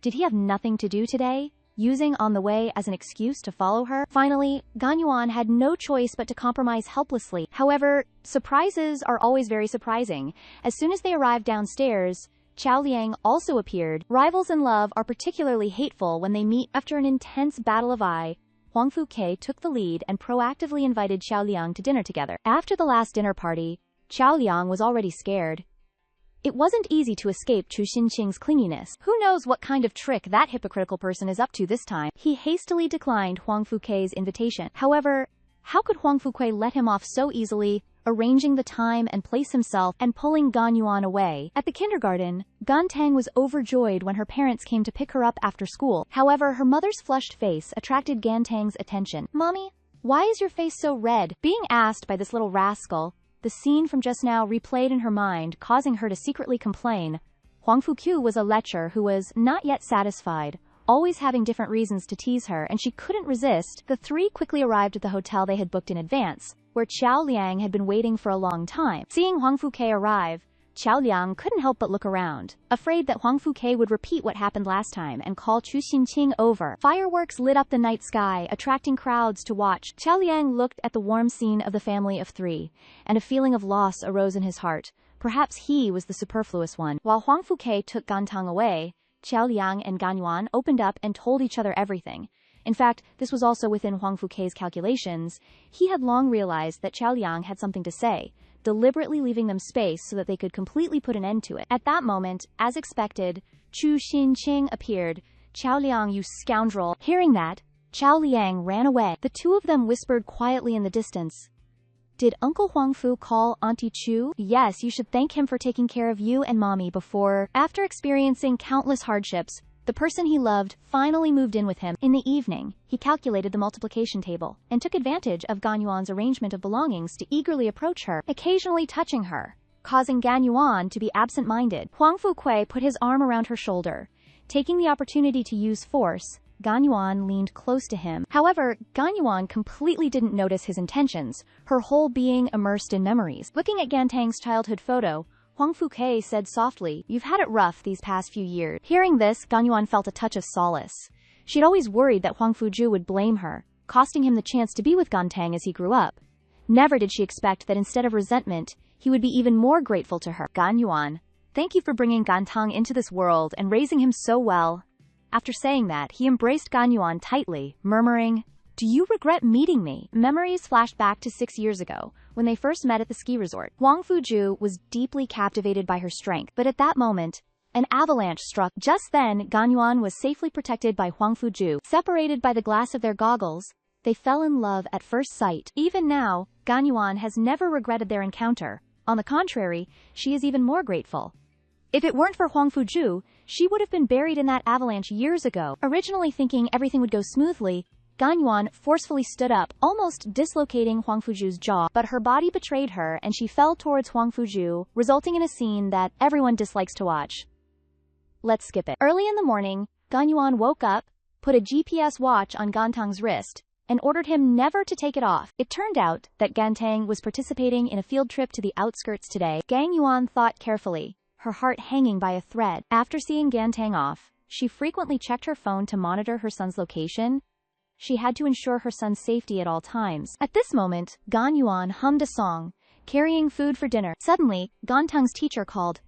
S1: Did he have nothing to do today? Using on the way as an excuse to follow her? Finally, Gan Yuan had no choice but to compromise helplessly. However, surprises are always very surprising. As soon as they arrived downstairs, Qiao Liang also appeared. Rivals in love are particularly hateful when they meet. After an intense battle of eye, Huang Fuke took the lead and proactively invited Qiao Liang to dinner together. After the last dinner party, Qiao Liang was already scared. It wasn't easy to escape Chu Xinqing's clinginess. Who knows what kind of trick that hypocritical person is up to this time? He hastily declined Huang Fuke's invitation. However, how could Huang Fuke let him off so easily, arranging the time and place himself and pulling Gan Yuan away? At the kindergarten, Gan Tang was overjoyed when her parents came to pick her up after school. However, her mother's flushed face attracted Gan Tang's attention. "Mommy, why is your face so red?" Being asked by this little rascal, the scene from just now replayed in her mind, causing her to secretly complain. Huang Fuku was a lecher who was not yet satisfied, always having different reasons to tease her, and she couldn't resist. The three quickly arrived at the hotel they had booked in advance, where Qiao Liang had been waiting for a long time. Seeing Huang Fuke arrive, Qiao Liang couldn't help but look around, afraid that Huang Fuke would repeat what happened last time and call Chu Xinqing over. Fireworks lit up the night sky, attracting crowds to watch. Qiao Liang looked at the warm scene of the family of three, and a feeling of loss arose in his heart. Perhaps he was the superfluous one. While Huang Fuke took Gan Tang away, Qiao Liang and Gan Yuan opened up and told each other everything. In fact, this was also within Huang Fuke's calculations. He had long realized that Qiao Liang had something to say, deliberately leaving them space so that they could completely put an end to it. At that moment, as expected, Chu Xinqing appeared. "Qiao Liang, you scoundrel." Hearing that, Qiao Liang ran away. The two of them whispered quietly in the distance. "Did Uncle Huang Fu call Auntie Chu?" "Yes, you should thank him for taking care of you and Mommy before." After experiencing countless hardships, the person he loved finally moved in with him. In the evening, he calculated the multiplication table and took advantage of Gan Yuan's arrangement of belongings to eagerly approach her, occasionally touching her, causing Gan Yuan to be absent-minded. Huang Fuque put his arm around her shoulder. Taking the opportunity to use force, Gan Yuan leaned close to him. However, Gan Yuan completely didn't notice his intentions, her whole being immersed in memories. Looking at Gantang's childhood photo, Huang Fuke said softly, "You've had it rough these past few years." Hearing this, Gan Yuan felt a touch of solace. She'd always worried that Huang Fuju would blame her, costing him the chance to be with Gantang as he grew up. Never did she expect that instead of resentment, he would be even more grateful to her. "Gan Yuan, thank you for bringing Gantang into this world and raising him so well." After saying that, he embraced Gan Yuan tightly, murmuring, "Do you regret meeting me?" Memories flashed back to 6 years ago, when they first met at the ski resort. Huang Fuju was deeply captivated by her strength, but at that moment, an avalanche struck. Just then, Gan Yuan was safely protected by Huang Fuju. Separated by the glass of their goggles, they fell in love at first sight. Even now, Gan Yuan has never regretted their encounter. On the contrary, she is even more grateful. If it weren't for Huang Fuju, she would have been buried in that avalanche years ago. Originally thinking everything would go smoothly, Gan Yuan forcefully stood up, almost dislocating Huang Fuju's jaw, but her body betrayed her and she fell towards Huang Fuju, resulting in a scene that everyone dislikes to watch. Let's skip it. Early in the morning, Gan Yuan woke up, put a GPS watch on Gantang's wrist, and ordered him never to take it off. It turned out that Gantang was participating in a field trip to the outskirts today. Gan Yuan thought carefully, her heart hanging by a thread. After seeing Gantang off, she frequently checked her phone to monitor her son's location. She had to ensure her son's safety at all times. At this moment, Gan Yuan hummed a song, carrying food for dinner. Suddenly, Gantang's teacher called,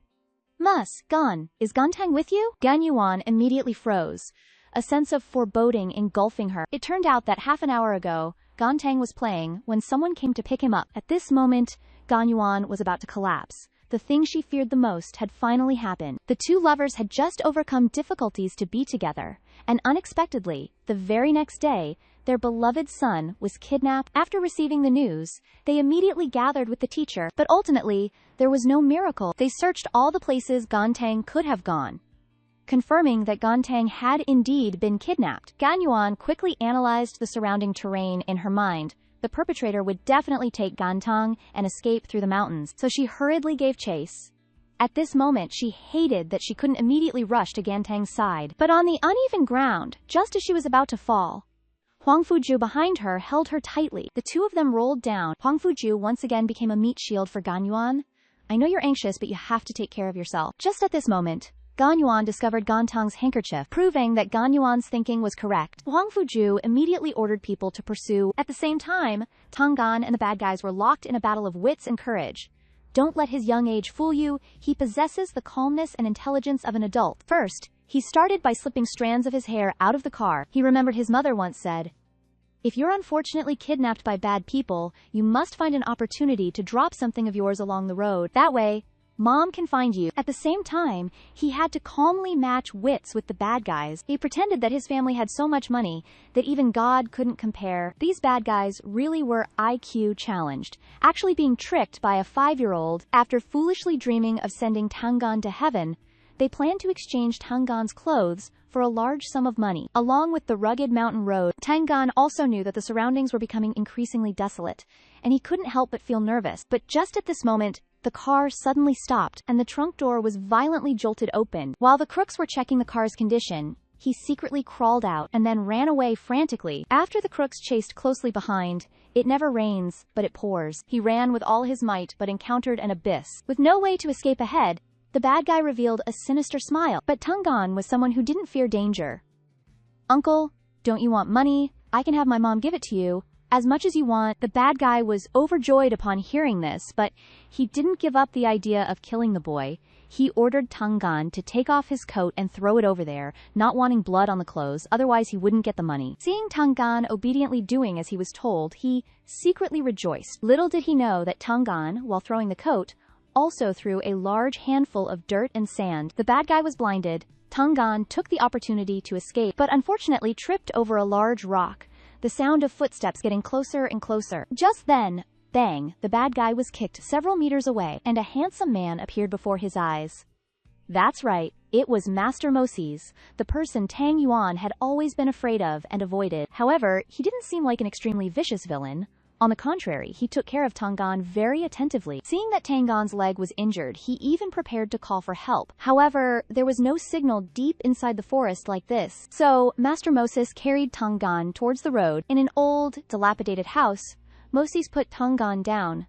S1: "Mus, Gan, is Gantang with you?" Gan Yuan immediately froze, a sense of foreboding engulfing her. It turned out that half an hour ago, Gantang was playing when someone came to pick him up. At this moment, Gan Yuan was about to collapse. The thing she feared the most had finally happened. The two lovers had just overcome difficulties to be together, and unexpectedly, the very next day, their beloved son was kidnapped. After receiving the news, they immediately gathered with the teacher, but ultimately, there was no miracle. They searched all the places Gantang could have gone, confirming that Gantang had indeed been kidnapped. Gan Yuan quickly analyzed the surrounding terrain in her mind. The perpetrator would definitely take Gantang and escape through the mountains, so she hurriedly gave chase. At this moment, she hated that she couldn't immediately rush to Gantang's side. But on the uneven ground, just as she was about to fall, Huang Fuju behind her held her tightly. The two of them rolled down. Huang Fuju once again became a meat shield for Gan Yuan. "I know you're anxious, but you have to take care of yourself." Just at this moment, Gan Yuan discovered Gantang's handkerchief, proving that Gan Yuan's thinking was correct. Huang Fuju immediately ordered people to pursue. At the same time, Tang Gan and the bad guys were locked in a battle of wits and courage. Don't let his young age fool you. He possesses the calmness and intelligence of an adult. First, he started by slipping strands of his hair out of the car. He remembered his mother once said, "If you're unfortunately kidnapped by bad people, you must find an opportunity to drop something of yours along the road. That way, Mom can find you." At the same time, he had to calmly match wits with the bad guys. He pretended that his family had so much money that even God couldn't compare. These bad guys really were IQ challenged, actually being tricked by a 5-year-old. After foolishly dreaming of sending Tangan to heaven, they planned to exchange Tangan's clothes for a large sum of money. Along with the rugged mountain road, Tangan also knew that the surroundings were becoming increasingly desolate, and he couldn't help but feel nervous. But just at this moment, the car suddenly stopped, and the trunk door was violently jolted open. While the crooks were checking the car's condition, he secretly crawled out and then ran away frantically. After the crooks chased closely behind, it never rains, but it pours. He ran with all his might but encountered an abyss. With no way to escape ahead, the bad guy revealed a sinister smile. But Tangan was someone who didn't fear danger. "Uncle, don't you want money? I can have my mom give it to you. As much as you want." The bad guy was overjoyed upon hearing this, but he didn't give up the idea of killing the boy. He ordered Tangan to take off his coat and throw it over there, not wanting blood on the clothes, otherwise he wouldn't get the money. Seeing Tangan obediently doing as he was told, he secretly rejoiced. Little did he know that Tangan, while throwing the coat, also threw a large handful of dirt and sand. The bad guy was blinded. Tangan took the opportunity to escape, but unfortunately tripped over a large rock, the sound of footsteps getting closer and closer. Just then, bang, the bad guy was kicked several meters away, and a handsome man appeared before his eyes. That's right, it was Master Moses, the person Tang Yuan had always been afraid of and avoided. However, he didn't seem like an extremely vicious villain. On the contrary, he took care of Tangan very attentively. Seeing that Tangan's leg was injured, he even prepared to call for help. However, there was no signal deep inside the forest like this. So, Master Moses carried Tangan towards the road. In an old, dilapidated house, Moses put Tangan down.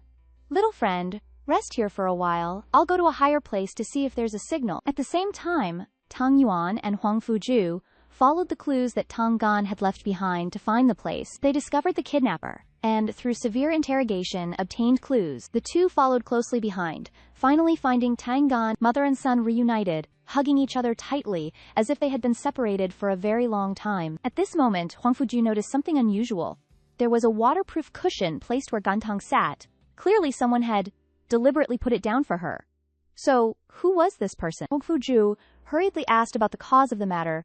S1: "Little friend, rest here for a while. I'll go to a higher place to see if there's a signal." At the same time, Tang Yuan and Huang Fuju followed the clues that Tangan had left behind to find the place. They discovered the kidnapper, and through severe interrogation obtained clues. The two followed closely behind, finally finding Tangan, mother and son reunited, hugging each other tightly as if they had been separated for a very long time. At this moment, Huang Fuju noticed something unusual. There was a waterproof cushion placed where Gantang sat. Clearly someone had deliberately put it down for her. So, who was this person? Huang Fuju hurriedly asked about the cause of the matter.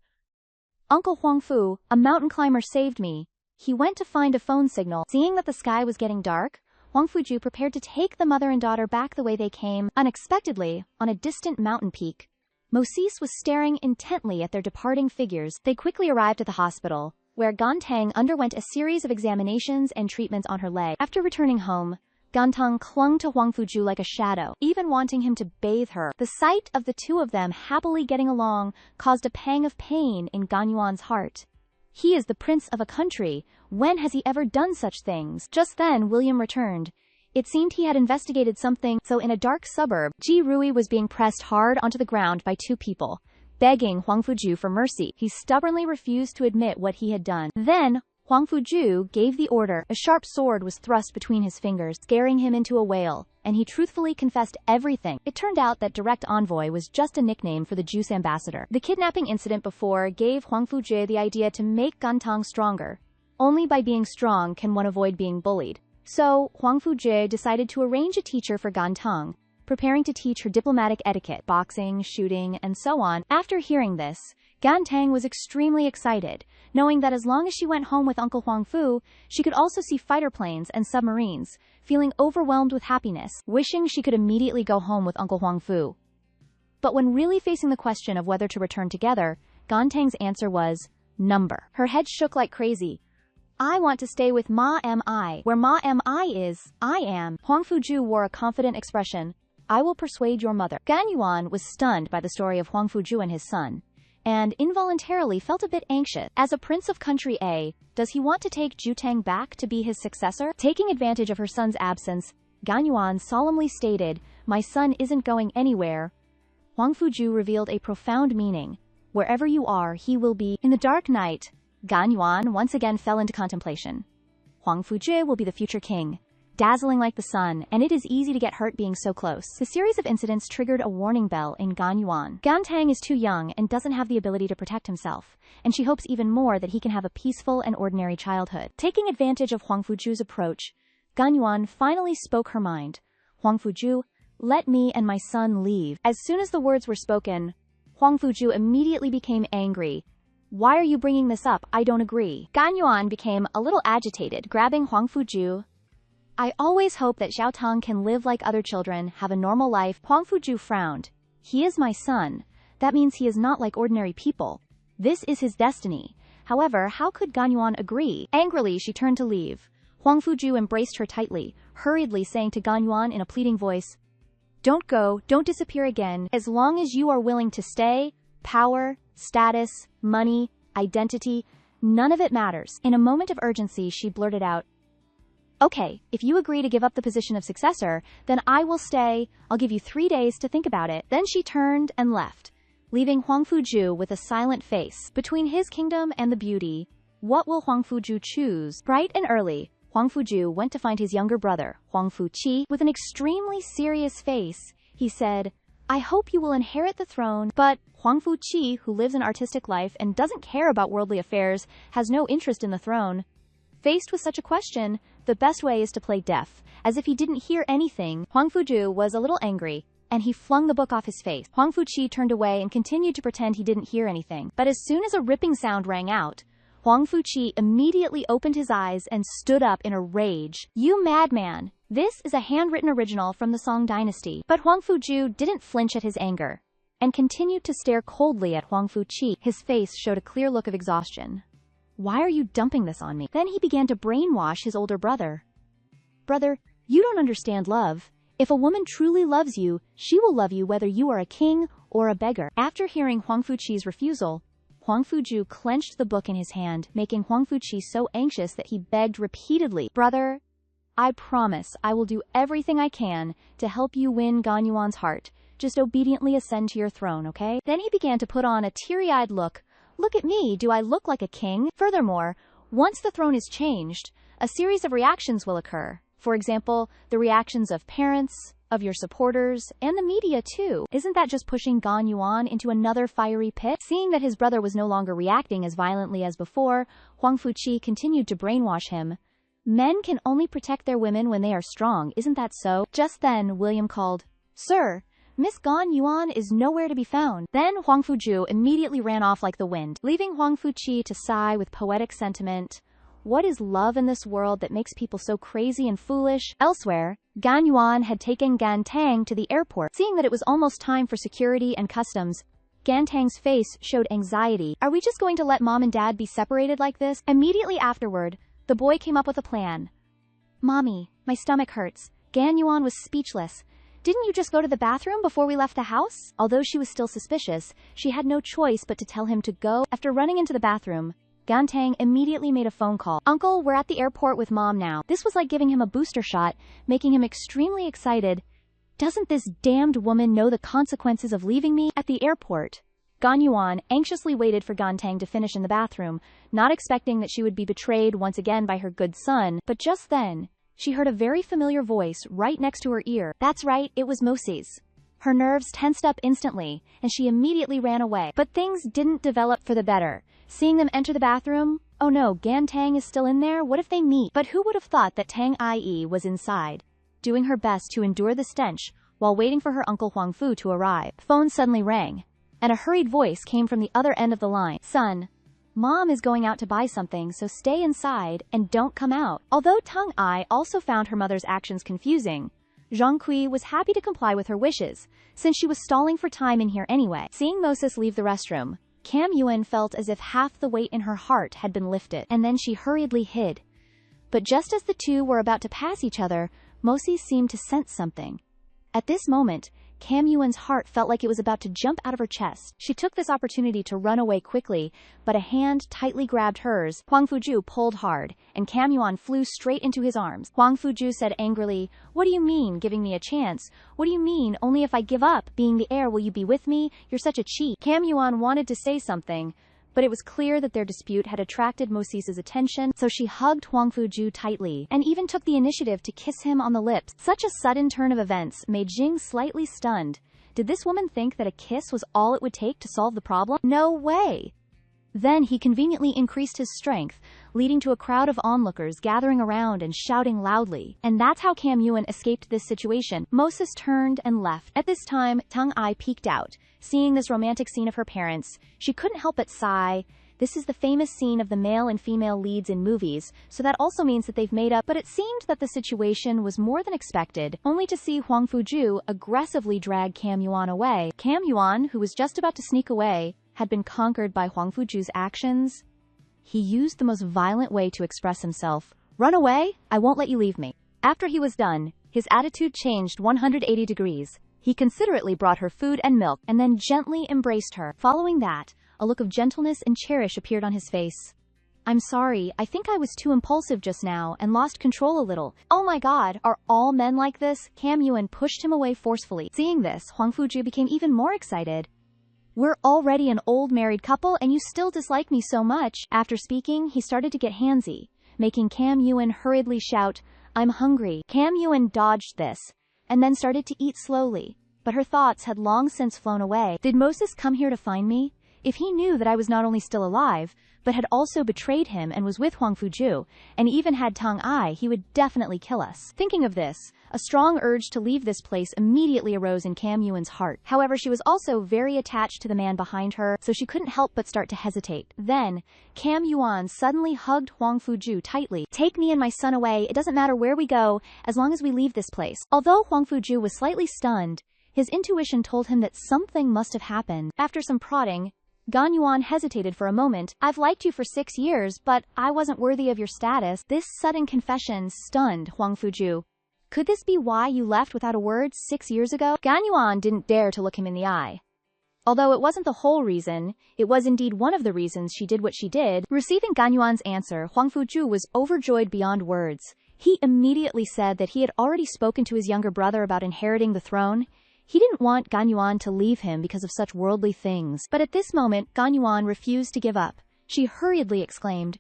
S1: "Uncle Huang Fu, a mountain climber saved me. He went to find a phone signal." Seeing that the sky was getting dark, Huang Fuju prepared to take the mother and daughter back the way they came. Unexpectedly, on a distant mountain peak, Moses was staring intently at their departing figures. They quickly arrived at the hospital, where Gantang underwent a series of examinations and treatments on her leg. After returning home, Gantang clung to Huang Fuju like a shadow, even wanting him to bathe her. The sight of the two of them happily getting along caused a pang of pain in Ganyuan's heart. He is the prince of a country. When has he ever done such things? Just then, William returned. It seemed he had investigated something, so in a dark suburb, Ji Rui was being pressed hard onto the ground by two people, begging Huang Fuju for mercy. He stubbornly refused to admit what he had done. Then, Huang Fuju gave the order. A sharp sword was thrust between his fingers, scaring him into a wail, and he truthfully confessed everything. It turned out that Direct Envoy was just a nickname for the Juice ambassador. The kidnapping incident before gave Huang Fuju the idea to make Gantang stronger. Only by being strong can one avoid being bullied. So, Huang Fuju decided to arrange a teacher for Gantang, preparing to teach her diplomatic etiquette, boxing, shooting, and so on. After hearing this, Gantang was extremely excited, knowing that as long as she went home with Uncle Huang Fu, she could also see fighter planes and submarines, feeling overwhelmed with happiness, wishing she could immediately go home with Uncle Huang Fu. But when really facing the question of whether to return together, Gantang's answer was, number. Her head shook like crazy. "I want to stay with Ma Mi. Where Ma Mi is, I am." Huang Fuju wore a confident expression. "I will persuade your mother." Gan Yuan was stunned by the story of Huang Fuju and his son, and involuntarily felt a bit anxious. As a prince of country A, does he want to take Jutang back to be his successor? Taking advantage of her son's absence, Gan Yuan solemnly stated, "My son isn't going anywhere." Huang Fuju revealed a profound meaning. "Wherever you are, he will be." In the dark night, Gan Yuan once again fell into contemplation. Huang Fuju will be the future king, dazzling like the sun, and it is easy to get hurt being so close. The series of incidents triggered a warning bell in Gan Yuan. Gantang is too young and doesn't have the ability to protect himself, and she hopes even more that he can have a peaceful and ordinary childhood. Taking advantage of Huang Fuju's approach, Gan Yuan finally spoke her mind. "Huang Fuju, let me and my son leave." As soon as the words were spoken, Huang Fuju immediately became angry. "Why are you bringing this up? I don't agree." Gan Yuan became a little agitated, grabbing Huang Fuju. "I always hope that Xiao Tang can live like other children, have a normal life." Huang Fuju frowned. "He is my son. That means he is not like ordinary people. This is his destiny." However, how could Gan Yuan agree? Angrily, she turned to leave. Huang Fuju embraced her tightly, hurriedly saying to Gan Yuan in a pleading voice, "Don't go, don't disappear again. As long as you are willing to stay, power, status, money, identity, none of it matters." In a moment of urgency, she blurted out, "Okay, if you agree to give up the position of successor, then I will stay. I'll give you 3 days to think about it." Then she turned and left, leaving Huang Fuju with a silent face. Between his kingdom and the beauty, what will Huang Fuju choose? Bright and early, Huang Fuju went to find his younger brother, Huang Fuqi. With an extremely serious face, he said, "I hope you will inherit the throne." But Huang Fuqi, who lives an artistic life and doesn't care about worldly affairs, has no interest in the throne. Faced with such a question, the best way is to play deaf, as if he didn't hear anything. Huang Fuju was a little angry, and he flung the book off his face. Huang Fuqi turned away and continued to pretend he didn't hear anything. But as soon as a ripping sound rang out, Huang Fuqi immediately opened his eyes and stood up in a rage. "You madman! This is a handwritten original from the Song dynasty." But Huang Fuju didn't flinch at his anger, and continued to stare coldly at Huang Fuqi. His face showed a clear look of exhaustion. "Why are you dumping this on me?" Then he began to brainwash his older brother. Brother, you don't understand love. If a woman truly loves you, she will love you whether you are a king or a beggar. After hearing Huang Fuqi's refusal, Huang Fuju clenched the book in his hand, making Huang Fuqi so anxious that he begged repeatedly, Brother, I promise I will do everything I can to help you win Ganyuan's heart. Just obediently ascend to your throne, okay? Then he began to put on a teary-eyed look. Look at me, do I look like a king? Furthermore, once the throne is changed, a series of reactions will occur. For example, the reactions of parents, of your supporters, and the media too. Isn't that just pushing Gan Yuan into another fiery pit? Seeing that his brother was no longer reacting as violently as before, Huang Fuqi continued to brainwash him. Men can only protect their women when they are strong, isn't that so? Just then, William called, Sir, Miss Gan Yuan is nowhere to be found. Then Huang Fuju immediately ran off like the wind, leaving Huang Fuqi to sigh with poetic sentiment. What is love in this world that makes people so crazy and foolish? Elsewhere, Gan Yuan had taken Gan Tang to the airport. Seeing that it was almost time for security and customs, Gan Tang's face showed anxiety. Are we just going to let Mom and Dad be separated like this? Immediately afterward, the boy came up with a plan. Mommy, my stomach hurts. Gan Yuan was speechless. Didn't you just go to the bathroom before we left the house? Although she was still suspicious, she had no choice but to tell him to go. After running into the bathroom, Gan Tang immediately made a phone call. Uncle, we're at the airport with Mom now. This was like giving him a booster shot, making him extremely excited. Doesn't this damned woman know the consequences of leaving me? At the airport, Gan Yuan anxiously waited for Gan Tang to finish in the bathroom, not expecting that she would be betrayed once again by her good son, but just then, she heard a very familiar voice right next to her ear. That's right, it was Mosi's. Her nerves tensed up instantly, and she immediately ran away. But things didn't develop for the better. Seeing them enter the bathroom, oh no, Gan Tang is still in there, what if they meet? But who would have thought that Tang Ie was inside, doing her best to endure the stench, while waiting for her uncle Huang Fu to arrive. Phone suddenly rang, and a hurried voice came from the other end of the line. Son, Mom is going out to buy something, so stay inside and don't come out. Although Tang Ai also found her mother's actions confusing, Zhang Kui was happy to comply with her wishes, since she was stalling for time in here anyway. Seeing Moses leave the restroom, Cam Yuen felt as if half the weight in her heart had been lifted, and then she hurriedly hid. But just as the two were about to pass each other, Moses seemed to sense something. At this moment, Cam Yuen's heart felt like it was about to jump out of her chest. She took this opportunity to run away quickly, but a hand tightly grabbed hers. Huang Fuju pulled hard, and Cam Yuan flew straight into his arms. Huang Fuju said angrily, What do you mean, giving me a chance? What do you mean, only if I give up being the heir will you be with me? You're such a cheat. Cam Yuan wanted to say something, but it was clear that their dispute had attracted Mosis's attention, so she hugged Huang Fuju tightly, and even took the initiative to kiss him on the lips. Such a sudden turn of events made Jing slightly stunned. Did this woman think that a kiss was all it would take to solve the problem? No way! Then he conveniently increased his strength, leading to a crowd of onlookers gathering around and shouting loudly. And that's how Cam Yuen escaped this situation. Moses turned and left. At this time, Tang Ai peeked out. Seeing this romantic scene of her parents, she couldn't help but sigh. This is the famous scene of the male and female leads in movies, so that also means that they've made up. But it seemed that the situation was more than expected, only to see Huang Fuju aggressively drag Cam Yuan away. Cam Yuan, who was just about to sneak away, had been conquered by Huang Fuju's actions. He used the most violent way to express himself. Run away? I won't let you leave me. After he was done, his attitude changed 180 degrees. He considerately brought her food and milk, and then gently embraced her. Following that, a look of gentleness and cherish appeared on his face. I'm sorry, I think I was too impulsive just now and lost control a little. Oh my god, are all men like this? Cam Yuen pushed him away forcefully. Seeing this, Huang Fuju became even more excited. We're already an old married couple and you still dislike me so much. After speaking, he started to get handsy, making Cam Yuen hurriedly shout, I'm hungry. Cam Yuen dodged this, and then started to eat slowly, but her thoughts had long since flown away. Did Moses come here to find me? If he knew that I was not only still alive, but had also betrayed him and was with Huang Fuju, and even had Tang Ai, he would definitely kill us. Thinking of this, a strong urge to leave this place immediately arose in Cam Yuen's heart. However, she was also very attached to the man behind her, so she couldn't help but start to hesitate. Then, Cam Yuan suddenly hugged Huang Fuju tightly. Take me and my son away, it doesn't matter where we go, as long as we leave this place. Although Huang Fuju was slightly stunned, his intuition told him that something must have happened. After some prodding, Gan Yuan hesitated for a moment. I've liked you for 6 years, but I wasn't worthy of your status. This sudden confession stunned Huang Fuju. Could this be why you left without a word 6 years ago? Gan Yuan didn't dare to look him in the eye. Although it wasn't the whole reason, it was indeed one of the reasons she did what she did. Receiving Gan Yuan's answer, Huang Fuju was overjoyed beyond words. He immediately said that he had already spoken to his younger brother about inheriting the throne. He didn't want Gan Yuan to leave him because of such worldly things. But at this moment, Gan Yuan refused to give up. She hurriedly exclaimed,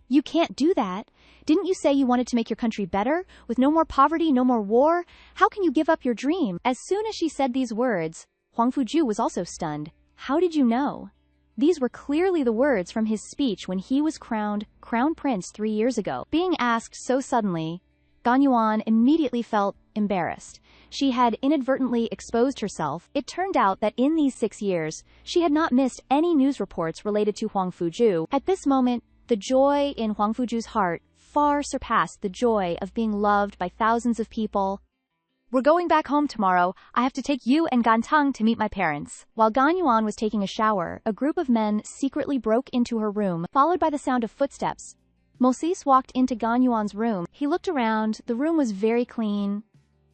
S1: "You can't do that. Didn't you say you wanted to make your country better? With no more poverty, no more war? How can you give up your dream?" As soon as she said these words, Huang Fuju was also stunned. How did you know? These were clearly the words from his speech when he was crowned Crown Prince 3 years ago. Being asked so suddenly, Gan Yuan immediately felt embarrassed. She had inadvertently exposed herself. It turned out that in these 6 years, she had not missed any news reports related to Huang Fuju. At this moment, the joy in Huang Fuju's heart far surpassed the joy of being loved by thousands of people. "We're going back home tomorrow. I have to take you and Gantang to meet my parents." While Gan Yuan was taking a shower, a group of men secretly broke into her room, followed by the sound of footsteps. Moses walked into Gan Yuan's room. He looked around. The room was very clean.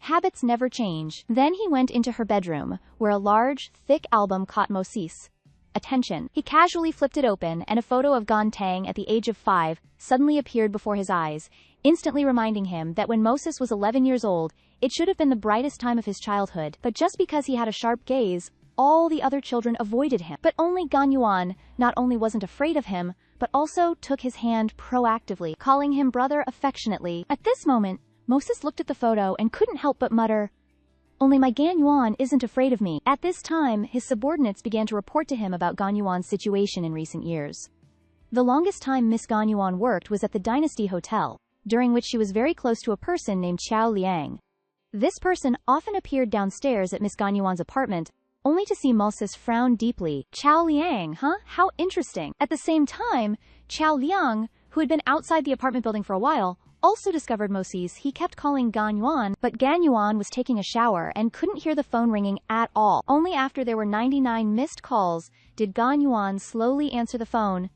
S1: Habits never change. Then he went into her bedroom, where a large, thick album caught Moses' attention. He casually flipped it open, and a photo of Gantang at the age of 5 suddenly appeared before his eyes, instantly reminding him that when Moses was 11 years old, it should have been the brightest time of his childhood. But just because he had a sharp gaze, all the other children avoided him. But only Gan Yuan not only wasn't afraid of him, but also took his hand proactively, calling him brother affectionately. At this moment, Moses looked at the photo and couldn't help but mutter, "Only my Gan Yuan isn't afraid of me." At this time, his subordinates began to report to him about Gan Yuan's situation in recent years. The longest time Miss Gan Yuan worked was at the Dynasty Hotel, during which she was very close to a person named Qiao Liang. This person often appeared downstairs at Miss Gan Yuan's apartment, only to see Moses frown deeply. Qiao Liang, huh? How interesting. At the same time, Qiao Liang, who had been outside the apartment building for a while, also discovered Moses. He kept calling Gan Yuan, but Gan Yuan was taking a shower and couldn't hear the phone ringing at all. Only after there were 99 missed calls did Gan Yuan slowly answer the phone.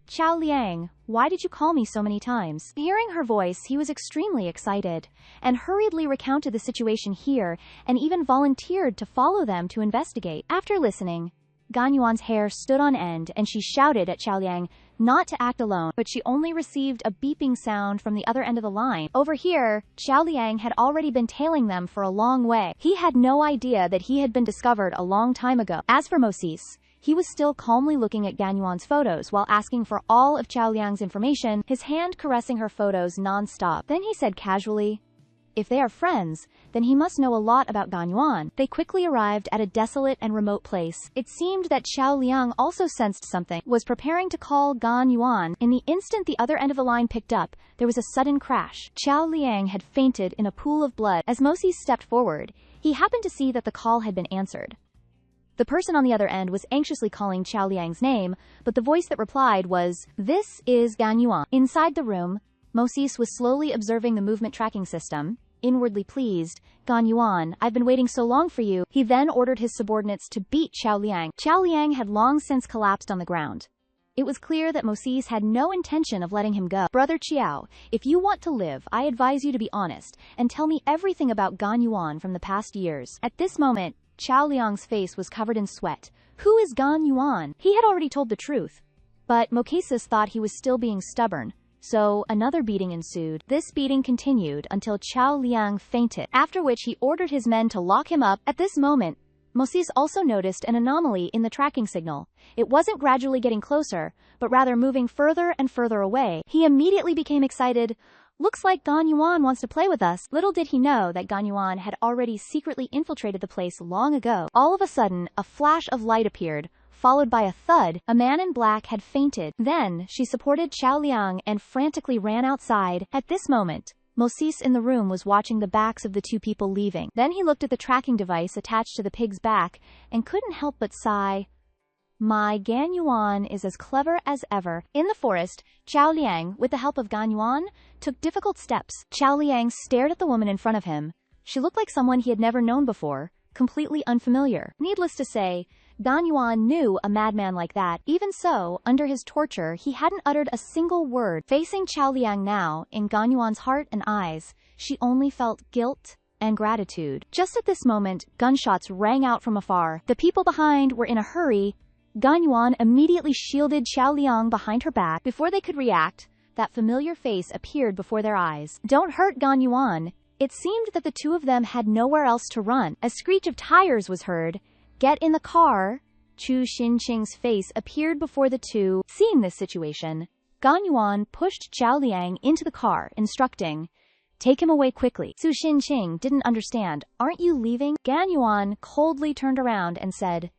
S1: "Qiao Liang, why did you call me so many times?" Hearing her voice, he was extremely excited, and hurriedly recounted the situation here, and even volunteered to follow them to investigate. After listening, Gan Yuan's hair stood on end, and she shouted at Qiao Liang not to act alone, but she only received a beeping sound from the other end of the line. Over here, Qiao Liang had already been tailing them for a long way. He had no idea that he had been discovered a long time ago. As for Moses, he was still calmly looking at Gan Yuan's photos while asking for all of Qiao Liang's information, his hand caressing her photos non-stop. Then he said casually, "If they are friends, then he must know a lot about Gan Yuan." They quickly arrived at a desolate and remote place. It seemed that Qiao Liang also sensed something, was preparing to call Gan Yuan. In the instant the other end of the line picked up, there was a sudden crash. Qiao Liang had fainted in a pool of blood. As Moses stepped forward, he happened to see that the call had been answered. The person on the other end was anxiously calling Qiao Liang's name, but the voice that replied was, "This is Gan Yuan." Inside the room, Moses was slowly observing the movement tracking system, inwardly pleased. "Gan Yuan, I've been waiting so long for you." He then ordered his subordinates to beat Qiao Liang. Qiao Liang had long since collapsed on the ground. It was clear that Moses had no intention of letting him go. "Brother Qiao, if you want to live, I advise you to be honest, and tell me everything about Gan Yuan from the past years." At this moment, Qiao Liang's face was covered in sweat. Who is Gan Yuan? He had already told the truth. But Mokessus thought he was still being stubborn, so another beating ensued. This beating continued until Qiao Liang fainted, after which he ordered his men to lock him up. At this moment, Moses also noticed an anomaly in the tracking signal. It wasn't gradually getting closer, but rather moving further and further away. He immediately became excited. "Looks like Gan Yuan wants to play with us." Little did he know that Gan Yuan had already secretly infiltrated the place long ago. All of a sudden, a flash of light appeared, followed by a thud. A man in black had fainted. Then, she supported Qiao Liang and frantically ran outside. At this moment, Moses in the room was watching the backs of the two people leaving. Then he looked at the tracking device attached to the pig's back and couldn't help but sigh. "My Gan Yuan is as clever as ever." In the forest, Qiao Liang, with the help of Gan Yuan, took difficult steps. Qiao Liang stared at the woman in front of him. She looked like someone he had never known before, completely unfamiliar. Needless to say, Gan Yuan knew a madman like that. Even so, under his torture, he hadn't uttered a single word. Facing Chao Liang now, in Gan Yuan's heart and eyes, she only felt guilt and gratitude. Just at this moment, gunshots rang out from afar. The people behind were in a hurry. Gan Yuan immediately shielded Chao Liang behind her back. Before they could react, that familiar face appeared before their eyes. Don't hurt Gan Yuan. It seemed that the two of them had nowhere else to run. A screech of tires was heard. Get in the car. Chu Xinqing's face appeared before the two. Seeing this situation, Gan Yuan pushed Chao Liang into the car, instructing, "Take him away quickly." Su Xinqing didn't understand. Aren't you leaving? Gan Yuan coldly turned around and said,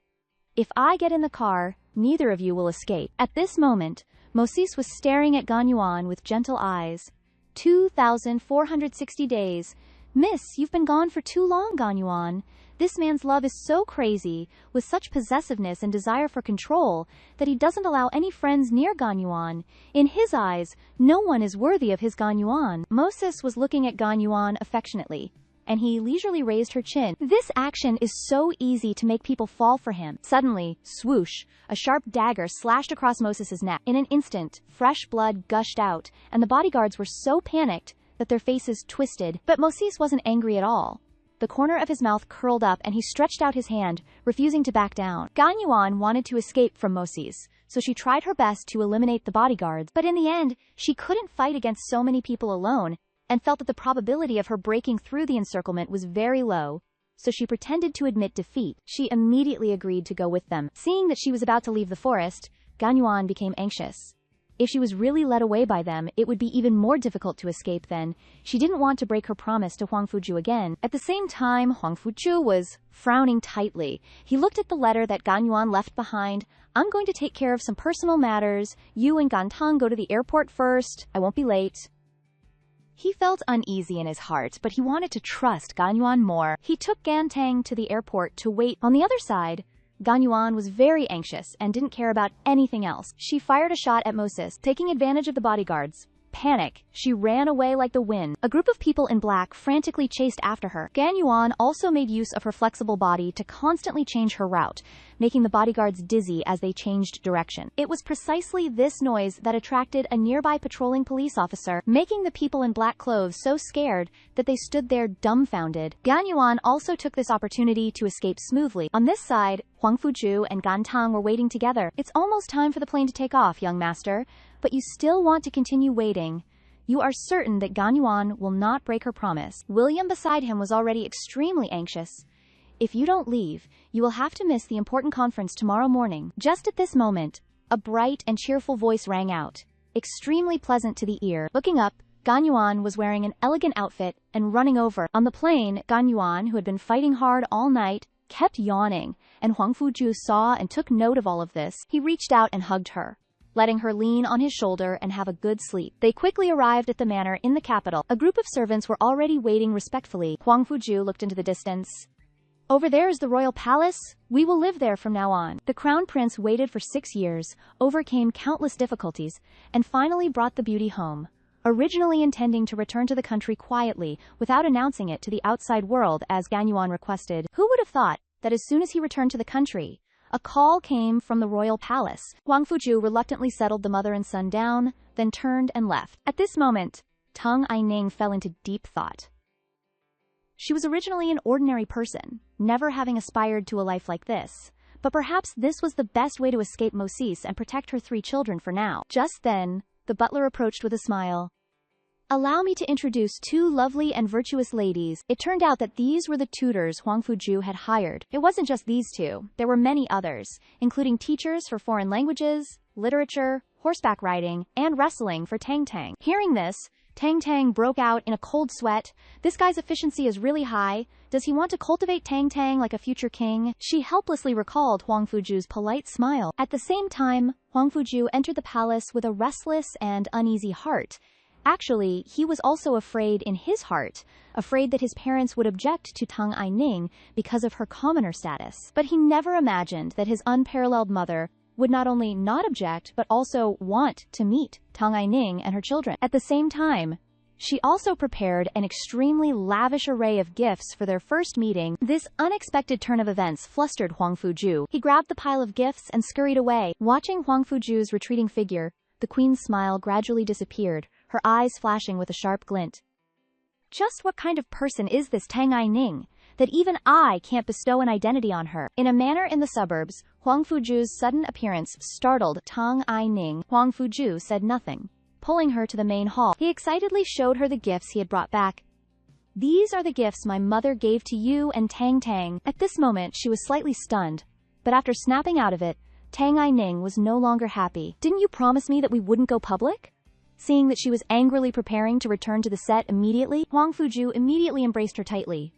S1: "If I get in the car, neither of you will escape." At this moment, Moses was staring at Gan Yuan with gentle eyes. 2,460 days. Miss, you've been gone for too long, Gan Yuan. This man's love is so crazy, with such possessiveness and desire for control, that he doesn't allow any friends near Gan Yuan. In his eyes, no one is worthy of his Gan Yuan. Moses was looking at Gan Yuan affectionately, and he leisurely raised her chin. This action is so easy to make people fall for him. Suddenly, swoosh, a sharp dagger slashed across Moses's neck. In an instant, fresh blood gushed out, and the bodyguards were so panicked that their faces twisted. But Moses wasn't angry at all. The corner of his mouth curled up and he stretched out his hand, refusing to back down. Gan Yuan wanted to escape from Moses, so she tried her best to eliminate the bodyguards, but in the end, she couldn't fight against so many people alone, and felt that the probability of her breaking through the encirclement was very low, so she pretended to admit defeat. She immediately agreed to go with them. Seeing that she was about to leave the forest, Gan Yuan became anxious. If she was really led away by them, it would be even more difficult to escape then. She didn't want to break her promise to Huang Fuju again. At the same time, Huang Fuju was frowning tightly. He looked at the letter that Gan Yuan left behind. "I'm going to take care of some personal matters. You and Gan Tang go to the airport first. I won't be late." He felt uneasy in his heart, but he wanted to trust Gan Yuan more. He took Gan Tang to the airport to wait. On the other side, Gan Yuan was very anxious and didn't care about anything else. She fired a shot at Moses, taking advantage of the bodyguards. Panic, she ran away like the wind. A group of people in black frantically chased after her. Gan Yuan also made use of her flexible body to constantly change her route, making the bodyguards dizzy as they changed direction. It was precisely this noise that attracted a nearby patrolling police officer, making the people in black clothes so scared that they stood there dumbfounded. Gan Yuan also took this opportunity to escape smoothly. On this side, Huang Fuju and Gan Tang were waiting together. "It's almost time for the plane to take off, young master, but you still want to continue waiting. You are certain that Gan Yuan will not break her promise." William beside him was already extremely anxious. "If you don't leave, you will have to miss the important conference tomorrow morning." Just at this moment, a bright and cheerful voice rang out, extremely pleasant to the ear. Looking up, Gan Yuan was wearing an elegant outfit and running over. On the plane, Gan Yuan, who had been fighting hard all night, kept yawning, and Huang Fuju saw and took note of all of this. He reached out and hugged her, letting her lean on his shoulder and have a good sleep. They quickly arrived at the manor in the capital. A group of servants were already waiting respectfully. Huang Fuju looked into the distance. "Over there is the royal palace. We will live there from now on." The crown prince waited for 6 years, overcame countless difficulties, and finally brought the beauty home. Originally intending to return to the country quietly, without announcing it to the outside world as Gan Yuan requested, who would have thought that as soon as he returned to the country, a call came from the royal palace. Huang Fuju reluctantly settled the mother and son down, then turned and left. At this moment, Tang Aining fell into deep thought. She was originally an ordinary person, never having aspired to a life like this, but perhaps this was the best way to escape Moses and protect her 3 children for now. Just then, the butler approached with a smile. "Allow me to introduce 2 lovely and virtuous ladies." It turned out that these were the tutors Huang Fuju had hired. It wasn't just these 2. There were many others, including teachers for foreign languages, literature, horseback riding, and wrestling for Tang Tang. Hearing this, Tang Tang broke out in a cold sweat. This guy's efficiency is really high. Does he want to cultivate Tang Tang like a future king? She helplessly recalled Huang Fuju's polite smile. At the same time, Huang Fuju entered the palace with a restless and uneasy heart. Actually, he was also afraid in his heart, afraid that his parents would object to Tang Aining because of her commoner status. But he never imagined that his unparalleled mother would not only not object, but also want to meet Tang Aining and her children. At the same time, She also prepared an extremely lavish array of gifts for their first meeting. This unexpected turn of events flustered Huang Fuju. He grabbed the pile of gifts and scurried away. Watching Huang Fuju's retreating figure, the queen's smile gradually disappeared, her eyes flashing with a sharp glint. Just what kind of person is this Tang Ai-ning, that even I can't bestow an identity on her? In a manor in the suburbs, Huang Fuju's sudden appearance startled Tang Ai-ning. Huang Fuju said nothing. Pulling her to the main hall, he excitedly showed her the gifts he had brought back. These are the gifts my mother gave to you and Tang Tang. At this moment, she was slightly stunned, but after snapping out of it, Tang Ai-ning was no longer happy. Didn't you promise me that we wouldn't go public? Seeing that she was angrily preparing to return to the set immediately, Huang Fuju immediately embraced her tightly.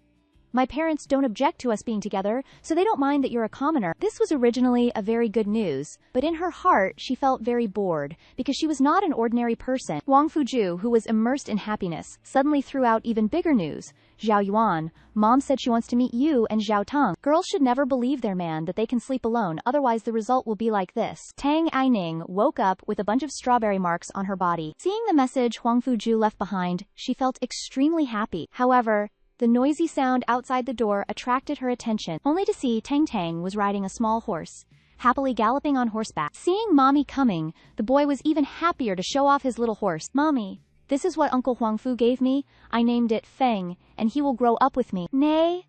S1: My parents don't object to us being together, so they don't mind that you're a commoner. This was originally a very good news, but in her heart she felt very bored, because she was not an ordinary person. Huang Fuju, who was immersed in happiness, suddenly threw out even bigger news. Zhao Yuan, Mom said she wants to meet you and Zhao Tong. Girls should never believe their man that they can sleep alone, otherwise the result will be like this. Tang Ai-ning woke up with a bunch of strawberry marks on her body. Seeing the message Huang Fuju left behind, she felt extremely happy. However, the noisy sound outside the door attracted her attention, only to see Tang Tang was riding a small horse, happily galloping on horseback. Seeing Mommy coming, the boy was even happier to show off his little horse. Mommy, this is what Uncle Huang Fu gave me. I named it Feng, and he will grow up with me. Nay?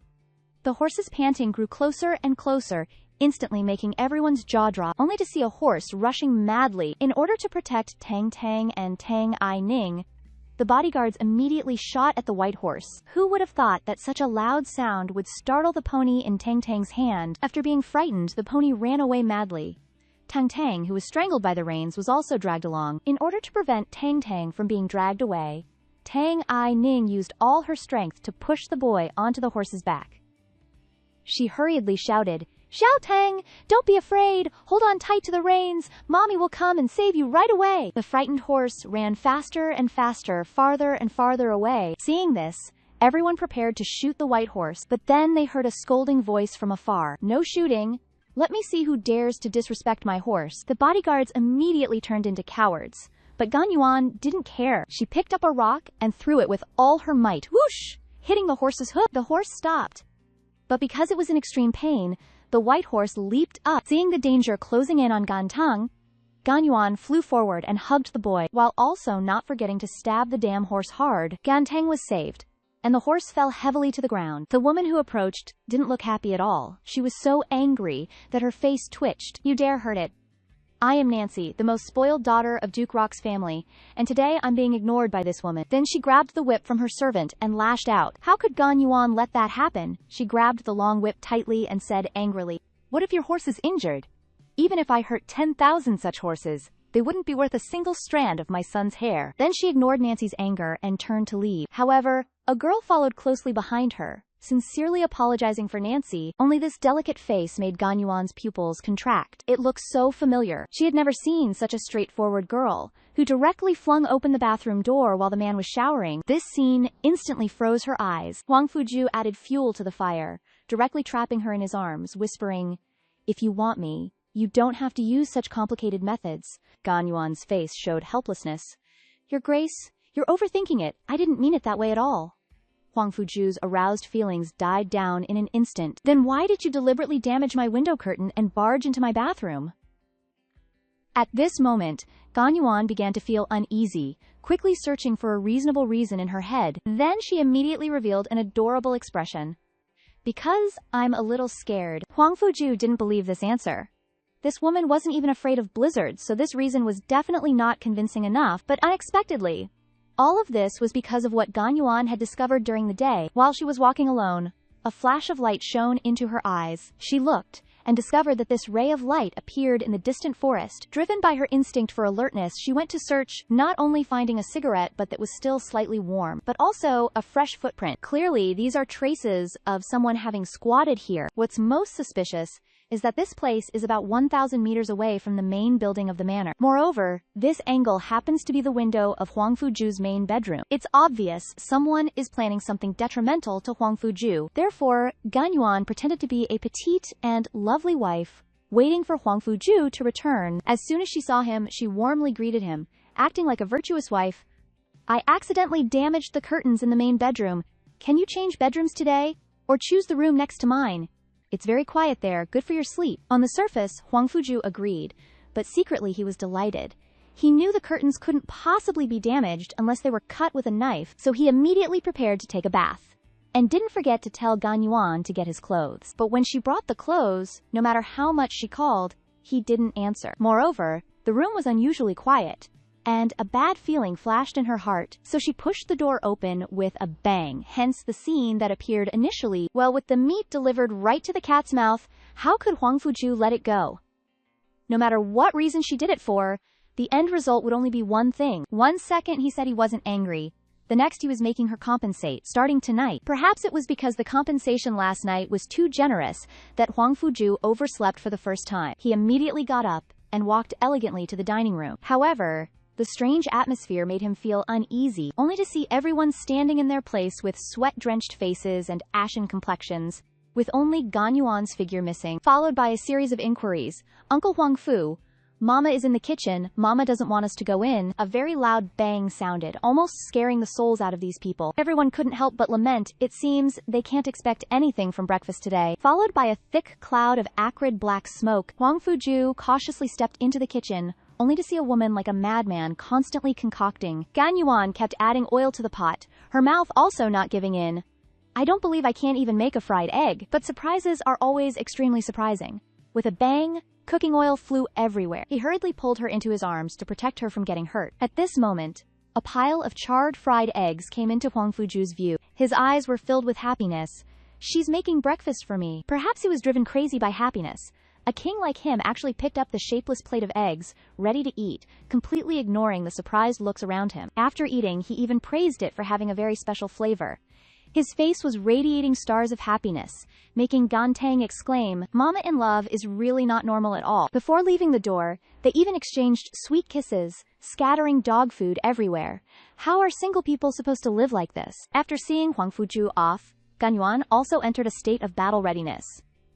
S1: The horse's panting grew closer and closer, instantly making everyone's jaw drop, only to see a horse rushing madly. In order to protect Tang Tang and Tang Ai-ning, the bodyguards immediately shot at the white horse. Who would have thought that such a loud sound would startle the pony in Tang Tang's hand? After being frightened, the pony ran away madly. Tang Tang, who was strangled by the reins, was also dragged along. In order to prevent Tang Tang from being dragged away, Tang Ai-ning used all her strength to push the boy onto the horse's back. She hurriedly shouted, "Xiao Tang, don't be afraid. Hold on tight to the reins. Mommy will come and save you right away." The frightened horse ran faster and faster, farther and farther away. Seeing this, everyone prepared to shoot the white horse, but then they heard a scolding voice from afar. "No shooting. Let me see who dares to disrespect my horse." The bodyguards immediately turned into cowards, but Gan Yuan didn't care. She picked up a rock and threw it with all her might, whoosh, hitting the horse's hoof. The horse stopped, but because it was in extreme pain, the white horse leaped up. Seeing the danger closing in on Gan Tang, Gan Yuan flew forward and hugged the boy, while also not forgetting to stab the damn horse hard. Gan Tang was saved, and the horse fell heavily to the ground. The woman who approached didn't look happy at all. She was so angry that her face twitched. "You dare hurt it. I am Nancy, the most spoiled daughter of Duke Rock's family, and today I'm being ignored by this woman." Then she grabbed the whip from her servant and lashed out. How could Gan Yuan let that happen? She grabbed the long whip tightly and said angrily, "What if your horse is injured? Even if I hurt 10,000 such horses, they wouldn't be worth a single strand of my son's hair." Then she ignored Nancy's anger and turned to leave. However, a girl followed closely behind her, sincerely apologizing for Nancy. Only this delicate face made Gan Yuan's pupils contract. It looked so familiar. She had never seen such a straightforward girl, who directly flung open the bathroom door while the man was showering. This scene instantly froze her eyes. Huang Fuju added fuel to the fire, directly trapping her in his arms, whispering, "If you want me, you don't have to use such complicated methods." Gan Yuan's face showed helplessness. "Your Grace, you're overthinking it. I didn't mean it that way at all." Huang Fuju's aroused feelings died down in an instant. "Then why did you deliberately damage my window curtain and barge into my bathroom?" At this moment, Gan Yuan began to feel uneasy, quickly searching for a reasonable reason in her head. Then she immediately revealed an adorable expression. "Because I'm a little scared." Huang Fuju didn't believe this answer. This woman wasn't even afraid of blizzards, so this reason was definitely not convincing enough, but unexpectedly, all of this was because of what Gan Yuan had discovered during the day. While she was walking alone, a flash of light shone into her eyes. She looked, and discovered that this ray of light appeared in the distant forest. Driven by her instinct for alertness, she went to search, not only finding a cigarette but that was still slightly warm, but also a fresh footprint. Clearly, these are traces of someone having squatted here. What's most suspicious is that this place is about 1,000 meters away from the main building of the manor. Moreover, this angle happens to be the window of Huang Fuju's main bedroom. It's obvious someone is planning something detrimental to Huang Fuju. Therefore, Gan Yuan pretended to be a petite and lovely wife, waiting for Huang Fuju to return. As soon as she saw him, she warmly greeted him, acting like a virtuous wife. I accidentally damaged the curtains in the main bedroom. Can you change bedrooms today? Or choose the room next to mine? It's very quiet there, good for your sleep. On the surface, Huang Fuju agreed, but secretly he was delighted. He knew the curtains couldn't possibly be damaged unless they were cut with a knife, so he immediately prepared to take a bath. And didn't forget to tell Gan Yuan to get his clothes. But when she brought the clothes, no matter how much she called, he didn't answer. Moreover, the room was unusually quiet, and a bad feeling flashed in her heart, so she pushed the door open with a bang, hence the scene that appeared initially. Well, with the meat delivered right to the cat's mouth, how could Huang Fuju let it go? No matter what reason she did it for, the end result would only be one thing. 1 second he said he wasn't angry. The next he was making her compensate, starting tonight. Perhaps it was because the compensation last night was too generous that Huang Fuju overslept for the first time. He immediately got up and walked elegantly to the dining room. However, the strange atmosphere made him feel uneasy, only to see everyone standing in their place with sweat-drenched faces and ashen complexions, with only Gan Yuan's figure missing, followed by a series of inquiries. Uncle Huang Fu, Mama is in the kitchen, Mama doesn't want us to go in. A very loud bang sounded, almost scaring the souls out of these people. Everyone couldn't help but lament. It seems they can't expect anything from breakfast today. Followed by a thick cloud of acrid black smoke, Huang Fuju cautiously stepped into the kitchen, only to see a woman like a madman constantly concocting. Gan Yuan kept adding oil to the pot, her mouth also not giving in. I don't believe I can't even make a fried egg, but surprises are always extremely surprising. With a bang, cooking oil flew everywhere. He hurriedly pulled her into his arms to protect her from getting hurt. At this moment, a pile of charred fried eggs came into Huang Fuju's view. His eyes were filled with happiness. She's making breakfast for me. Perhaps he was driven crazy by happiness. A king like him actually picked up the shapeless plate of eggs, ready to eat, completely ignoring the surprised looks around him. After eating, he even praised it for having a very special flavor. His face was radiating stars of happiness, making Gantang exclaim, Mama in love is really not normal at all. Before leaving the door, they even exchanged sweet kisses, scattering dog food everywhere. How are single people supposed to live like this? After seeing Huang Fuju off, Gan Yuan also entered a state of battle readiness.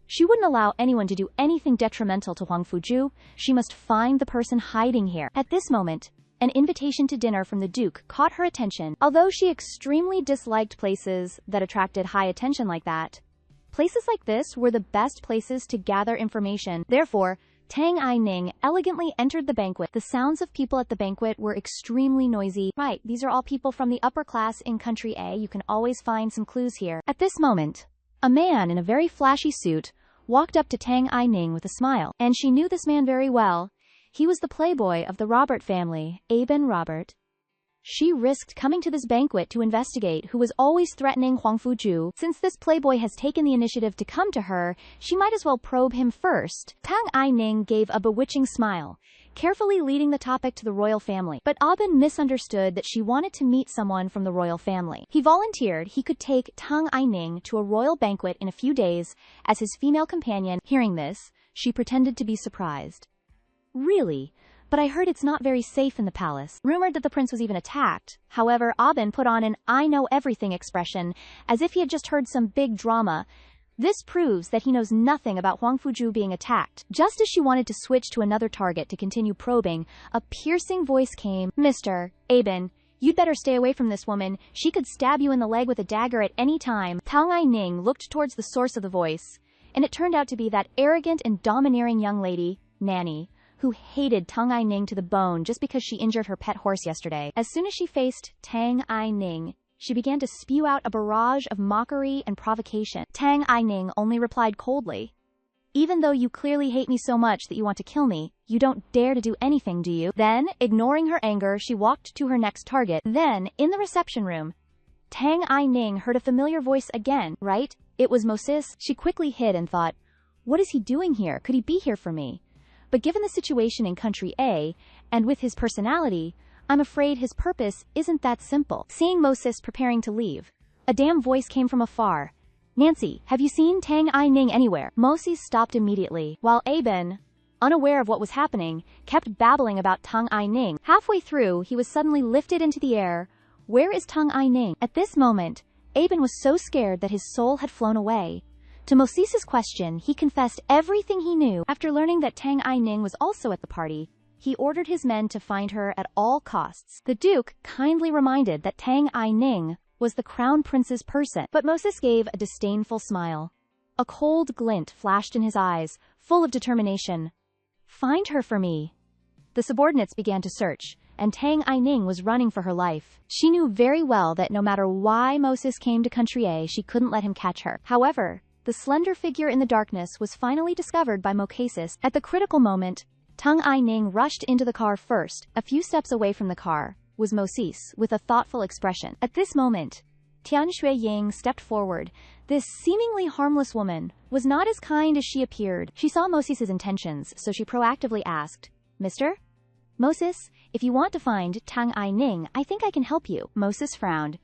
S1: She wouldn't allow anyone to do anything detrimental to Huang Fuju. She must find the person hiding here. At this moment, an invitation to dinner from the Duke caught her attention. Although she extremely disliked places that attracted high attention like that, places like this were the best places to gather information. Therefore, Tang Ai-ning elegantly entered the banquet. The sounds of people at the banquet were extremely noisy. Right, these are all people from the upper class in country A. You can always find some clues here. At this moment, a man in a very flashy suit walked up to Tang Ai-ning with a smile, and she knew this man very well. He was the playboy of the Robert family, Aben Robert. She risked coming to this banquet to investigate who was always threatening Huang Fuju. Since this playboy has taken the initiative to come to her, she might as well probe him first. Tang Ai-ning gave a bewitching smile, carefully leading the topic to the royal family. But Aben misunderstood that she wanted to meet someone from the royal family. He volunteered he could take Tang Ai-ning to a royal banquet in a few days as his female companion. Hearing this, she pretended to be surprised. Really? But I heard it's not very safe in the palace. Rumored that the prince was even attacked. However, Aben put on an I know everything expression, as if he had just heard some big drama. This proves that he knows nothing about Huang Fuju being attacked. Just as she wanted to switch to another target to continue probing, a piercing voice came. Mr. Aben, you'd better stay away from this woman. She could stab you in the leg with a dagger at any time. Tang Ai-ning looked towards the source of the voice, and it turned out to be that arrogant and domineering young lady, Nanny, who hated Tang Ai-ning to the bone just because she injured her pet horse yesterday. As soon as she faced Tang Ai-ning, she began to spew out a barrage of mockery and provocation. Tang Ai-ning only replied coldly, even though you clearly hate me so much that you want to kill me, you don't dare to do anything, do you? Then, ignoring her anger, she walked to her next target. Then, in the reception room, Tang Ai-ning heard a familiar voice again, right? It was Moses. She quickly hid and thought, what is he doing here? Could he be here for me? But given the situation in country A, and with his personality, I'm afraid his purpose isn't that simple. Seeing Moses preparing to leave, a damn voice came from afar. Nancy, have you seen Tang Ai-ning anywhere? Moses stopped immediately, while Aben, unaware of what was happening, kept babbling about Tang Ai-ning. Halfway through, he was suddenly lifted into the air. Where is Tang Ai-ning? At this moment, Aben was so scared that his soul had flown away. To Moses's question, he confessed everything he knew. After learning that Tang Ai-ning was also at the party, he ordered his men to find her at all costs. The Duke kindly reminded that Tang I-ning was the crown prince's person, but Moses gave a disdainful smile. A cold glint flashed in his eyes, full of determination. "Find her for me." The subordinates began to search, and Tang I-ning was running for her life. She knew very well that no matter why Moses came to Country A, she couldn't let him catch her. However, the slender figure in the darkness was finally discovered by Moses. At the critical moment, Tang I-ning rushed into the car first. A few steps away from the car was Moses, with a thoughtful expression. At this moment, Tian Shui-ying stepped forward. This seemingly harmless woman was not as kind as she appeared. She saw Moses's intentions, so she proactively asked, "Mister? Moses, if you want to find Tang I-ning, I think I can help you." Moses frowned.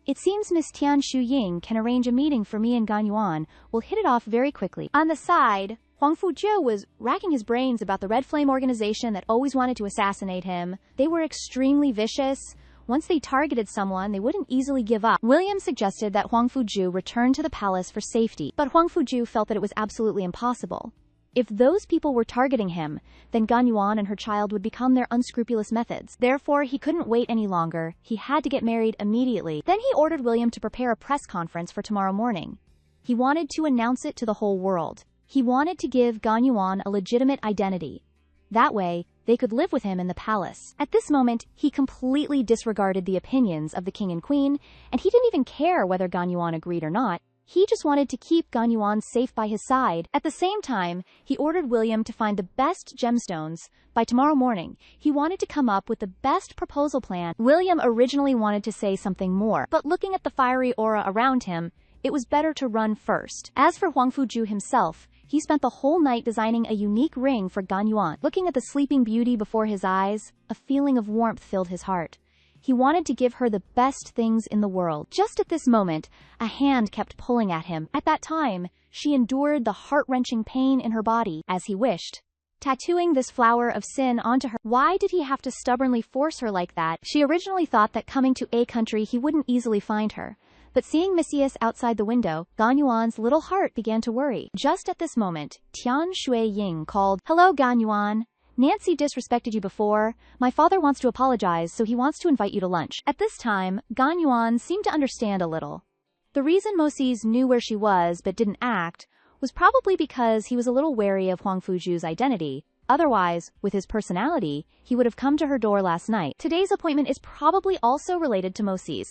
S1: "It seems Miss Tian Shu-ying can arrange a meeting for me and Gan Yuan. We'll hit it off very quickly." On the side, Huang Fuzhou was racking his brains about the Red Flame organization that always wanted to assassinate him. They were extremely vicious. Once they targeted someone, they wouldn't easily give up. William suggested that Huang Fuzhou return to the palace for safety, but Huang Fuzhou felt that it was absolutely impossible. If those people were targeting him, then Gan Yuan and her child would become their unscrupulous methods. Therefore, he couldn't wait any longer. He had to get married immediately. Then he ordered William to prepare a press conference for tomorrow morning. He wanted to announce it to the whole world. He wanted to give Gan Yuan a legitimate identity. That way, they could live with him in the palace. At this moment, he completely disregarded the opinions of the king and queen, and he didn't even care whether Gan Yuan agreed or not. He just wanted to keep Gan Yuan safe by his side. At the same time, he ordered William to find the best gemstones. By tomorrow morning, he wanted to come up with the best proposal plan. William originally wanted to say something more, but looking at the fiery aura around him, it was better to run first. As for Huang Fuzhou himself, he spent the whole night designing a unique ring for Gan Yuan. Looking at the sleeping beauty before his eyes, a feeling of warmth filled his heart. He wanted to give her the best things in the world. Just at this moment, a hand kept pulling at him. At that time, she endured the heart-wrenching pain in her body, as he wished, tattooing this flower of sin onto her. Why did he have to stubbornly force her like that? She originally thought that coming to A country he wouldn't easily find her. But seeing Messias outside the window, Gan Yuan's little heart began to worry. Just at this moment, Tian Shui-ying called, "Hello, Gan Yuan. Nancy disrespected you before. My father wants to apologize, so he wants to invite you to lunch." At this time, Gan Yuan seemed to understand a little. The reason Moses knew where she was but didn't act was probably because he was a little wary of Huang Fuzhou's identity. Otherwise, with his personality, he would have come to her door last night. Today's appointment is probably also related to Moses.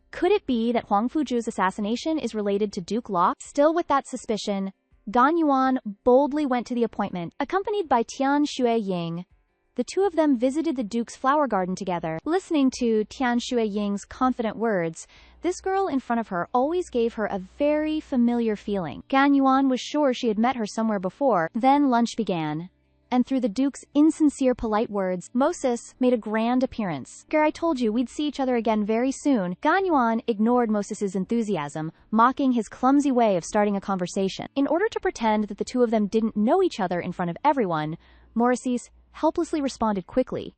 S1: Could it be that Huang Fuzhou's assassination is related to Duke Law? Still with that suspicion, Gan Yuan boldly went to the appointment, accompanied by Tian Shui-ying. The two of them visited the Duke's flower garden together. Listening to Tian Shui-ying's confident words, this girl in front of her always gave her a very familiar feeling. Gan Yuan was sure she had met her somewhere before. Then lunch began. And through the Duke's insincere polite words, Moses made a grand appearance. "I told you we'd see each other again very soon." Gan Yuan ignored Moses's enthusiasm, mocking his clumsy way of starting a conversation. In order to pretend that the two of them didn't know each other in front of everyone, Moses helplessly responded quickly.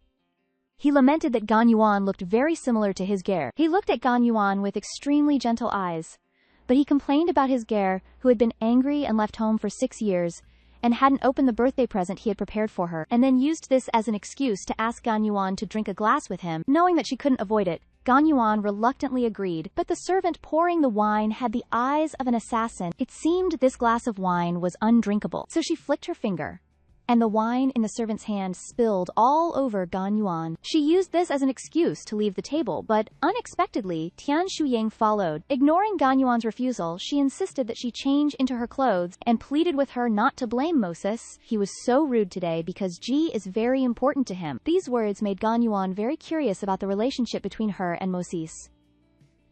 S1: He lamented that Gan Yuan looked very similar to his Ger. He looked at Gan Yuan with extremely gentle eyes. But he complained about his Ger, who had been angry and left home for 6 years, and hadn't opened the birthday present he had prepared for her, and then used this as an excuse to ask Gan Yuan to drink a glass with him. Knowing that she couldn't avoid it, Gan Yuan reluctantly agreed, but the servant pouring the wine had the eyes of an assassin. It seemed this glass of wine was undrinkable, so she flicked her finger, and the wine in the servant's hand spilled all over Gan Yuan. She used this as an excuse to leave the table, but unexpectedly, Tian Shui-ying followed. Ignoring Gan Yuan's refusal, she insisted that she change into her clothes and pleaded with her not to blame Moses. He was so rude today because Ji is very important to him. These words made Gan Yuan very curious about the relationship between her and Moses.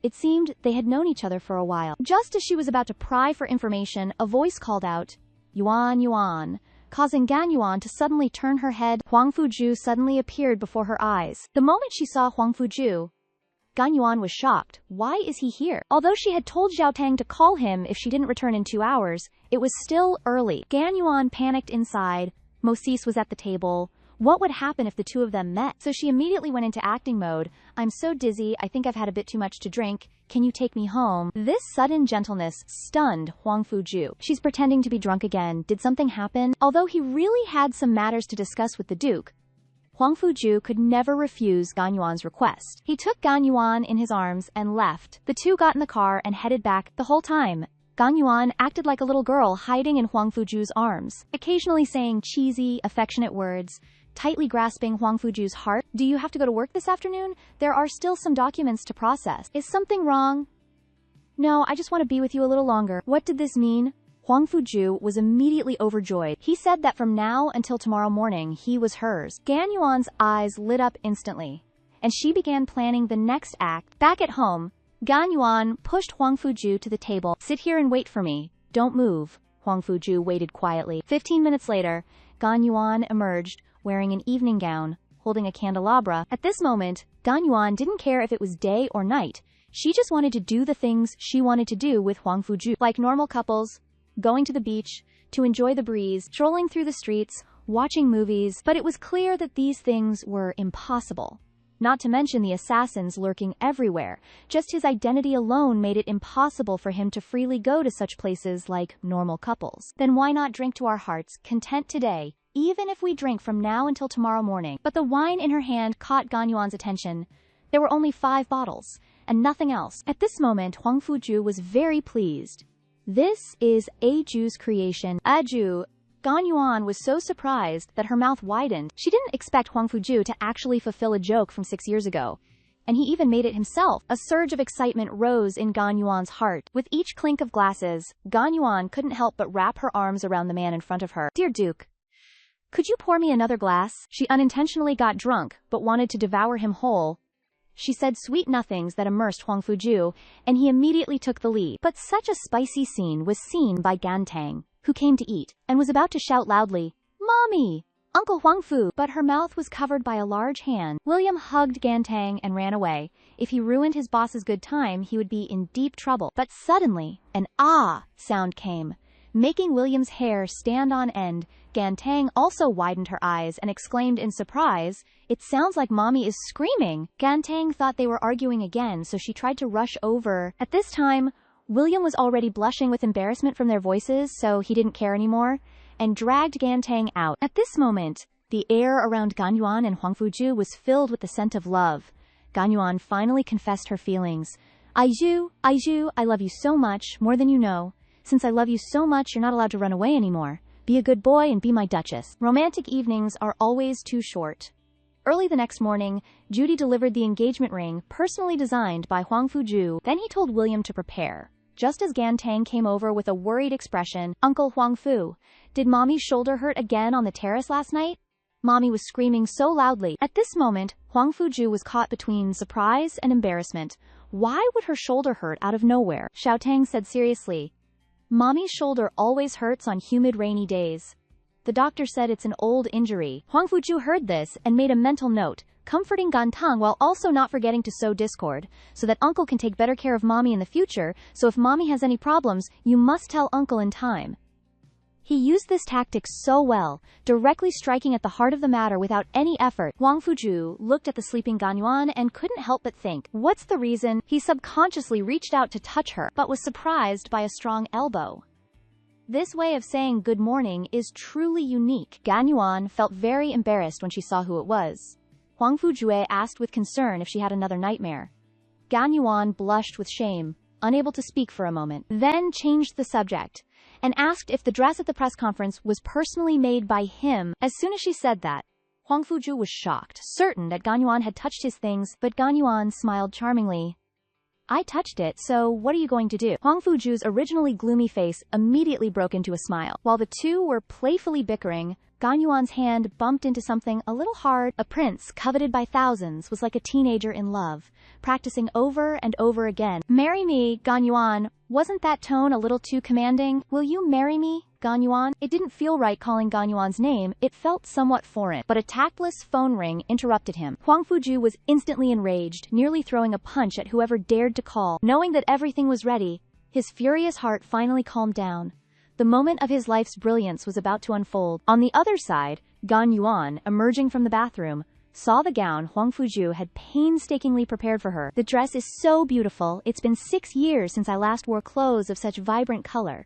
S1: It seemed they had known each other for a while. Just as she was about to pry for information, a voice called out, "Yuan, Yuan," causing Gan Yuan to suddenly turn her head. Huang Fuzhou suddenly appeared before her eyes. The moment she saw Huang Fuzhou, Gan Yuan was shocked. Why is he here? Although she had told Zhao Tang to call him if she didn't return in 2 hours, it was still early. Gan Yuan panicked inside. Moses was at the table. What would happen if the two of them met? So she immediately went into acting mode. "I'm so dizzy, I think I've had a bit too much to drink. Can you take me home?" This sudden gentleness stunned Huang Fuzhou. She's pretending to be drunk again. Did something happen? Although he really had some matters to discuss with the Duke, Huang Fuju could never refuse Gan Yuan's request. He took Gan Yuan in his arms and left. The two got in the car and headed back. The whole time, Gan Yuan acted like a little girl hiding in Huang Fuju's arms, occasionally saying cheesy, affectionate words, tightly grasping Huang Fuju's heart. "Do you have to go to work this afternoon? There are still some documents to process. Is something wrong?" "No, I just want to be with you a little longer." What did this mean? Huang Fuju was immediately overjoyed. He said that from now until tomorrow morning, he was hers. Gan Yuan's eyes lit up instantly, and she began planning the next act. Back at home, Gan Yuan pushed Huang Fuju to the table. "Sit here and wait for me. Don't move." Huang Fuju waited quietly. 15 minutes later, Gan Yuan emerged, wearing an evening gown, holding a candelabra. At this moment, Gan Yuan didn't care if it was day or night. She just wanted to do the things she wanted to do with Huang Fuju. Like normal couples, going to the beach, to enjoy the breeze, strolling through the streets, watching movies. But it was clear that these things were impossible. Not to mention the assassins lurking everywhere. Just his identity alone made it impossible for him to freely go to such places like normal couples. Then why not drink to our heart's content today, even if we drink from now until tomorrow morning? But the wine in her hand caught Gan Yuan's attention. There were only 5 bottles, and nothing else. At this moment, Huang Fuju was very pleased. "This is Aju's creation." Aju. Gan Yuan was so surprised that her mouth widened. She didn't expect Huang Fuju to actually fulfill a joke from 6 years ago, and he even made it himself. A surge of excitement rose in Gan Yuan's heart. With each clink of glasses, Gan Yuan couldn't help but wrap her arms around the man in front of her. "Dear Duke, could you pour me another glass?" She unintentionally got drunk, but wanted to devour him whole. She said sweet nothings that immersed Huang Fuju, and he immediately took the lead. But such a spicy scene was seen by Gan Tang, who came to eat, and was about to shout loudly, "Mommy! Uncle Huang Fu!" But her mouth was covered by a large hand. William hugged Gan Tang and ran away. If he ruined his boss's good time, he would be in deep trouble. But suddenly, an "ah" sound came, making William's hair stand on end. Gan Tang also widened her eyes and exclaimed in surprise, "It sounds like Mommy is screaming." Gan Tang thought they were arguing again, so she tried to rush over. At this time, William was already blushing with embarrassment from their voices, so he didn't care anymore, and dragged Gan Tang out. At this moment, the air around Gan Yuan and Huang Fuju was filled with the scent of love. Gan Yuan finally confessed her feelings. Aiju, I love you so much, more than you know. Since I love you so much, you're not allowed to run away anymore. Be a good boy and be my duchess." Romantic evenings are always too short. Early the next morning, Judy delivered the engagement ring, personally designed by Huang Fuju. Then he told William to prepare. Just as Gan Tang came over with a worried expression, "Uncle Huang Fu, did Mommy's shoulder hurt again on the terrace last night?" Mommy was screaming so loudly. At this moment, Huang Fuju was caught between surprise and embarrassment. Why would her shoulder hurt out of nowhere? Xiao Tang said seriously, "Mommy's shoulder always hurts on humid, rainy days. The doctor said it's an old injury." Huang Fuju heard this and made a mental note, comforting Gan Tang while also not forgetting to sow discord, so that Uncle can take better care of Mommy in the future, so if Mommy has any problems, you must tell Uncle in time. He used this tactic so well, directly striking at the heart of the matter without any effort. Huang Fuju looked at the sleeping Gan Yuan and couldn't help but think, what's the reason? He subconsciously reached out to touch her, but was surprised by a strong elbow. This way of saying good morning is truly unique. Gan Yuan felt very embarrassed when she saw who it was. Huang Fuju asked with concern if she had another nightmare. Gan Yuan blushed with shame, unable to speak for a moment, then changed the subject, and asked if the dress at the press conference was personally made by him. As soon as she said that, Huang Fuju was shocked, certain that Gan Yuan had touched his things, but Gan Yuan smiled charmingly. "I touched it, so what are you going to do?" Huang Fuju's originally gloomy face immediately broke into a smile. While the two were playfully bickering, Gan Yuan's hand bumped into something a little hard. A prince coveted by thousands was like a teenager in love, practicing over and over again. "Marry me, Gan Yuan." Wasn't that tone a little too commanding? "Will you marry me, Gan Yuan?" It didn't feel right calling Gan Yuan's name, it felt somewhat foreign. But a tactless phone ring interrupted him. Huang Fuju was instantly enraged, nearly throwing a punch at whoever dared to call. Knowing that everything was ready, his furious heart finally calmed down. The moment of his life's brilliance was about to unfold. On the other side, Gan Yuan, emerging from the bathroom, saw the gown Huang Fuju had painstakingly prepared for her. "The dress is so beautiful. It's been 6 years since I last wore clothes of such vibrant color.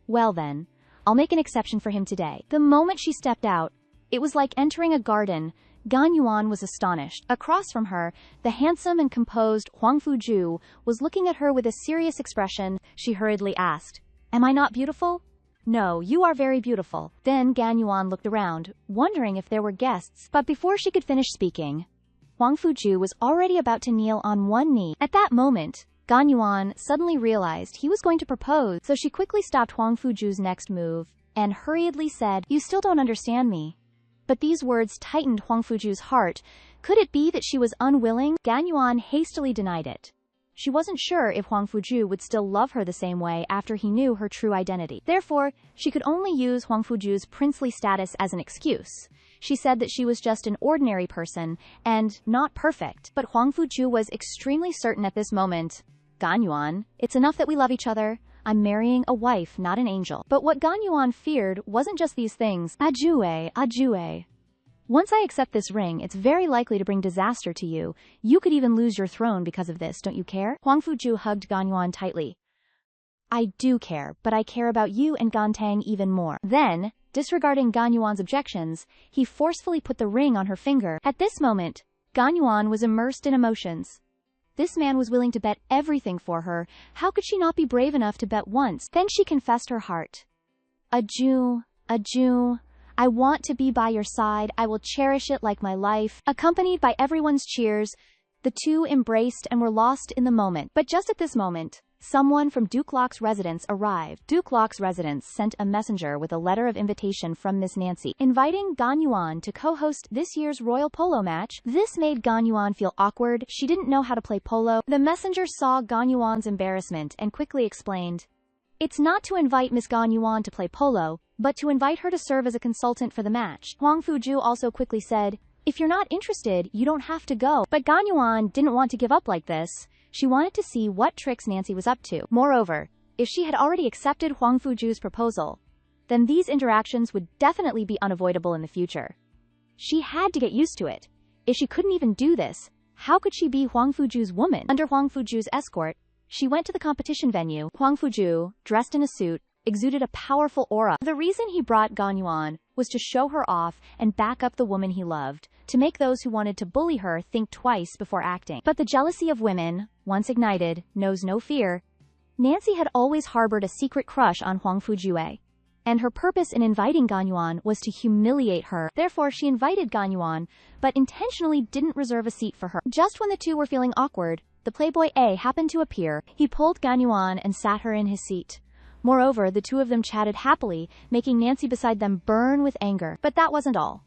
S1: Well then, I'll make an exception for him today." The moment she stepped out, it was like entering a garden. Gan Yuan was astonished. Across from her, the handsome and composed Huang Fuju was looking at her with a serious expression. She hurriedly asked, "Am I not beautiful?" "No, you are very beautiful." Then Gan Yuan looked around, wondering if there were guests, but before she could finish speaking, Huang Fuju was already about to kneel on one knee. At that moment, Gan Yuan suddenly realized he was going to propose, so she quickly stopped Huang Fuju's next move and hurriedly said, "You still don't understand me." But these words tightened Huang Fuju's heart. Could it be that she was unwilling? Gan Yuan hastily denied it. She wasn't sure if Huang Fuju would still love her the same way after he knew her true identity. Therefore, she could only use Huang Fuju's princely status as an excuse. She said that she was just an ordinary person and not perfect. But Huang Fuju was extremely certain at this moment. "Gan Yuan, it's enough that we love each other. I'm marrying a wife, not an angel." But what Gan Yuan feared wasn't just these things. "Ajue, ajue. Once I accept this ring, it's very likely to bring disaster to you. You could even lose your throne because of this, don't you care?" Huang Fuju hugged Gan Yuan tightly. "I do care, but I care about you and Gan Tang even more." Then, disregarding Gan Yuan's objections, he forcefully put the ring on her finger. At this moment, Gan Yuan was immersed in emotions. This man was willing to bet everything for her. How could she not be brave enough to bet once? Then she confessed her heart. "Aju, Aju, I want to be by your side. I will cherish it like my life." Accompanied by everyone's cheers, the two embraced and were lost in the moment. But just at this moment, someone from Duke Locke's residence arrived. Duke Locke's residence sent a messenger with a letter of invitation from Miss Nancy, inviting Gan Yuan to co-host this year's royal polo match. This made Gan Yuan feel awkward. She didn't know how to play polo. The messenger saw Gan Yuan's embarrassment and quickly explained, "It's not to invite Miss Gan Yuan to play polo, but to invite her to serve as a consultant for the match." Huang Fuju also quickly said, "If you're not interested, you don't have to go." But Gan Yuan didn't want to give up like this. She wanted to see what tricks Nancy was up to. Moreover, if she had already accepted Huang Fuju's proposal, then these interactions would definitely be unavoidable in the future. She had to get used to it. If she couldn't even do this, how could she be Huang Fuju's woman? Under Huang Fuju's escort, she went to the competition venue. Huang Fuju, dressed in a suit, exuded a powerful aura. The reason he brought Gan Yuan was to show her off and back up the woman he loved, to make those who wanted to bully her think twice before acting. But the jealousy of women, once ignited, knows no fear. Nancy had always harbored a secret crush on Huang Fujue, and her purpose in inviting Gan Yuan was to humiliate her. Therefore, she invited Gan Yuan, but intentionally didn't reserve a seat for her. Just when the two were feeling awkward, the playboy A happened to appear. He pulled Gan Yuan and sat her in his seat. Moreover, the two of them chatted happily, making Nancy beside them burn with anger. But that wasn't all.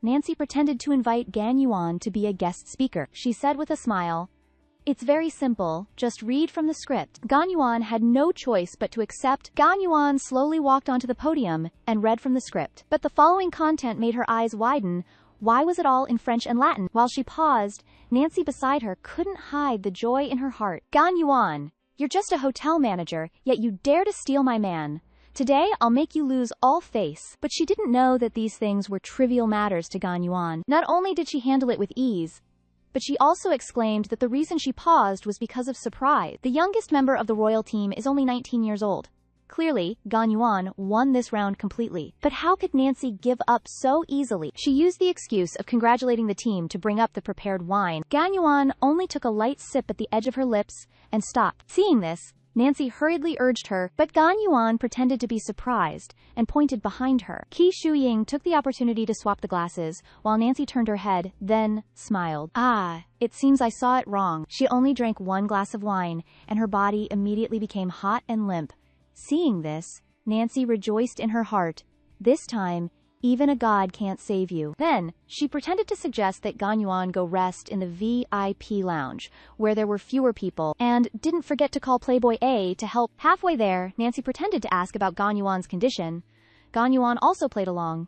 S1: Nancy pretended to invite Gan Yuan to be a guest speaker. She said with a smile, "It's very simple, just read from the script." Gan Yuan had no choice but to accept. Gan Yuan slowly walked onto the podium and read from the script. But the following content made her eyes widen. Why was it all in French and Latin? While she paused, Nancy beside her couldn't hide the joy in her heart. "Gan Yuan, you're just a hotel manager, yet you dare to steal my man. Today, I'll make you lose all face." But she didn't know that these things were trivial matters to Gan Yuan. Not only did she handle it with ease, but she also exclaimed that the reason she paused was because of surprise. The youngest member of the royal team is only 19 years old. Clearly, Gan Yuan won this round completely. But how could Nancy give up so easily? She used the excuse of congratulating the team to bring up the prepared wine. Gan Yuan only took a light sip at the edge of her lips and stopped. Seeing this, Nancy hurriedly urged her, but Gan Yuan pretended to be surprised and pointed behind her. Qi Shuying took the opportunity to swap the glasses, while Nancy turned her head, then smiled. "Ah, it seems I saw it wrong." She only drank one glass of wine, and her body immediately became hot and limp. Seeing this, Nancy rejoiced in her heart. This time, even a god can't save you. Then, she pretended to suggest that Gan Yuan go rest in the VIP lounge, where there were fewer people, and didn't forget to call Playboy A to help. Halfway there, Nancy pretended to ask about Gan Yuan's condition. Gan Yuan also played along.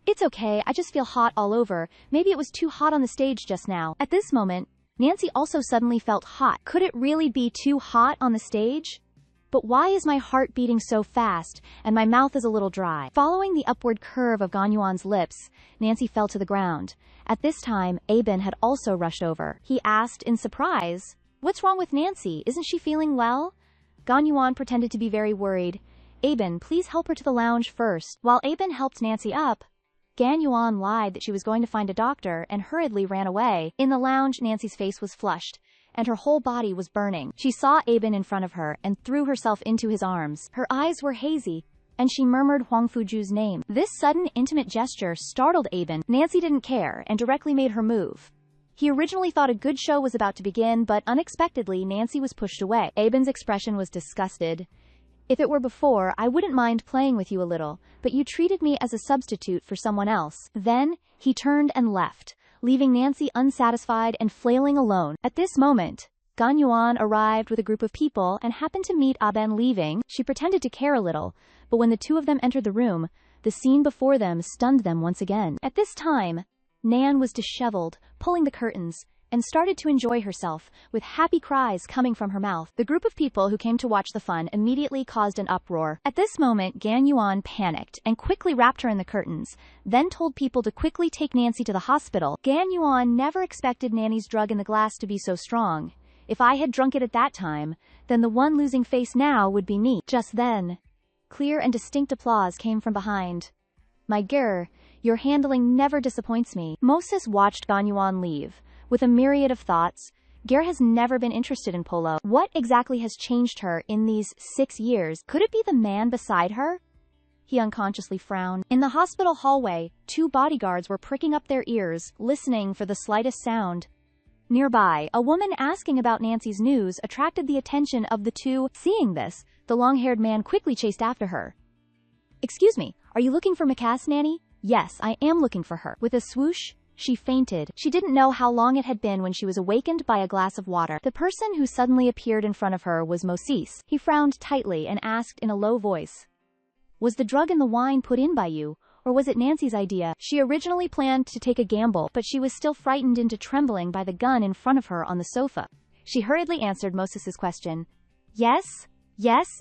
S1: "It's okay, I just feel hot all over. Maybe it was too hot on the stage just now." At this moment, Nancy also suddenly felt hot. Could it really be too hot on the stage? But why is my heart beating so fast, and my mouth is a little dry? Following the upward curve of Gan Yuan's lips, Nancy fell to the ground. At this time, Aben had also rushed over. He asked in surprise, "What's wrong with Nancy? Isn't she feeling well?" Gan Yuan pretended to be very worried. "Aben, please help her to the lounge first." While Aben helped Nancy up, Gan Yuan lied that she was going to find a doctor and hurriedly ran away. In the lounge, Nancy's face was flushed, and her whole body was burning. She saw Aben in front of her and threw herself into his arms. Her eyes were hazy, and she murmured Huang Fuju's name. This sudden, intimate gesture startled Aben. Nancy didn't care and directly made her move. He originally thought a good show was about to begin, but unexpectedly, Nancy was pushed away. Aben's expression was disgusted. If it were before, I wouldn't mind playing with you a little, but you treated me as a substitute for someone else. Then, he turned and left, leaving Nancy unsatisfied and flailing alone. At this moment, Gan Yuan arrived with a group of people and happened to meet Aben leaving. She pretended to care a little, but when the two of them entered the room, the scene before them stunned them once again. At this time, Nan was disheveled, pulling the curtains, and started to enjoy herself, with happy cries coming from her mouth. The group of people who came to watch the fun immediately caused an uproar. At this moment, Gan Yuan panicked and quickly wrapped her in the curtains, then told people to quickly take Nancy to the hospital. Gan Yuan never expected Nanny's drug in the glass to be so strong. If I had drunk it at that time, then the one losing face now would be me. Just then, clear and distinct applause came from behind. My girl, your handling never disappoints me. Moses watched Gan Yuan leave. With a myriad of thoughts, Ger has never been interested in polo. What exactly has changed her in these 6 years? Could it be the man beside her? He unconsciously frowned. In the hospital hallway, 2 bodyguards were pricking up their ears, listening for the slightest sound. Nearby, a woman asking about Nancy's news attracted the attention of the two. Seeing this, the long-haired man quickly chased after her. Excuse me, are you looking for Macass, Nanny? Yes, I am looking for her. With a swoosh, she fainted. She didn't know how long it had been when she was awakened by a glass of water. The person who suddenly appeared in front of her was Moses. He frowned tightly and asked in a low voice, "Was the drug in the wine put in by you, or was it Nancy's idea?" She originally planned to take a gamble, but she was still frightened into trembling by the gun in front of her on the sofa. She hurriedly answered Moses's question. Yes,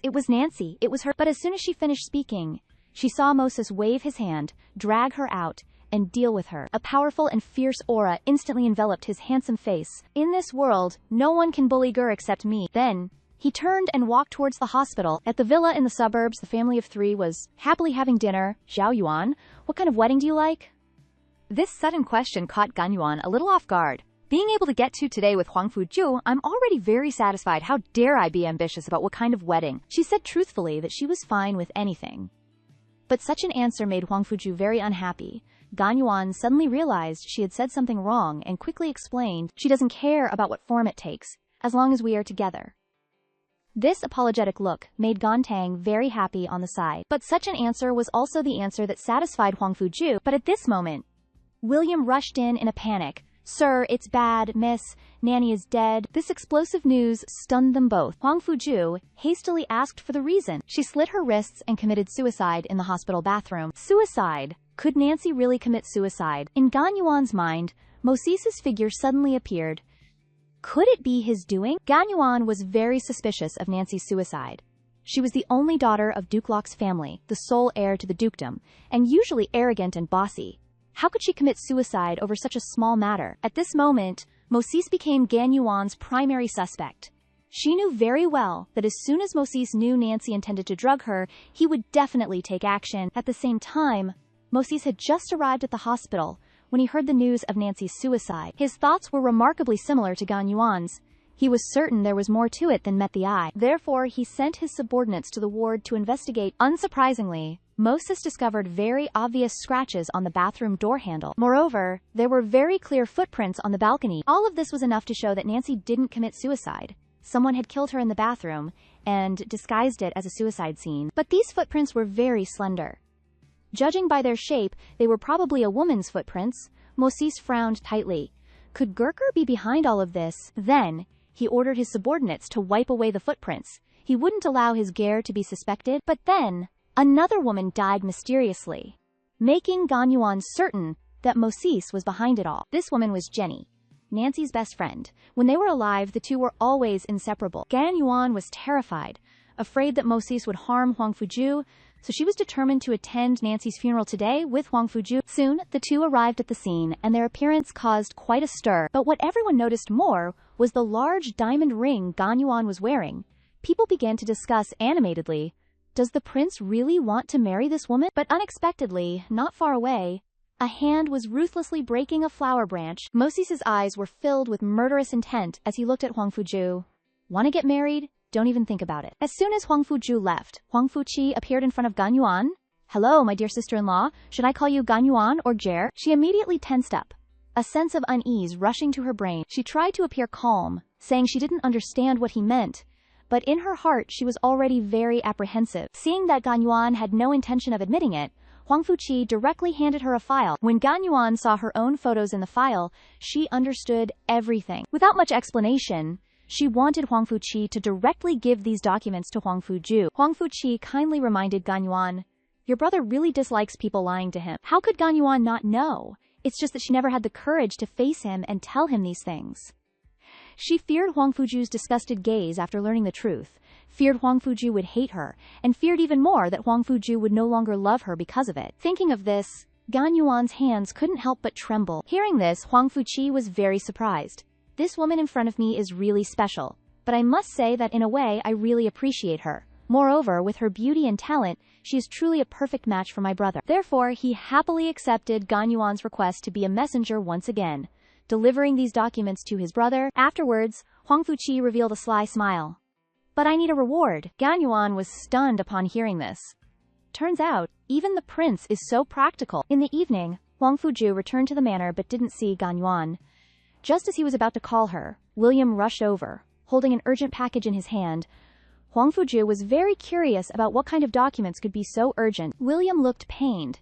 S1: it was Nancy. It was her. But as soon as she finished speaking, she saw Moses wave his hand, drag her out, and deal with her. A powerful and fierce aura instantly enveloped his handsome face. In this world, no one can bully Gur except me. Then, he turned and walked towards the hospital. At the villa in the suburbs, the family of 3 was happily having dinner. Zhao Yuan, what kind of wedding do you like? This sudden question caught Gan Yuan a little off guard. Being able to get to today with Huang Fuju, I'm already very satisfied. How dare I be ambitious about what kind of wedding? She said truthfully that she was fine with anything. But such an answer made Huang Fuju very unhappy. Gan Yuan suddenly realized she had said something wrong and quickly explained she doesn't care about what form it takes, as long as we are together. This apologetic look made Gan Tang very happy on the side. But such an answer was also the answer that satisfied Huang Fuju. But at this moment, William rushed in a panic. "Sir, it's bad, miss. Nanny is dead." This explosive news stunned them both. Huang Fuju hastily asked for the reason. She slit her wrists and committed suicide in the hospital bathroom. Suicide? Could Nancy really commit suicide? In Gan Yuan's mind, Moses's figure suddenly appeared. Could it be his doing? Gan Yuan was very suspicious of Nancy's suicide. She was the only daughter of Duke Locke's family, the sole heir to the dukedom, and usually arrogant and bossy. How could she commit suicide over such a small matter? At this moment, Moses became Gan Yuan's primary suspect. She knew very well that as soon as Moses knew Nancy intended to drug her, he would definitely take action. At the same time, Moses had just arrived at the hospital when he heard the news of Nancy's suicide. His thoughts were remarkably similar to Gan Yuan's. He was certain there was more to it than met the eye. Therefore, he sent his subordinates to the ward to investigate. Unsurprisingly, Moses discovered very obvious scratches on the bathroom door handle. Moreover, there were very clear footprints on the balcony. All of this was enough to show that Nancy didn't commit suicide. Someone had killed her in the bathroom and disguised it as a suicide scene. But these footprints were very slender. Judging by their shape, they were probably a woman's footprints. Moses frowned tightly. Could Gurker be behind all of this? Then, he ordered his subordinates to wipe away the footprints. He wouldn't allow his Ger to be suspected. But then, another woman died mysteriously, making Gan Yuan certain that Moses was behind it all. This woman was Jenny, Nancy's best friend. When they were alive, the two were always inseparable. Gan Yuan was terrified, afraid that Moses would harm Huang Fuju, so she was determined to attend Nancy's funeral today with Huang Fuju. Soon, the two arrived at the scene, and their appearance caused quite a stir. But what everyone noticed more was the large diamond ring Gan Yuan was wearing. People began to discuss animatedly, does the prince really want to marry this woman? But unexpectedly, not far away, a hand was ruthlessly breaking a flower branch. Mosis's eyes were filled with murderous intent as he looked at Huang Fuju. Want to get married? Don't even think about it. As soon as Huang Fuju left, Huang Fuqi appeared in front of Gan Yuan. Hello, my dear sister-in-law. Should I call you Gan Yuan or Jer? She immediately tensed up, a sense of unease rushing to her brain. She tried to appear calm, saying she didn't understand what he meant, but in her heart she was already very apprehensive. Seeing that Gan Yuan had no intention of admitting it, Huang Fuqi directly handed her a file. When Gan Yuan saw her own photos in the file, she understood everything. Without much explanation, she wanted Huang Fuqi to directly give these documents to Huang Fuju. Huang Fuqi kindly reminded Gan Yuan, your brother really dislikes people lying to him. How could Gan Yuan not know? It's just that she never had the courage to face him and tell him these things. She feared Huang Fuju's disgusted gaze after learning the truth, feared Huang Fuju would hate her, and feared even more that Huang Fuju would no longer love her because of it. Thinking of this, Gan Yuan's hands couldn't help but tremble. Hearing this, Huang Fuqi was very surprised. This woman in front of me is really special, but I must say that in a way I really appreciate her. Moreover, with her beauty and talent, she is truly a perfect match for my brother. Therefore, he happily accepted Gan Yuan's request to be a messenger once again, delivering these documents to his brother. Afterwards, Huang Fuqi revealed a sly smile. But I need a reward. Gan Yuan was stunned upon hearing this. Turns out, even the prince is so practical. In the evening, Huang Fuju returned to the manor but didn't see Gan Yuan. Just as he was about to call her, William rushed over, holding an urgent package in his hand. Huang Fuju was very curious about what kind of documents could be so urgent. William looked pained.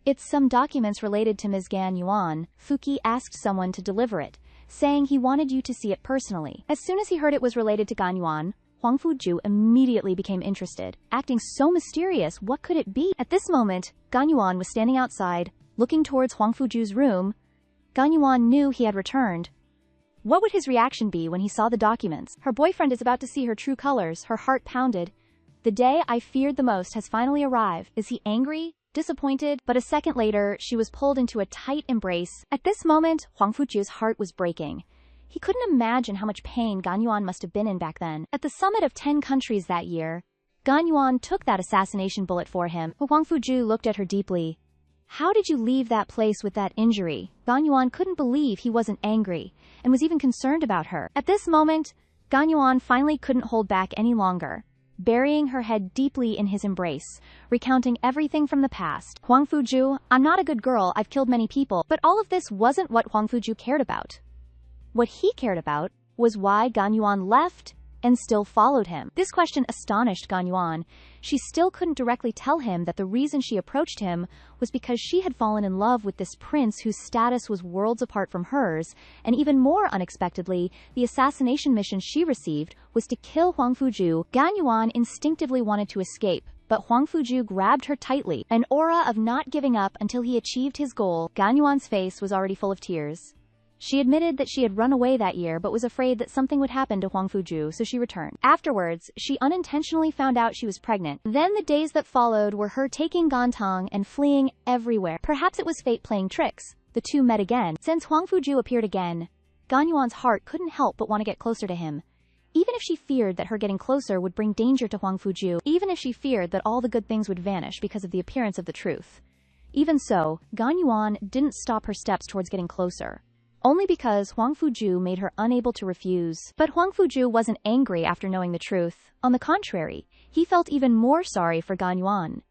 S1: It's some documents related to Ms. Gan Yuan. Fuqi asked someone to deliver it, saying he wanted you to see it personally. As soon as he heard it was related to Gan Yuan, Huang Fuju immediately became interested. Acting so mysterious, what could it be? At this moment, Gan Yuan was standing outside, looking towards Huang Fuju's room. Gan Yuan knew he had returned. What would his reaction be when he saw the documents? Her boyfriend is about to see her true colors. Her heart pounded. The day I feared the most has finally arrived. Is he angry? Disappointed? But a second later, she was pulled into a tight embrace. At this moment, Huang Fuju's heart was breaking. He couldn't imagine how much pain Gan Yuan must have been in back then. At the summit of 10 countries that year, Gan Yuan took that assassination bullet for him. Huang Fuju looked at her deeply. How did you leave that place with that injury? Gan Yuan couldn't believe he wasn't angry, and was even concerned about her. At this moment, Gan Yuan finally couldn't hold back any longer, burying her head deeply in his embrace, recounting everything from the past. Huang Fuju, I'm not a good girl, I've killed many people, but all of this wasn't what Huang Fuju cared about. What he cared about was why Gan Yuan left and still followed him. This question astonished Gan Yuan. She still couldn't directly tell him that the reason she approached him was because she had fallen in love with this prince whose status was worlds apart from hers, and even more unexpectedly, the assassination mission she received was to kill Huang Fuju. Gan Yuan instinctively wanted to escape, but Huang Fuju grabbed her tightly, an aura of not giving up until he achieved his goal. Gan Yuan's face was already full of tears. She admitted that she had run away that year but was afraid that something would happen to Huang Fuju, so she returned. Afterwards, she unintentionally found out she was pregnant. Then the days that followed were her taking Gantang and fleeing everywhere. Perhaps it was fate playing tricks. The two met again. Since Huang Fuju appeared again, Gan Yuan's heart couldn't help but want to get closer to him. Even if she feared that her getting closer would bring danger to Huang Fuju, even if she feared that all the good things would vanish because of the appearance of the truth. Even so, Gan Yuan didn't stop her steps towards getting closer. Only because Huang Fuju made her unable to refuse. But Huang Fuju wasn't angry after knowing the truth. On the contrary, he felt even more sorry for Gan Yuan.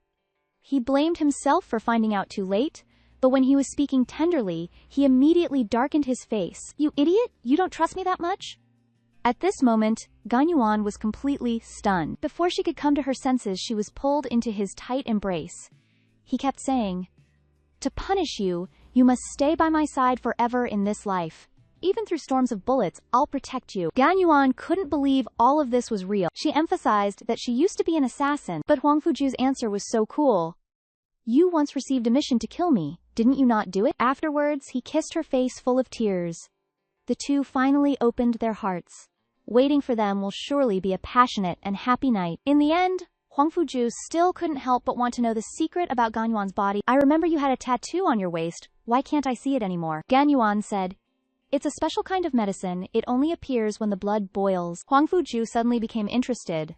S1: He blamed himself for finding out too late, but when he was speaking tenderly, he immediately darkened his face. You idiot! You don't trust me that much? At this moment, Gan Yuan was completely stunned. Before she could come to her senses, she was pulled into his tight embrace. He kept saying, "To punish you, you must stay by my side forever in this life. Even through storms of bullets, I'll protect you." Gan Yuan couldn't believe all of this was real. She emphasized that she used to be an assassin, but Huang Fuju's answer was so cool. "You once received a mission to kill me. Didn't you not do it?" Afterwards, he kissed her face full of tears. The two finally opened their hearts. Waiting for them will surely be a passionate and happy night. In the end, Huang Fuju still couldn't help but want to know the secret about Gan Yuan's body. "I remember you had a tattoo on your waist. Why can't I see it anymore?" Gan Yuan said, "It's a special kind of medicine. It only appears when the blood boils." Huang Fuju suddenly became interested.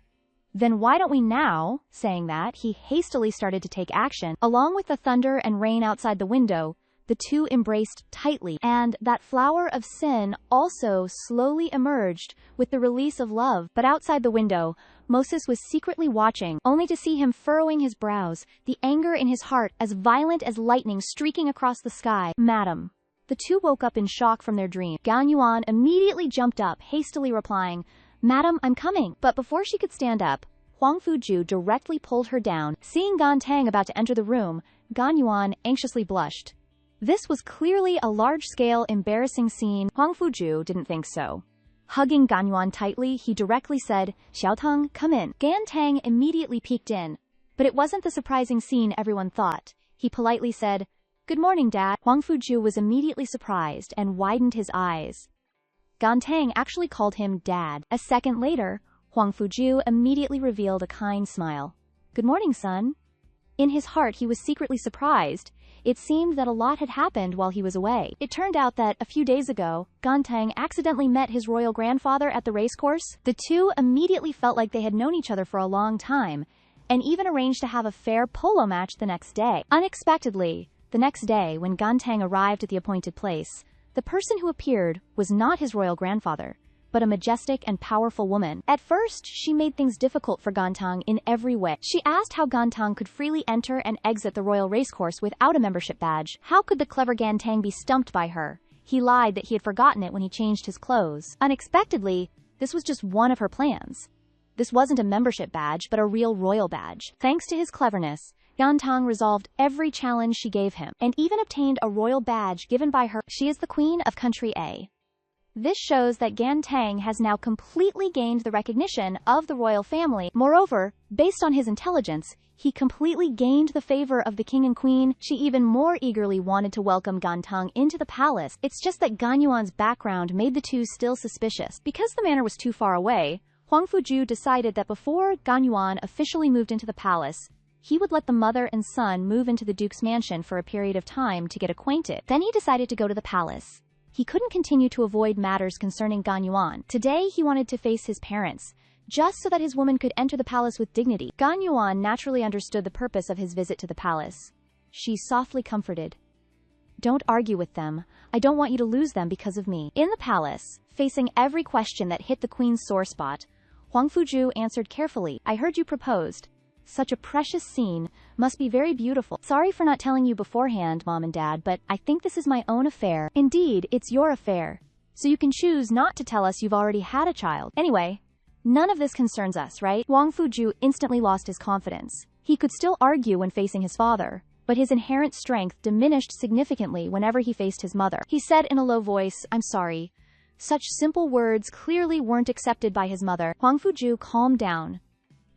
S1: Then why don't we now? Saying that, he hastily started to take action. Along with the thunder and rain outside the window, the two embraced tightly, and that flower of sin also slowly emerged with the release of love. But outside the window, Moses was secretly watching, only to see him furrowing his brows, the anger in his heart as violent as lightning streaking across the sky. Madam. The two woke up in shock from their dream. Gan Yuan immediately jumped up, hastily replying, Madam, I'm coming. But before she could stand up, Huang Fuju directly pulled her down. Seeing Gan Tang about to enter the room, Gan Yuan anxiously blushed. This was clearly a large-scale, embarrassing scene. Huang Fuju didn't think so. Hugging Gan Yuan tightly, he directly said, Xiaotang, come in. Gan Tang immediately peeked in. But it wasn't the surprising scene everyone thought. He politely said, Good morning, Dad. Huang Fuju was immediately surprised and widened his eyes. Gan Tang actually called him Dad. A second later, Huang Fuju immediately revealed a kind smile. Good morning, son. In his heart, he was secretly surprised. It seemed that a lot had happened while he was away. It turned out that, a few days ago, Gan Tang accidentally met his royal grandfather at the racecourse. The two immediately felt like they had known each other for a long time, and even arranged to have a fair polo match the next day. Unexpectedly, the next day, when Gan Tang arrived at the appointed place, the person who appeared was not his royal grandfather, but a majestic and powerful woman. At first, she made things difficult for Gan Tang in every way. She asked how Gan Tang could freely enter and exit the royal racecourse without a membership badge. How could the clever Gan Tang be stumped by her? He lied that he had forgotten it when he changed his clothes. Unexpectedly, this was just one of her plans. This wasn't a membership badge, but a real royal badge. Thanks to his cleverness, Gan Tang resolved every challenge she gave him, and even obtained a royal badge given by her. She is the queen of country A. This shows that Gan Tang has now completely gained the recognition of the royal family. Moreover, based on his intelligence, he completely gained the favor of the king and queen. She even more eagerly wanted to welcome Gan Tang into the palace. It's just that Gan Yuan's background made the two still suspicious. Because the manor was too far away, Huang Fuju decided that before Gan Yuan officially moved into the palace, he would let the mother and son move into the duke's mansion for a period of time to get acquainted. Then he decided to go to the palace. He couldn't continue to avoid matters concerning Gan Yuan. Today, he wanted to face his parents, just so that his woman could enter the palace with dignity. Gan Yuan naturally understood the purpose of his visit to the palace. She softly comforted. Don't argue with them. I don't want you to lose them because of me. In the palace, facing every question that hit the queen's sore spot, Huang Fuju answered carefully. I heard you proposed. Such a precious scene, must be very beautiful. Sorry for not telling you beforehand, Mom and Dad, but I think this is my own affair. Indeed, it's your affair. So you can choose not to tell us you've already had a child. Anyway, none of this concerns us, right? Huang Fuju instantly lost his confidence. He could still argue when facing his father, but his inherent strength diminished significantly whenever he faced his mother. He said in a low voice, I'm sorry. Such simple words clearly weren't accepted by his mother. Huang Fuju calmed down,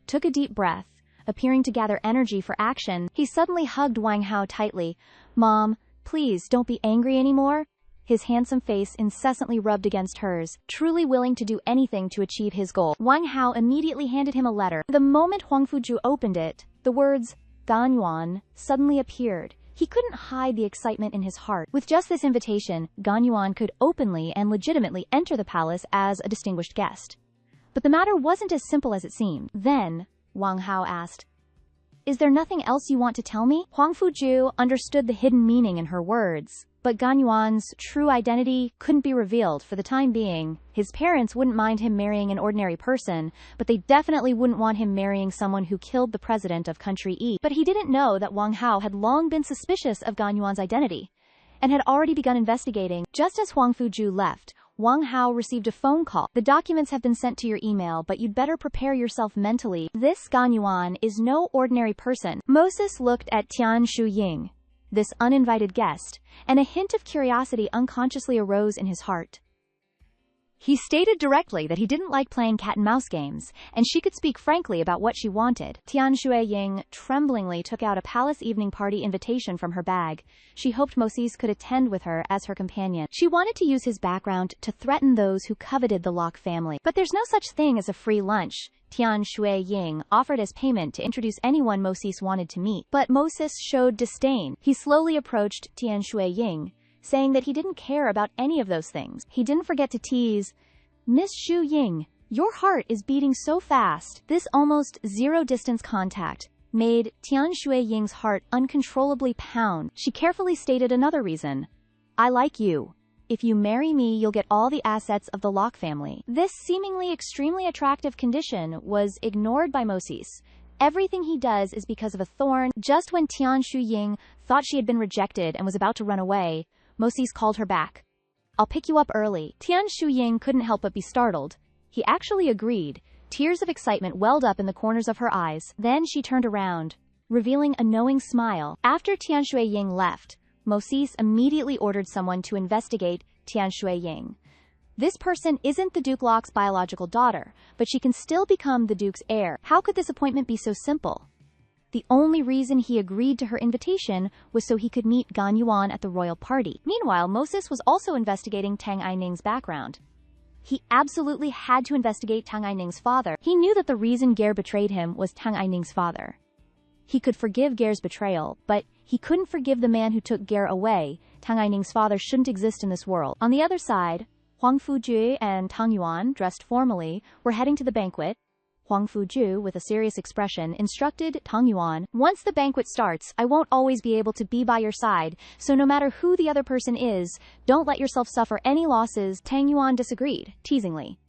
S1: took a deep breath. Appearing to gather energy for action, he suddenly hugged Wang Hao tightly. Mom, please don't be angry anymore. His handsome face incessantly rubbed against hers, truly willing to do anything to achieve his goal. Wang Hao immediately handed him a letter. The moment Huang Fuju opened it, the words, Gan Yuan, suddenly appeared. He couldn't hide the excitement in his heart. With just this invitation, Gan Yuan could openly and legitimately enter the palace as a distinguished guest. But the matter wasn't as simple as it seemed. Then, Wang Hao asked, Is there nothing else you want to tell me? Huang Fuju understood the hidden meaning in her words, but Gan Yuan's true identity couldn't be revealed for the time being. His parents wouldn't mind him marrying an ordinary person, but they definitely wouldn't want him marrying someone who killed the president of country E. But he didn't know that Wang Hao had long been suspicious of Gan Yuan's identity, and had already begun investigating. Just as Huang Fuju left, Wang Hao received a phone call. The documents have been sent to your email, but you'd better prepare yourself mentally. This Gan Yuan is no ordinary person. Moses looked at Tian Shu-ying, this uninvited guest, and a hint of curiosity unconsciously arose in his heart. He stated directly that he didn't like playing cat-and-mouse games, and she could speak frankly about what she wanted. Tian Shui-ying tremblingly took out a palace evening party invitation from her bag. She hoped Moses could attend with her as her companion. She wanted to use his background to threaten those who coveted the Locke family. But there's no such thing as a free lunch. Tian Shui-ying offered as payment to introduce anyone Moses wanted to meet. But Moses showed disdain. He slowly approached Tian Shui-ying, saying that he didn't care about any of those things. He didn't forget to tease, Miss Shu Ying, Your heart is beating so fast. This almost zero-distance contact made Tian Shui-Ying's heart uncontrollably pound. She carefully stated another reason. I like you. If you marry me, you'll get all the assets of the Locke family. This seemingly extremely attractive condition was ignored by Moses. Everything he does is because of a thorn. Just when Tian Shui-Ying thought she had been rejected and was about to run away, Moses called her back. I'll pick you up early. Tian Shui-Ying couldn't help but be startled. He actually agreed. Tears of excitement welled up in the corners of her eyes. Then she turned around, revealing a knowing smile. After Tian Shui-Ying left, Moses immediately ordered someone to investigate Tian Shui-Ying. This person isn't the Duke Locke's biological daughter, but she can still become the Duke's heir. How could this appointment be so simple? The only reason he agreed to her invitation was so he could meet Gan Yuan at the royal party. Meanwhile, Moses was also investigating Tang Aining's background. He absolutely had to investigate Tang Aining's father. He knew that the reason Gare betrayed him was Tang Aining's father. He could forgive Gare's betrayal, but he couldn't forgive the man who took Gare away. Tang Aining's father shouldn't exist in this world. On the other side, Huang Fuzhu and Tang Yuan, dressed formally, were heading to the banquet. Huang Fuzhu, with a serious expression, instructed Tang Yuan, once the banquet starts, I won't always be able to be by your side, so no matter who the other person is, don't let yourself suffer any losses. Tang Yuan disagreed, teasingly.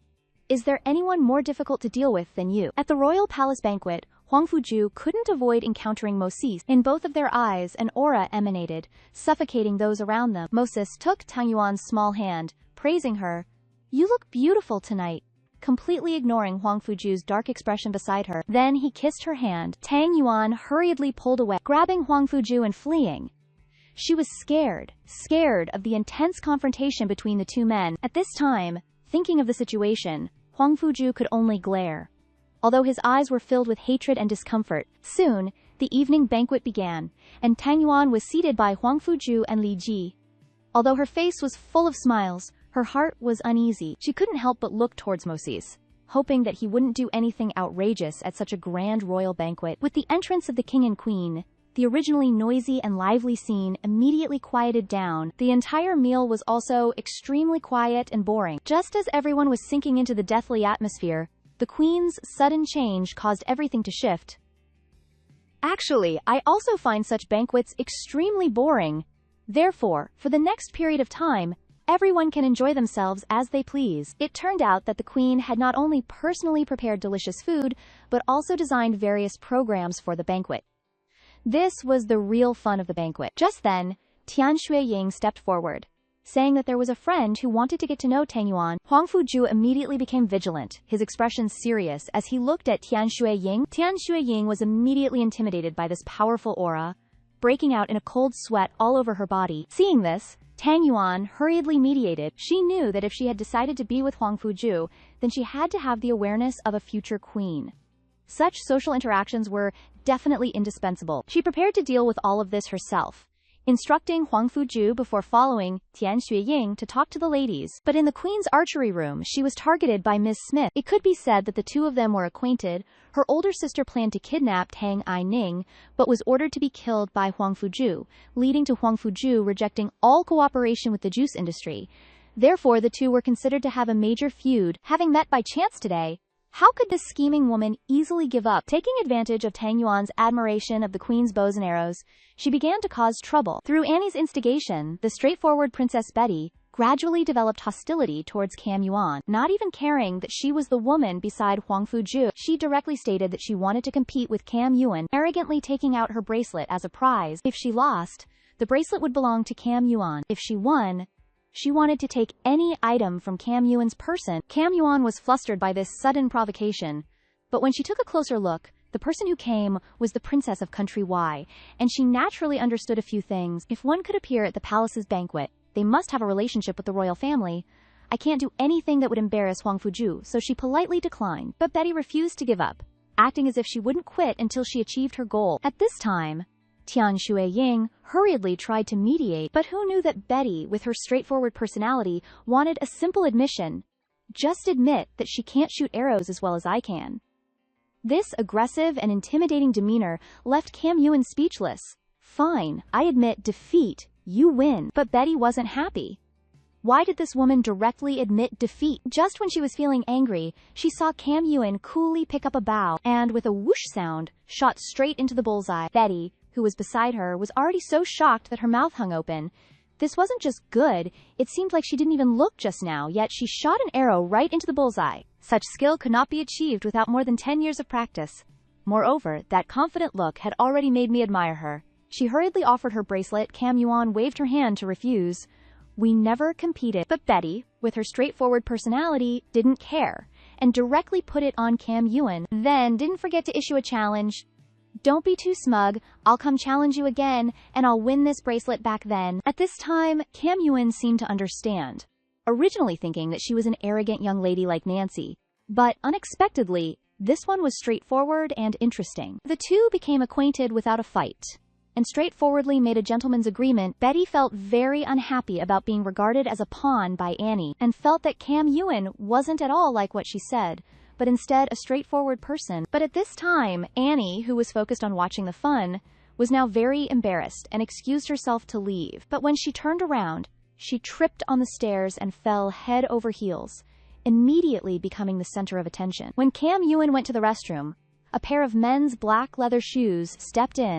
S1: Is there anyone more difficult to deal with than you? At the royal palace banquet, Huang Fuzhu couldn't avoid encountering Moses. In both of their eyes, an aura emanated, suffocating those around them. Moses took Tang Yuan's small hand, praising her. You look beautiful tonight. Completely ignoring Huang Fuzhu's dark expression beside her. Then he kissed her hand. Tang Yuan hurriedly pulled away, grabbing Huang Fuzhu and fleeing. She was scared of the intense confrontation between the two men. At this time, thinking of the situation, Huang Fuzhu could only glare. Although his eyes were filled with hatred and discomfort, soon, the evening banquet began, and Tang Yuan was seated by Huang Fuzhu and Li Ji. Although her face was full of smiles, her heart was uneasy. She couldn't help but look towards Moses, hoping that he wouldn't do anything outrageous at such a grand royal banquet. With the entrance of the king and queen, the originally noisy and lively scene immediately quieted down. The entire meal was also extremely quiet and boring. Just as everyone was sinking into the deathly atmosphere, the queen's sudden change caused everything to shift. Actually, I also find such banquets extremely boring. Therefore, for the next period of time, everyone can enjoy themselves as they please. It turned out that the queen had not only personally prepared delicious food, but also designed various programs for the banquet. This was the real fun of the banquet. Just then, Tian Shui-Ying stepped forward, saying that there was a friend who wanted to get to know Tang Yuan. Huang Fuzhu immediately became vigilant, his expression serious as he looked at Tian Shui-Ying. Tian Shui-Ying was immediately intimidated by this powerful aura, breaking out in a cold sweat all over her body. Seeing this, Tang Yuan hurriedly mediated. She knew that if she had decided to be with Huang Fuzhu, then she had to have the awareness of a future queen. Such social interactions were definitely indispensable. She prepared to deal with all of this herself, instructing Huang Fuzhu before following Tian Shui-Ying to talk to the ladies. But in the queen's archery room, she was targeted by Ms. Smith. It could be said that the two of them were acquainted. Her older sister planned to kidnap Tang Aining, but was ordered to be killed by Huang Fuzhu, leading to Huang Fuzhu rejecting all cooperation with the juice industry. Therefore, the two were considered to have a major feud. Having met by chance today, how could this scheming woman easily give up? Taking advantage of Tang Yuan's admiration of the queen's bows and arrows, she began to cause trouble. Through Annie's instigation, the straightforward Princess Betty gradually developed hostility towards Cam Yuan. Not even caring that she was the woman beside Huang Fuzhu, she directly stated that she wanted to compete with Cam Yuan, arrogantly taking out her bracelet as a prize. If she lost, the bracelet would belong to Cam Yuan. If she won, she wanted to take any item from Cam Yuan's person. Cam Yuan was flustered by this sudden provocation, but when she took a closer look, the person who came was the princess of country Y, and she naturally understood a few things. If one could appear at the palace's banquet, they must have a relationship with the royal family. I can't do anything that would embarrass Huang Fuzhu, so she politely declined. But Betty refused to give up, acting as if she wouldn't quit until she achieved her goal. At this time, Tian Shui-Ying hurriedly tried to mediate, but who knew that Betty, with her straightforward personality, wanted a simple admission. Just admit that she can't shoot arrows as well as I can. This aggressive and intimidating demeanor left Cam Yuan speechless. Fine, I admit defeat, you win. But Betty wasn't happy. Why did this woman directly admit defeat? Just when she was feeling angry, she saw Cam Yuen coolly pick up a bow and, with a whoosh sound, shot straight into the bullseye. Betty, who was beside her, was already so shocked that her mouth hung open. This wasn't just good, it seemed like she didn't even look just now, yet she shot an arrow right into the bullseye. Such skill could not be achieved without more than 10 years of practice. Moreover, that confident look had already made me admire her. She hurriedly offered her bracelet. Cam Yuen waved her hand to refuse. We never competed, but Betty, with her straightforward personality, didn't care, and directly put it on Cam Yuen, then didn't forget to issue a challenge. Don't be too smug, I'll come challenge you again, and I'll win this bracelet back then. At this time, Cam Yuen seemed to understand, originally thinking that she was an arrogant young lady like Nancy, but unexpectedly, this one was straightforward and interesting. The two became acquainted without a fight, and straightforwardly made a gentleman's agreement. Betty felt very unhappy about being regarded as a pawn by Annie, and felt that Cam Yuen wasn't at all like what she said, but instead a straightforward person. But at this time, Annie, who was focused on watching the fun, was now very embarrassed and excused herself to leave. But when she turned around, she tripped on the stairs and fell head over heels, immediately becoming the center of attention. When Cam Yuen went to the restroom, a pair of men's black leather shoes stepped in,